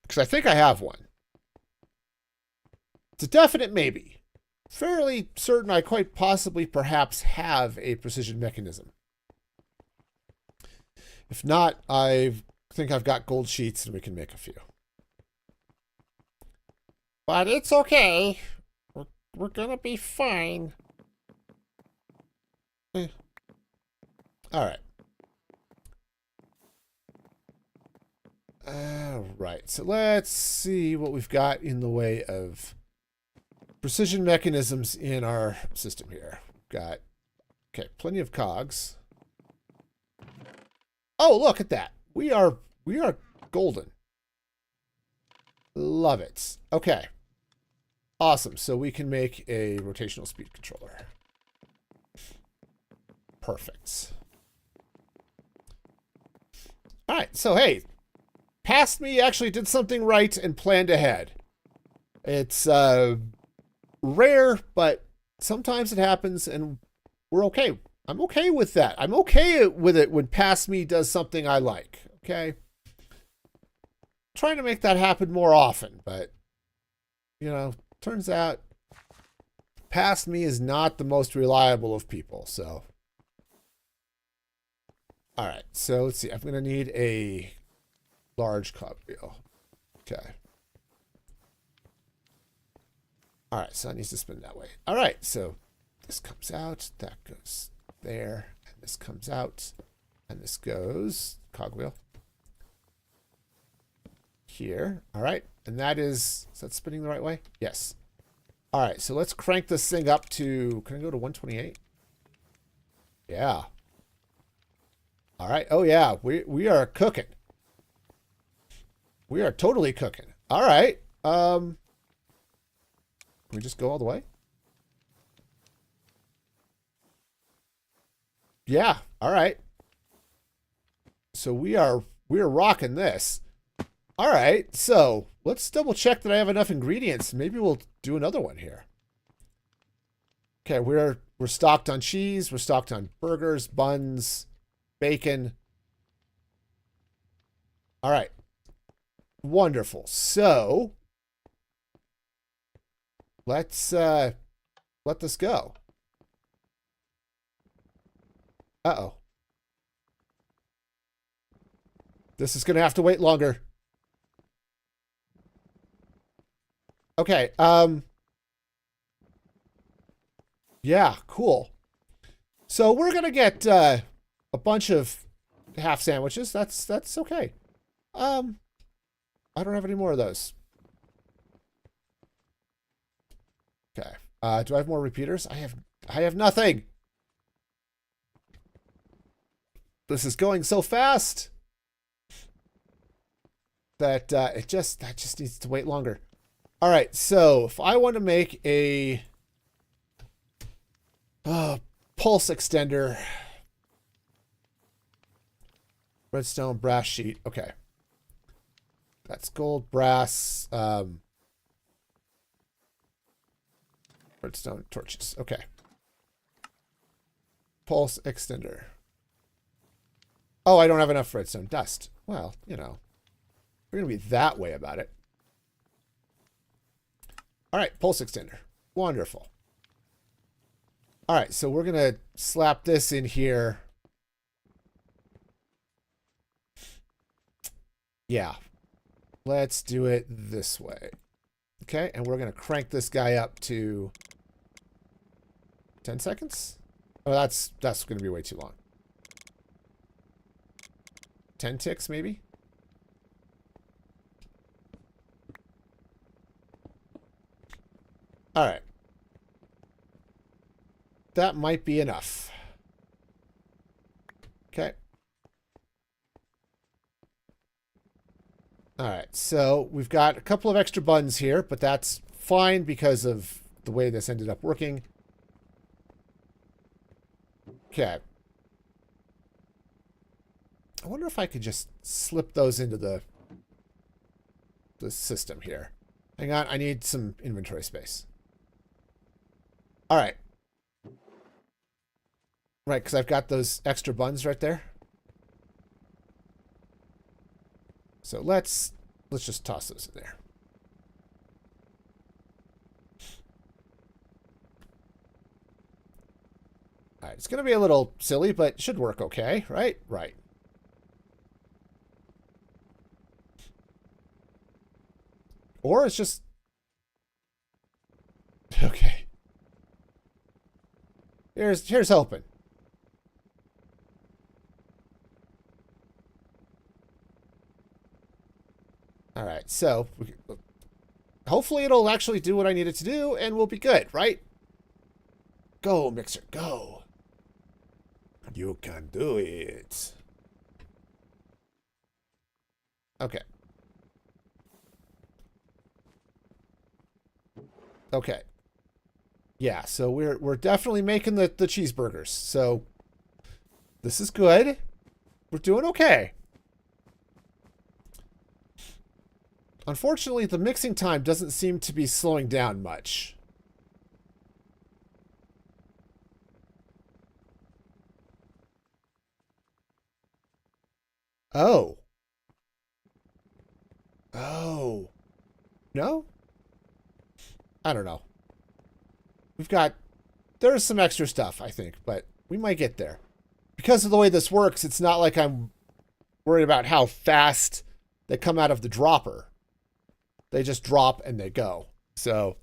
Because I think I have one. It's a definite maybe. Fairly certain I quite possibly perhaps have a precision mechanism. If not, I think I've got gold sheets and we can make a few. But it's okay. We're gonna be fine. All right. All right. So let's see what we've got in the way of precision mechanisms in our system here. We've got, okay, plenty of cogs. Oh, look at that. We are golden. Love it. Okay. Awesome. So we can make a rotational speed controller. Perfect. All right. So, hey, past me actually did something right and planned ahead. It's rare, but sometimes it happens and we're okay. I'm okay with that. I'm okay with it when past me does something I like. Okay. Trying to make that happen more often, but you know, turns out past me is not the most reliable of people. So, all right. So let's see. I'm going to need a large cogwheel. Okay. All right. So it needs to spin that way. All right. So this comes out. That goes there. And this comes out. And this goes cogwheel here. All right. And that is that spinning the right way? Yes. All right. So let's crank this thing up to, can I go to 128? Yeah. All right. Oh, yeah. We are cooking. We are totally cooking. All right. Can we just go all the way? Yeah. All right. So we're rocking this. All right. So let's double check that I have enough ingredients. Maybe we'll do another one here. Okay. We're stocked on cheese. We're stocked on burgers, buns, bacon. All right. Wonderful. So let's let this go. Uh-oh. This is going to have to wait longer. Okay. Yeah, cool. So we're going to get a bunch of half sandwiches. That's okay. I don't have any more of those. Okay. Do I have more repeaters? I have nothing. This is going so fast that that just needs to wait longer. All right. So if I want to make a pulse extender, redstone brass sheet. Okay. That's gold, brass, redstone torches. Okay. Pulse extender. Oh, I don't have enough redstone dust. Well, you know, we're going to be that way about it. All right, pulse extender. Wonderful. All right, so we're going to slap this in here. Yeah. Let's do it this way. Okay, and we're going to crank this guy up to 10 seconds. Oh, that's going to be way too long. 10 ticks, maybe? All right. That might be enough. Okay. All right, so we've got a couple of extra buns here, but that's fine because of the way this ended up working. Okay. I wonder if I could just slip those into the system here. Hang on, I need some inventory space. All right. Right, because I've got those extra buns right there. So let's just toss those in there. All right, it's going to be a little silly, but it should work okay, right? Right. Or it's just... Okay. Here's hoping. All right, so hopefully it'll actually do what I need it to do, and we'll be good, right? Go, mixer, go. You can do it. Okay. Okay. Yeah, so we're definitely making the cheeseburgers. So this is good. We're doing okay. Unfortunately, the mixing time doesn't seem to be slowing down much. Oh. Oh. No? I don't know. There's some extra stuff, I think, but we might get there. Because of the way this works, it's not like I'm worried about how fast they come out of the dropper. They just drop and they go. So,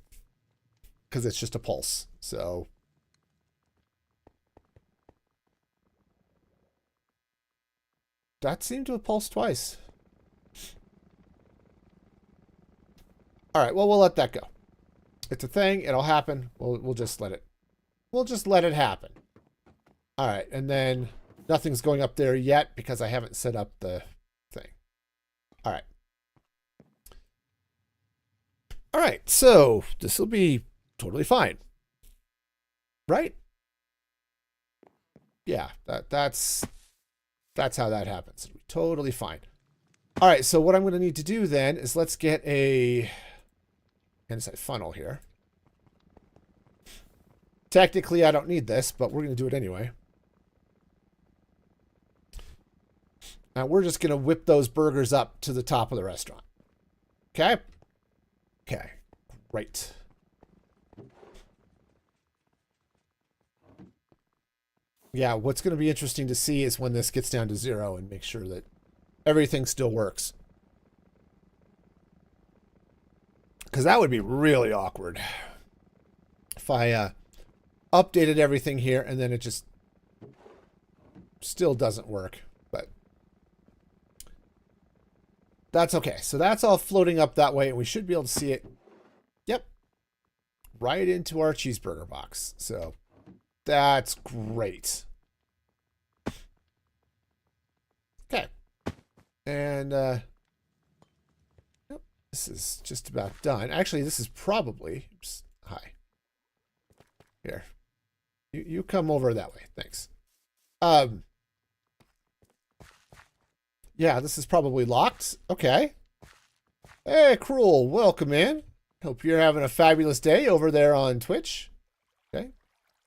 because it's just a pulse. So, that seemed to have pulsed twice. All right, well, we'll let that go. It's a thing. It'll happen. We'll just let it happen. All right, and then nothing's going up there yet because I haven't set up the thing. All right. All right, so this will be totally fine. Right? Yeah, that's how that happens. It'll be totally fine. All right, so what I'm going to need to do then is let's get a inside funnel here. Technically, I don't need this, but we're going to do it anyway. Now, we're just going to whip those burgers up to the top of the restaurant. Okay? Okay. Great. Yeah, what's going to be interesting to see is when this gets down to 0 and make sure that everything still works. Because that would be really awkward if I updated everything here and then it just still doesn't work. But that's okay. So that's all floating up that way, and we should be able to see it. Yep. Right into our cheeseburger box. So that's great. Okay. And this is just about done. Actually, this is probably... Oops, hi. Here. You come over that way. Thanks. Yeah, this is probably locked. Okay. Hey, Cruel. Welcome in. Hope you're having a fabulous day over there on Twitch. Okay.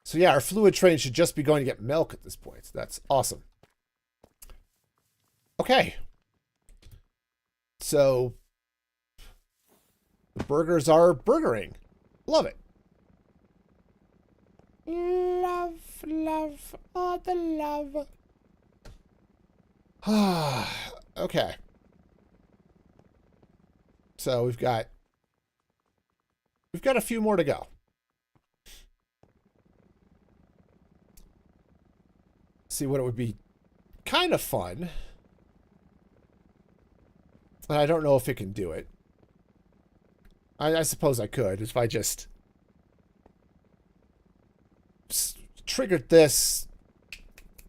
So yeah, our fluid train should just be going to get milk at this point. That's awesome. Okay. So... the burgers are burgering. Love it. Love, love, all the love. Okay. So we've got a few more to go. See what it would be kind of fun. And I don't know if it can do it. I suppose I could if I just triggered this,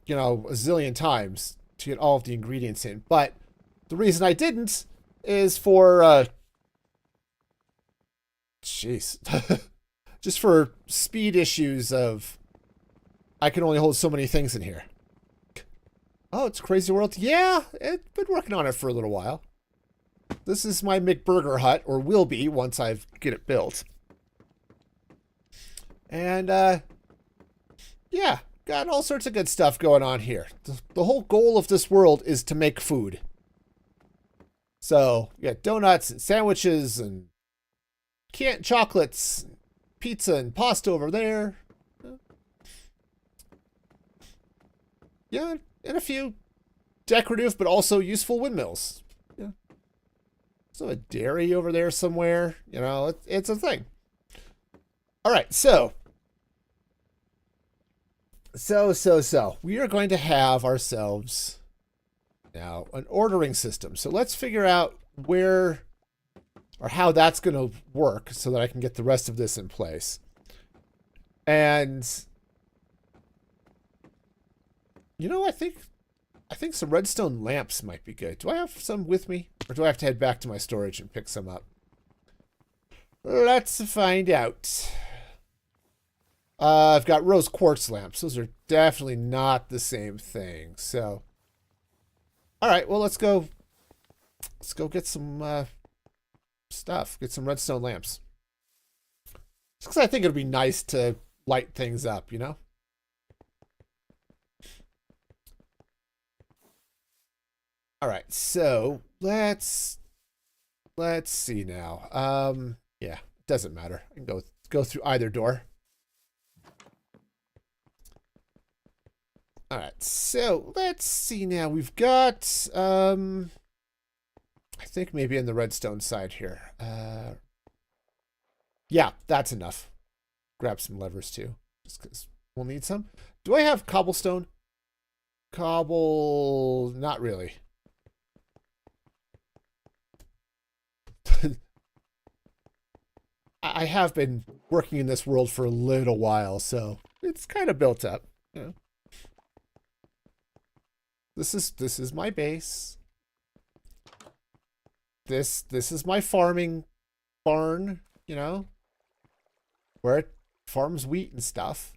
you know, a zillion times to get all of the ingredients in. But the reason I didn't is for, jeez, just for speed issues of I can only hold so many things in here. Oh, it's Crazy World. Yeah, it's been working on it for a little while. This is my McBurger hut, or will be once I get it built. And, yeah, got all sorts of good stuff going on here. The whole goal of this world is to make food. So, you got donuts and sandwiches and canned chocolates, pizza and pasta over there. Yeah, and a few decorative but also useful windmills. a dairy over there somewhere. You know, it's a thing. All right, so we are going to have ourselves now an ordering system. So let's figure out where or how that's going to work so that I can get the rest of this in place. And you know, I think some redstone lamps might be good. Do I have some with me, or do I have to head back to my storage and pick some up? Let's find out. I've got rose quartz lamps. Those are definitely not the same thing. So, all right. Well, let's go get some stuff. Get some redstone lamps. Just because I think it'd be nice to light things up, you know. All right. So let's see now. Yeah, it doesn't matter. I can go through either door. All right, so let's see now. We've got, I think maybe in the redstone side here. Yeah, that's enough. Grab some levers too, just because we'll need some. Do I have cobblestone? Cobble, not really. I have been working in this world for a little while, so it's kind of built up. You know? This is my base. This is my farming barn, you know, where it farms wheat and stuff.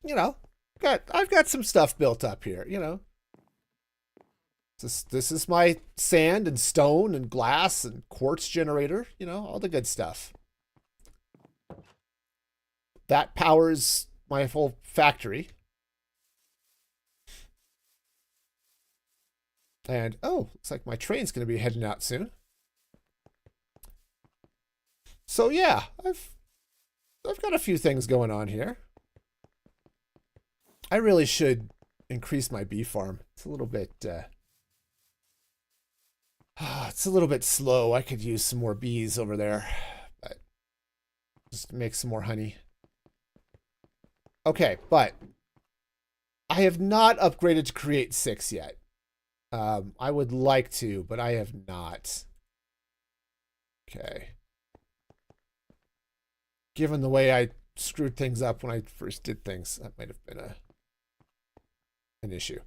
You know, I've got some stuff built up here, you know. This is my sand and stone and glass and quartz generator, you know, all the good stuff. That powers my whole factory. And, oh, looks like my train's going to be heading out soon. So, yeah, I've got a few things going on here. I really should increase my bee farm. It's a little bit, it's a little bit slow. I could use some more bees over there. But just make some more honey. Okay, but I have not upgraded to create 6 yet. I would like to, but I have not. Okay. Given the way I screwed things up when I first did things, that might have been an issue.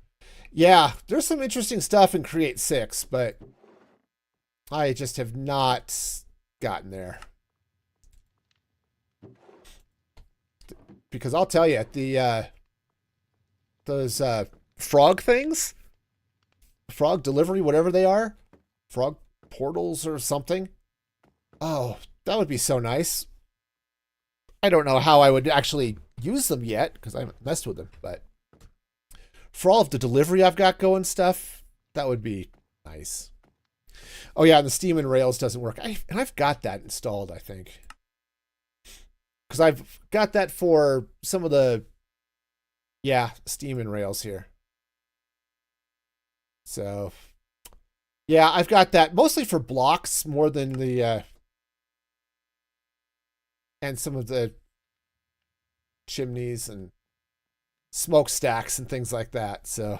Yeah, there's some interesting stuff in Create 6, but I just have not gotten there. Because I'll tell you, those frog things, frog delivery, whatever they are, frog portals or something. Oh, that would be so nice. I don't know how I would actually use them yet because I haven't messed with them, but for all of the delivery I've got going stuff, that would be nice. Oh yeah, and the Steam and Rails doesn't work. And I've got that installed, I think. Because I've got that for some of the, yeah, Steam and Rails here. So, yeah, I've got that mostly for blocks more than the, and some of the chimneys and smokestacks and things like that. So,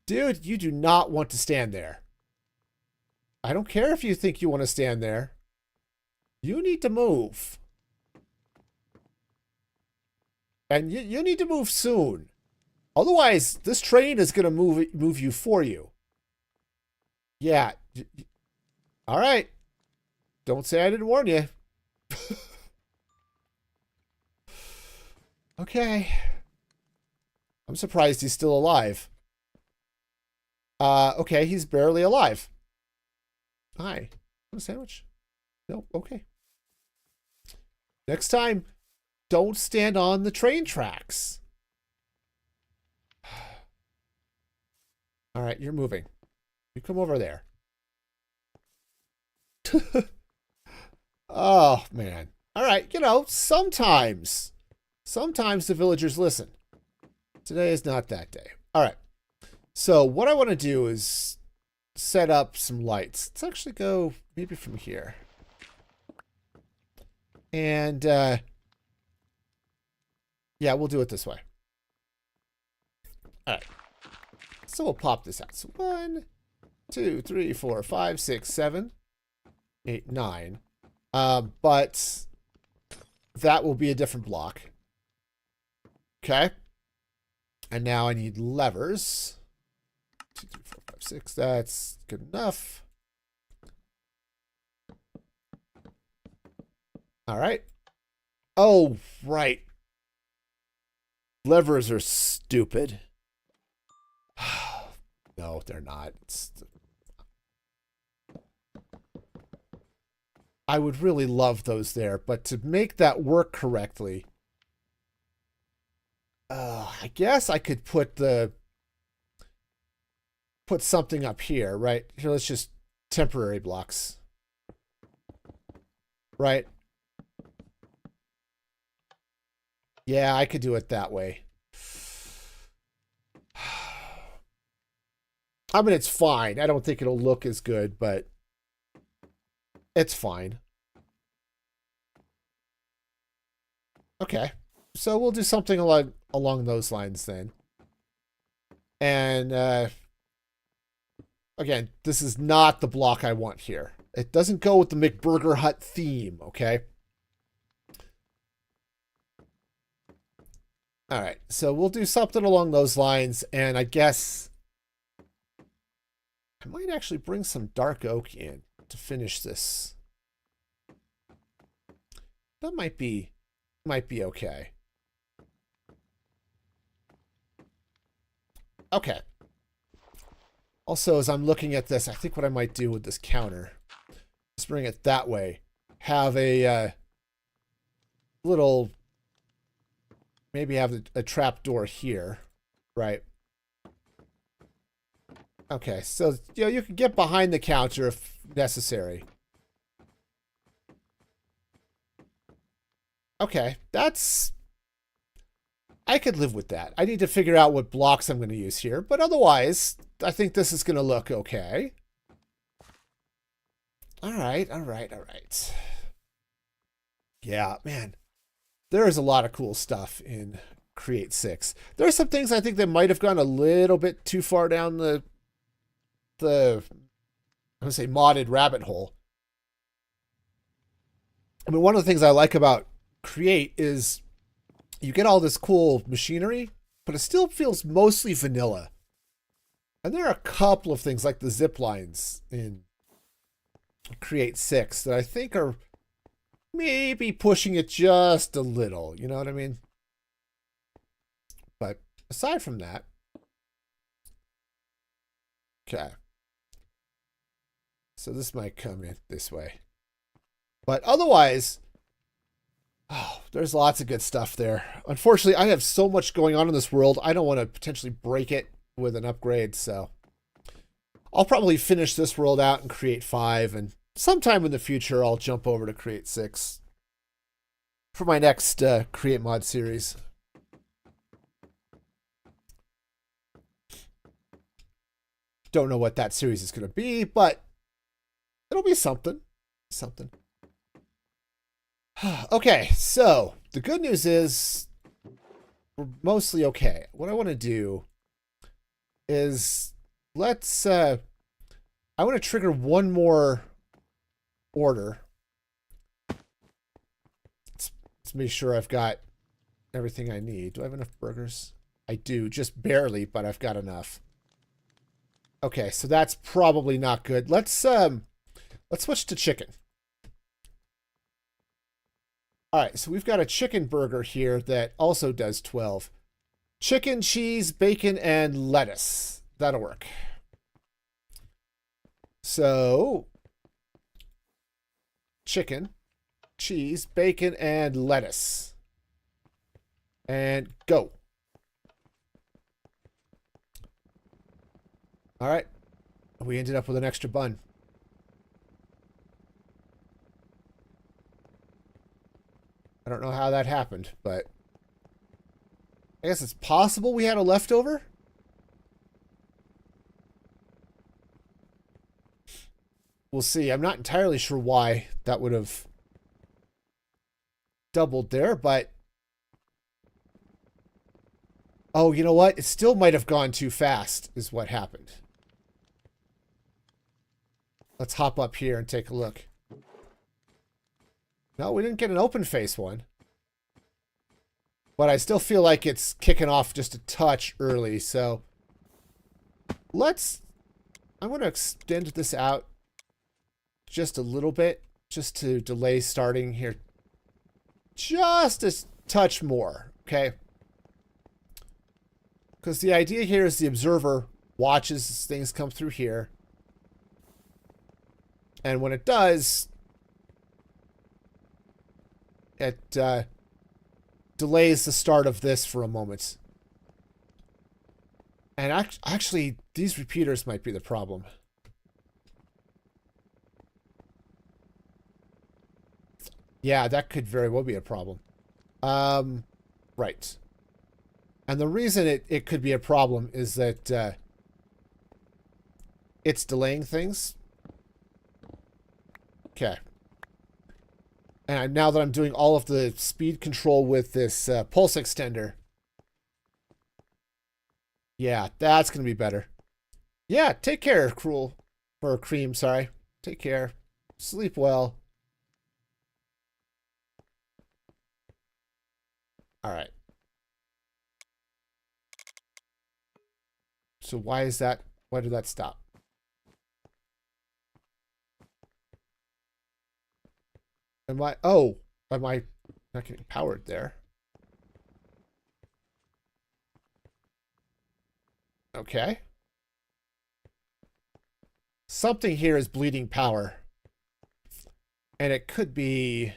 dude, you do not want to stand there. I don't care if you think you want to stand there. You need to move. And you need to move soon. Otherwise, this train is going to move you for you. Yeah. All right. Don't say I didn't warn you. Okay. I'm surprised he's still alive. Okay, he's barely alive. Hi. Want a sandwich? No? Okay. Next time, don't stand on the train tracks. All right, you're moving. You come over there. Oh, man. All right, you know, sometimes the villagers listen. Today is not that day. All right. So what I want to do is set up some lights. Let's actually go maybe from here. And yeah, we'll do it this way. All right. So we'll pop this out. So 1, 2, 3, 4, 5, 6, 7, 8, 9. But that will be a different block. Okay. And now I need levers. 2, 3, 4, 5, 6. That's good enough. All right. Oh, right. Levers are stupid. No, they're not. I would really love those there, but to make that work correctly, I guess I could put something up here, right? Here, let's just temporary blocks, right? Yeah, I could do it that way. I mean, it's fine. I don't think it'll look as good, but it's fine. Okay. So we'll do something along those lines then. And again, this is not the block I want here. It doesn't go with the McBurger Hut theme, okay? All right. So we'll do something along those lines, and I guess I might actually bring some dark oak in to finish this. That might be okay. Okay. Also, as I'm looking at this, I think what I might do with this counter, just bring it that way. Have a little, maybe have a trap door here, right? Okay, so you can get behind the counter if necessary. Okay, I could live with that. I need to figure out what blocks I'm going to use here, but otherwise, I think this is going to look okay. All right. Yeah, man, there is a lot of cool stuff in Create 6. There are some things I think that might have gone a little bit too far down the I'm gonna say modded rabbit hole. I mean, one of the things I like about Create is you get all this cool machinery, but it still feels mostly vanilla. And there are a couple of things like the zip lines in Create 6 that I think are maybe pushing it just a little, you know what I mean? But aside from that, okay. So this might come in this way. But otherwise, oh, there's lots of good stuff there. Unfortunately, I have so much going on in this world, I don't want to potentially break it with an upgrade, so I'll probably finish this world out and Create 5, and sometime in the future, I'll jump over to Create 6 for my next Create Mod series. Don't know what that series is going to be, but it'll be something. Okay, so the good news is we're mostly okay. What I want to do is I want to trigger one more order. Let's make sure I've got everything I need. Do I have enough burgers? I do, just barely, but I've got enough. Okay, so that's probably not good. Let's switch to chicken. All right, so we've got a chicken burger here that also does 12. Chicken, cheese, bacon, and lettuce. That'll work. So, chicken, cheese, bacon, and lettuce. And go. All right. We ended up with an extra bun. I don't know how that happened, but I guess it's possible we had a leftover. we'll see. I'm not entirely sure why that would have doubled there, but oh, you know what? It still might have gone too fast is what happened. Let's hop up here and take a look. No, we didn't get an open face one. But I still feel like it's kicking off just a touch early, so I'm going to extend this out just a little bit, just to delay starting here just a touch more, okay? Because the idea here is the observer watches things come through here. And when it does, it delays the start of this for a moment. And actually, these repeaters might be the problem. Yeah, that could very well be a problem. Right. And the reason it could be a problem is that it's delaying things. Okay. And now that I'm doing all of the speed control with this pulse extender. Yeah, that's going to be better. Yeah, take care, Cream, sorry. Take care. Sleep well. All right. So why is that? Why did that stop? Am I not getting powered there? Okay. Something here is bleeding power. And it could be...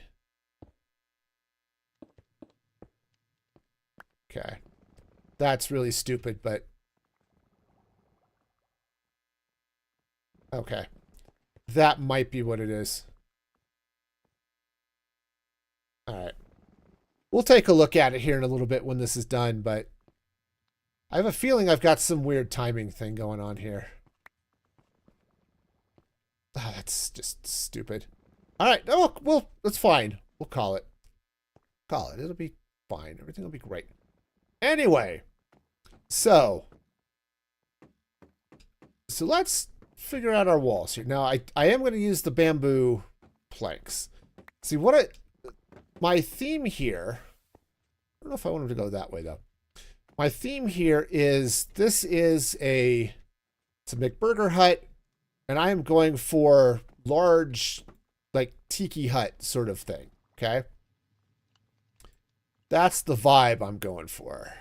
Okay. That's really stupid, but... Okay. That might be what it is. Alright. We'll take a look at it here in a little bit when this is done, but... I have a feeling I've got some weird timing thing going on here. Ah, that's just stupid. Alright, oh, well, that's fine. We'll call it. Call it. It'll be fine. Everything will be great. Anyway. So let's figure out our walls here. Now, I am going to use the bamboo planks. See, my theme here... I don't know if I want them to go that way, though. My theme here is it's a McBurger hut, and I am going for large, like tiki hut sort of thing. Okay, that's the vibe I'm going for.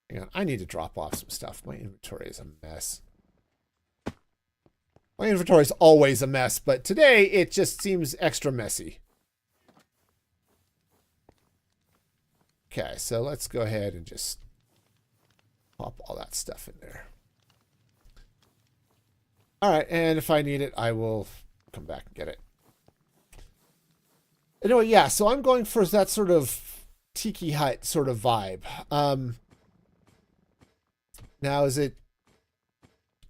Hang on, I need to drop off some stuff. My inventory is a mess. My inventory is always a mess, but today it just seems extra messy. Okay, so let's go ahead and just pop all that stuff in there. All right, and if I need it, I will come back and get it. Anyway, yeah, so I'm going for that sort of tiki hut sort of vibe. Now, is it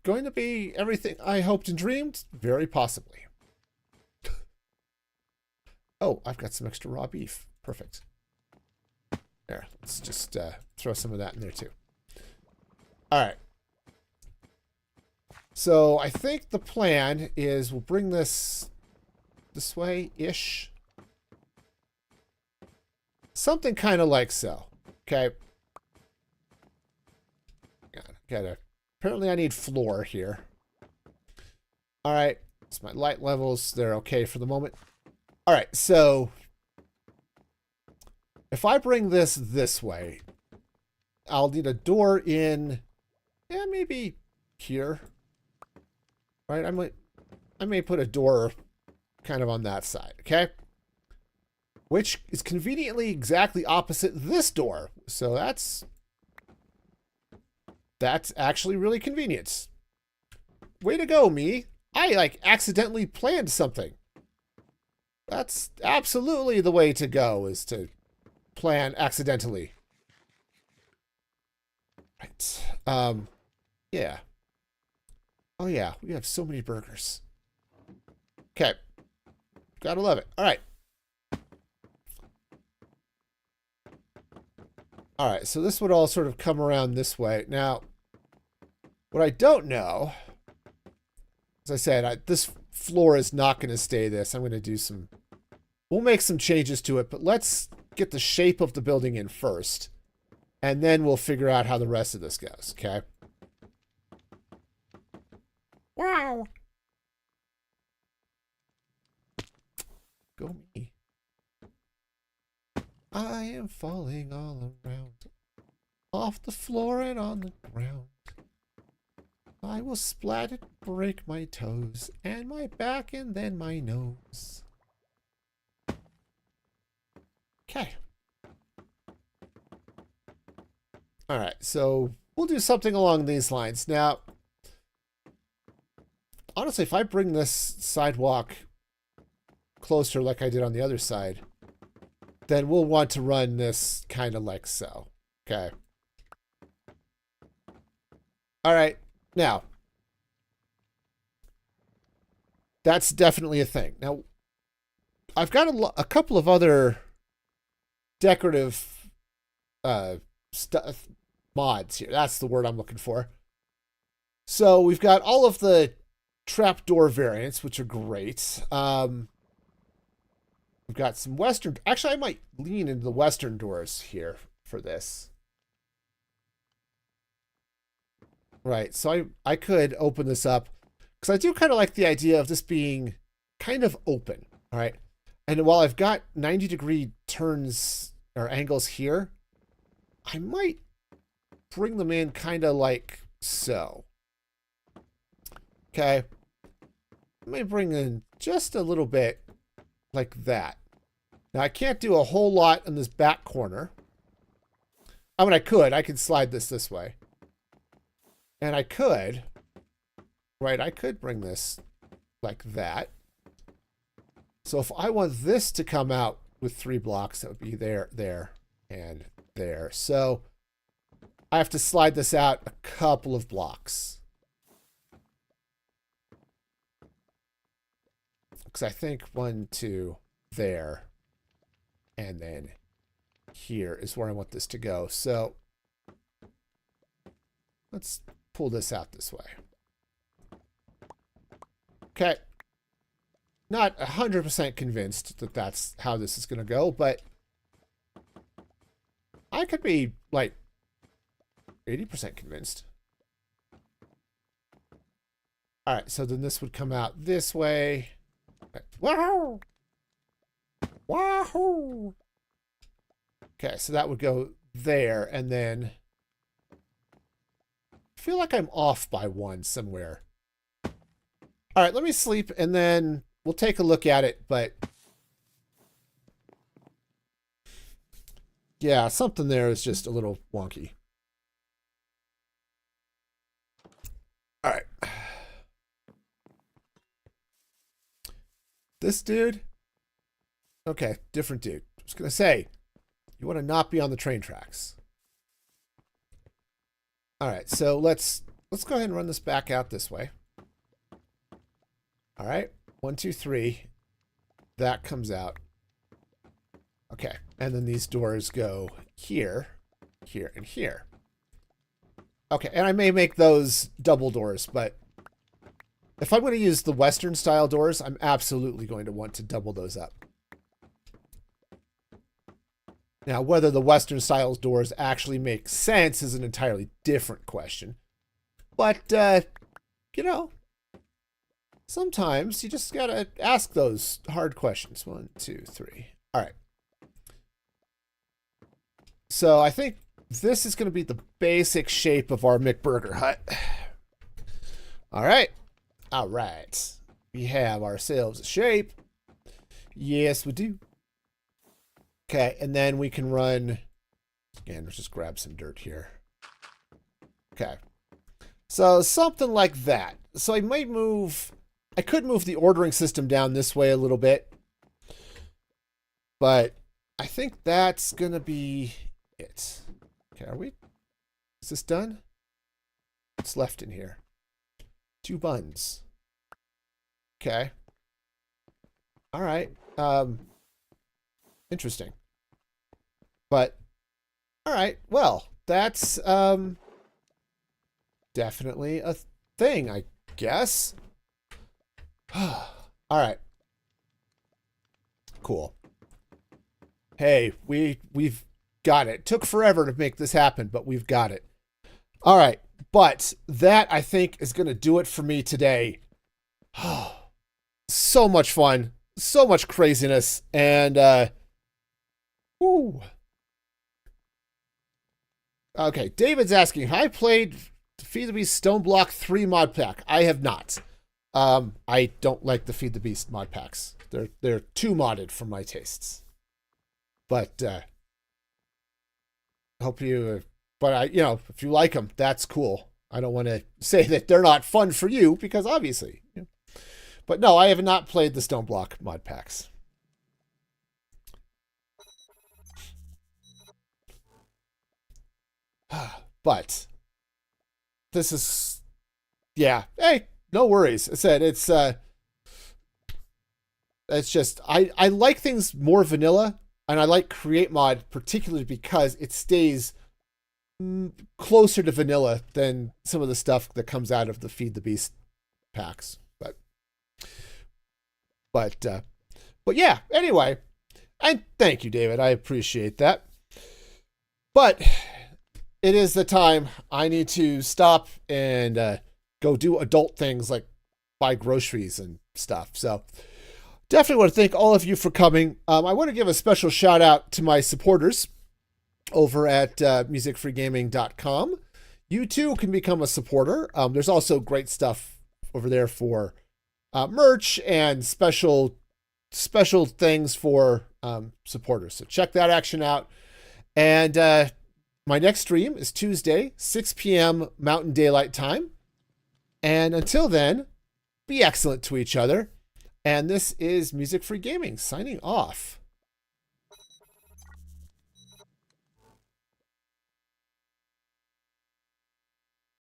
going to be everything I hoped and dreamed? Very possibly. Oh, I've got some extra raw beef. Perfect. There, let's just throw some of that in there too. All right. So I think the plan is we'll bring this way-ish. Something kind of like so. Okay. Apparently I need floor here. All right. It's my light levels. They're okay for the moment. All right. So if I bring this way, I'll need a door in, yeah, maybe here. Right? I may put a door kind of on that side, okay? Which is conveniently exactly opposite this door. So that's actually really convenient. Way to go, me. I accidentally planned something. That's absolutely the way to go, is to plan accidentally. Right. Yeah. Oh yeah, we have so many burgers. Okay. Gotta love it. All right. All right, so this would all sort of come around this way. Now, what I don't know, as I said, this floor is not going to stay this. I'm going to do some, we'll make some changes to it, but let's get the shape of the building in first, and then we'll figure out how the rest of this goes, okay? Wow. Go me. I am falling all around, off the floor and on the ground. I will splat it, break my toes, and my back, and then my nose. Okay. Alright, so we'll do something along these lines. Now, honestly, if I bring this sidewalk closer like I did on the other side, then we'll want to run this kind of like so. Okay. All right. Now, that's definitely a thing. Now, I've got a couple of other decorative stuff mods here. That's the word I'm looking for. So we've got all of the trapdoor variants, which are great. We've got some Western... Actually, I might lean into the Western doors here for this. Right, so I could open this up, because I do kind of like the idea of this being kind of open, all right? And while I've got 90-degree turns or angles here, I might bring them in kind of like so. Okay. I may bring in just a little bit like that. Now, I can't do a whole lot in this back corner. I mean, I could slide this way. And I could, right, I could bring this like that. So if I want this to come out with 3 blocks, that would be there, there, and there. So I have to slide this out a couple of blocks. Because I think 1, 2, there, and then here is where I want this to go. So let's pull this out this way. Okay. Not 100% convinced that that's how this is going to go, but I could be like 80% convinced. All right, so then this would come out this way. Wahoo! Wahoo! Okay, so that would go there, and then I feel like I'm off by 1 somewhere. All right, let me sleep, and then we'll take a look at it, but yeah, something there is just a little wonky. All right. This dude? Okay, different dude. I was going to say, you want to not be on the train tracks. All right, so let's go ahead and run this back out this way. All right, 1, 2, 3. That comes out. Okay, and then these doors go here, here, and here. Okay, and I may make those double doors, but if I'm going to use the Western style doors, I'm absolutely going to want to double those up. Now, whether the Western style doors actually make sense is an entirely different question. But, you know, sometimes you just got to ask those hard questions. 1, 2, 3. All right. So I think this is going to be the basic shape of our McBurger hut. All right. All right. We have ourselves a shape. Yes, we do. Okay, and then we can run... Again, let's just grab some dirt here. Okay. So something like that. So I might move... I could move the ordering system down this way a little bit. But I think that's going to be it. Okay, are we... Is this done? What's left in here? 2 buns. Okay. All right. Interesting. But all right. Well, that's definitely a thing, I guess. All right. Cool. Hey, we've got it. Took forever to make this happen, but we've got it. All right. But that, I think, is going to do it for me today. So much fun, so much craziness, and woo. Okay, David's asking, I played Feed the Beast Stone Block 3 mod pack. I have not. I don't like the Feed the Beast mod packs. They're too modded for my tastes. But hope you. But if you like them, that's cool. I don't want to say that they're not fun for you because obviously. But no, I have not played the Stone Block mod packs. But this is, yeah. Hey, no worries. I said it's just I like things more vanilla, and I like Create Mod particularly because it stays closer to vanilla than some of the stuff that comes out of the Feed the Beast packs. But yeah. Anyway, and thank you, David. I appreciate that. But it is the time I need to stop and go do adult things like buy groceries and stuff. So definitely want to thank all of you for coming. I want to give a special shout out to my supporters over at musicfreegaming.com. You too can become a supporter. There's also great stuff over there for merch and special things for supporters. So check that action out. And my next stream is Tuesday, 6 p.m. Mountain Daylight Time. And until then, be excellent to each other. And this is Music Free Gaming signing off.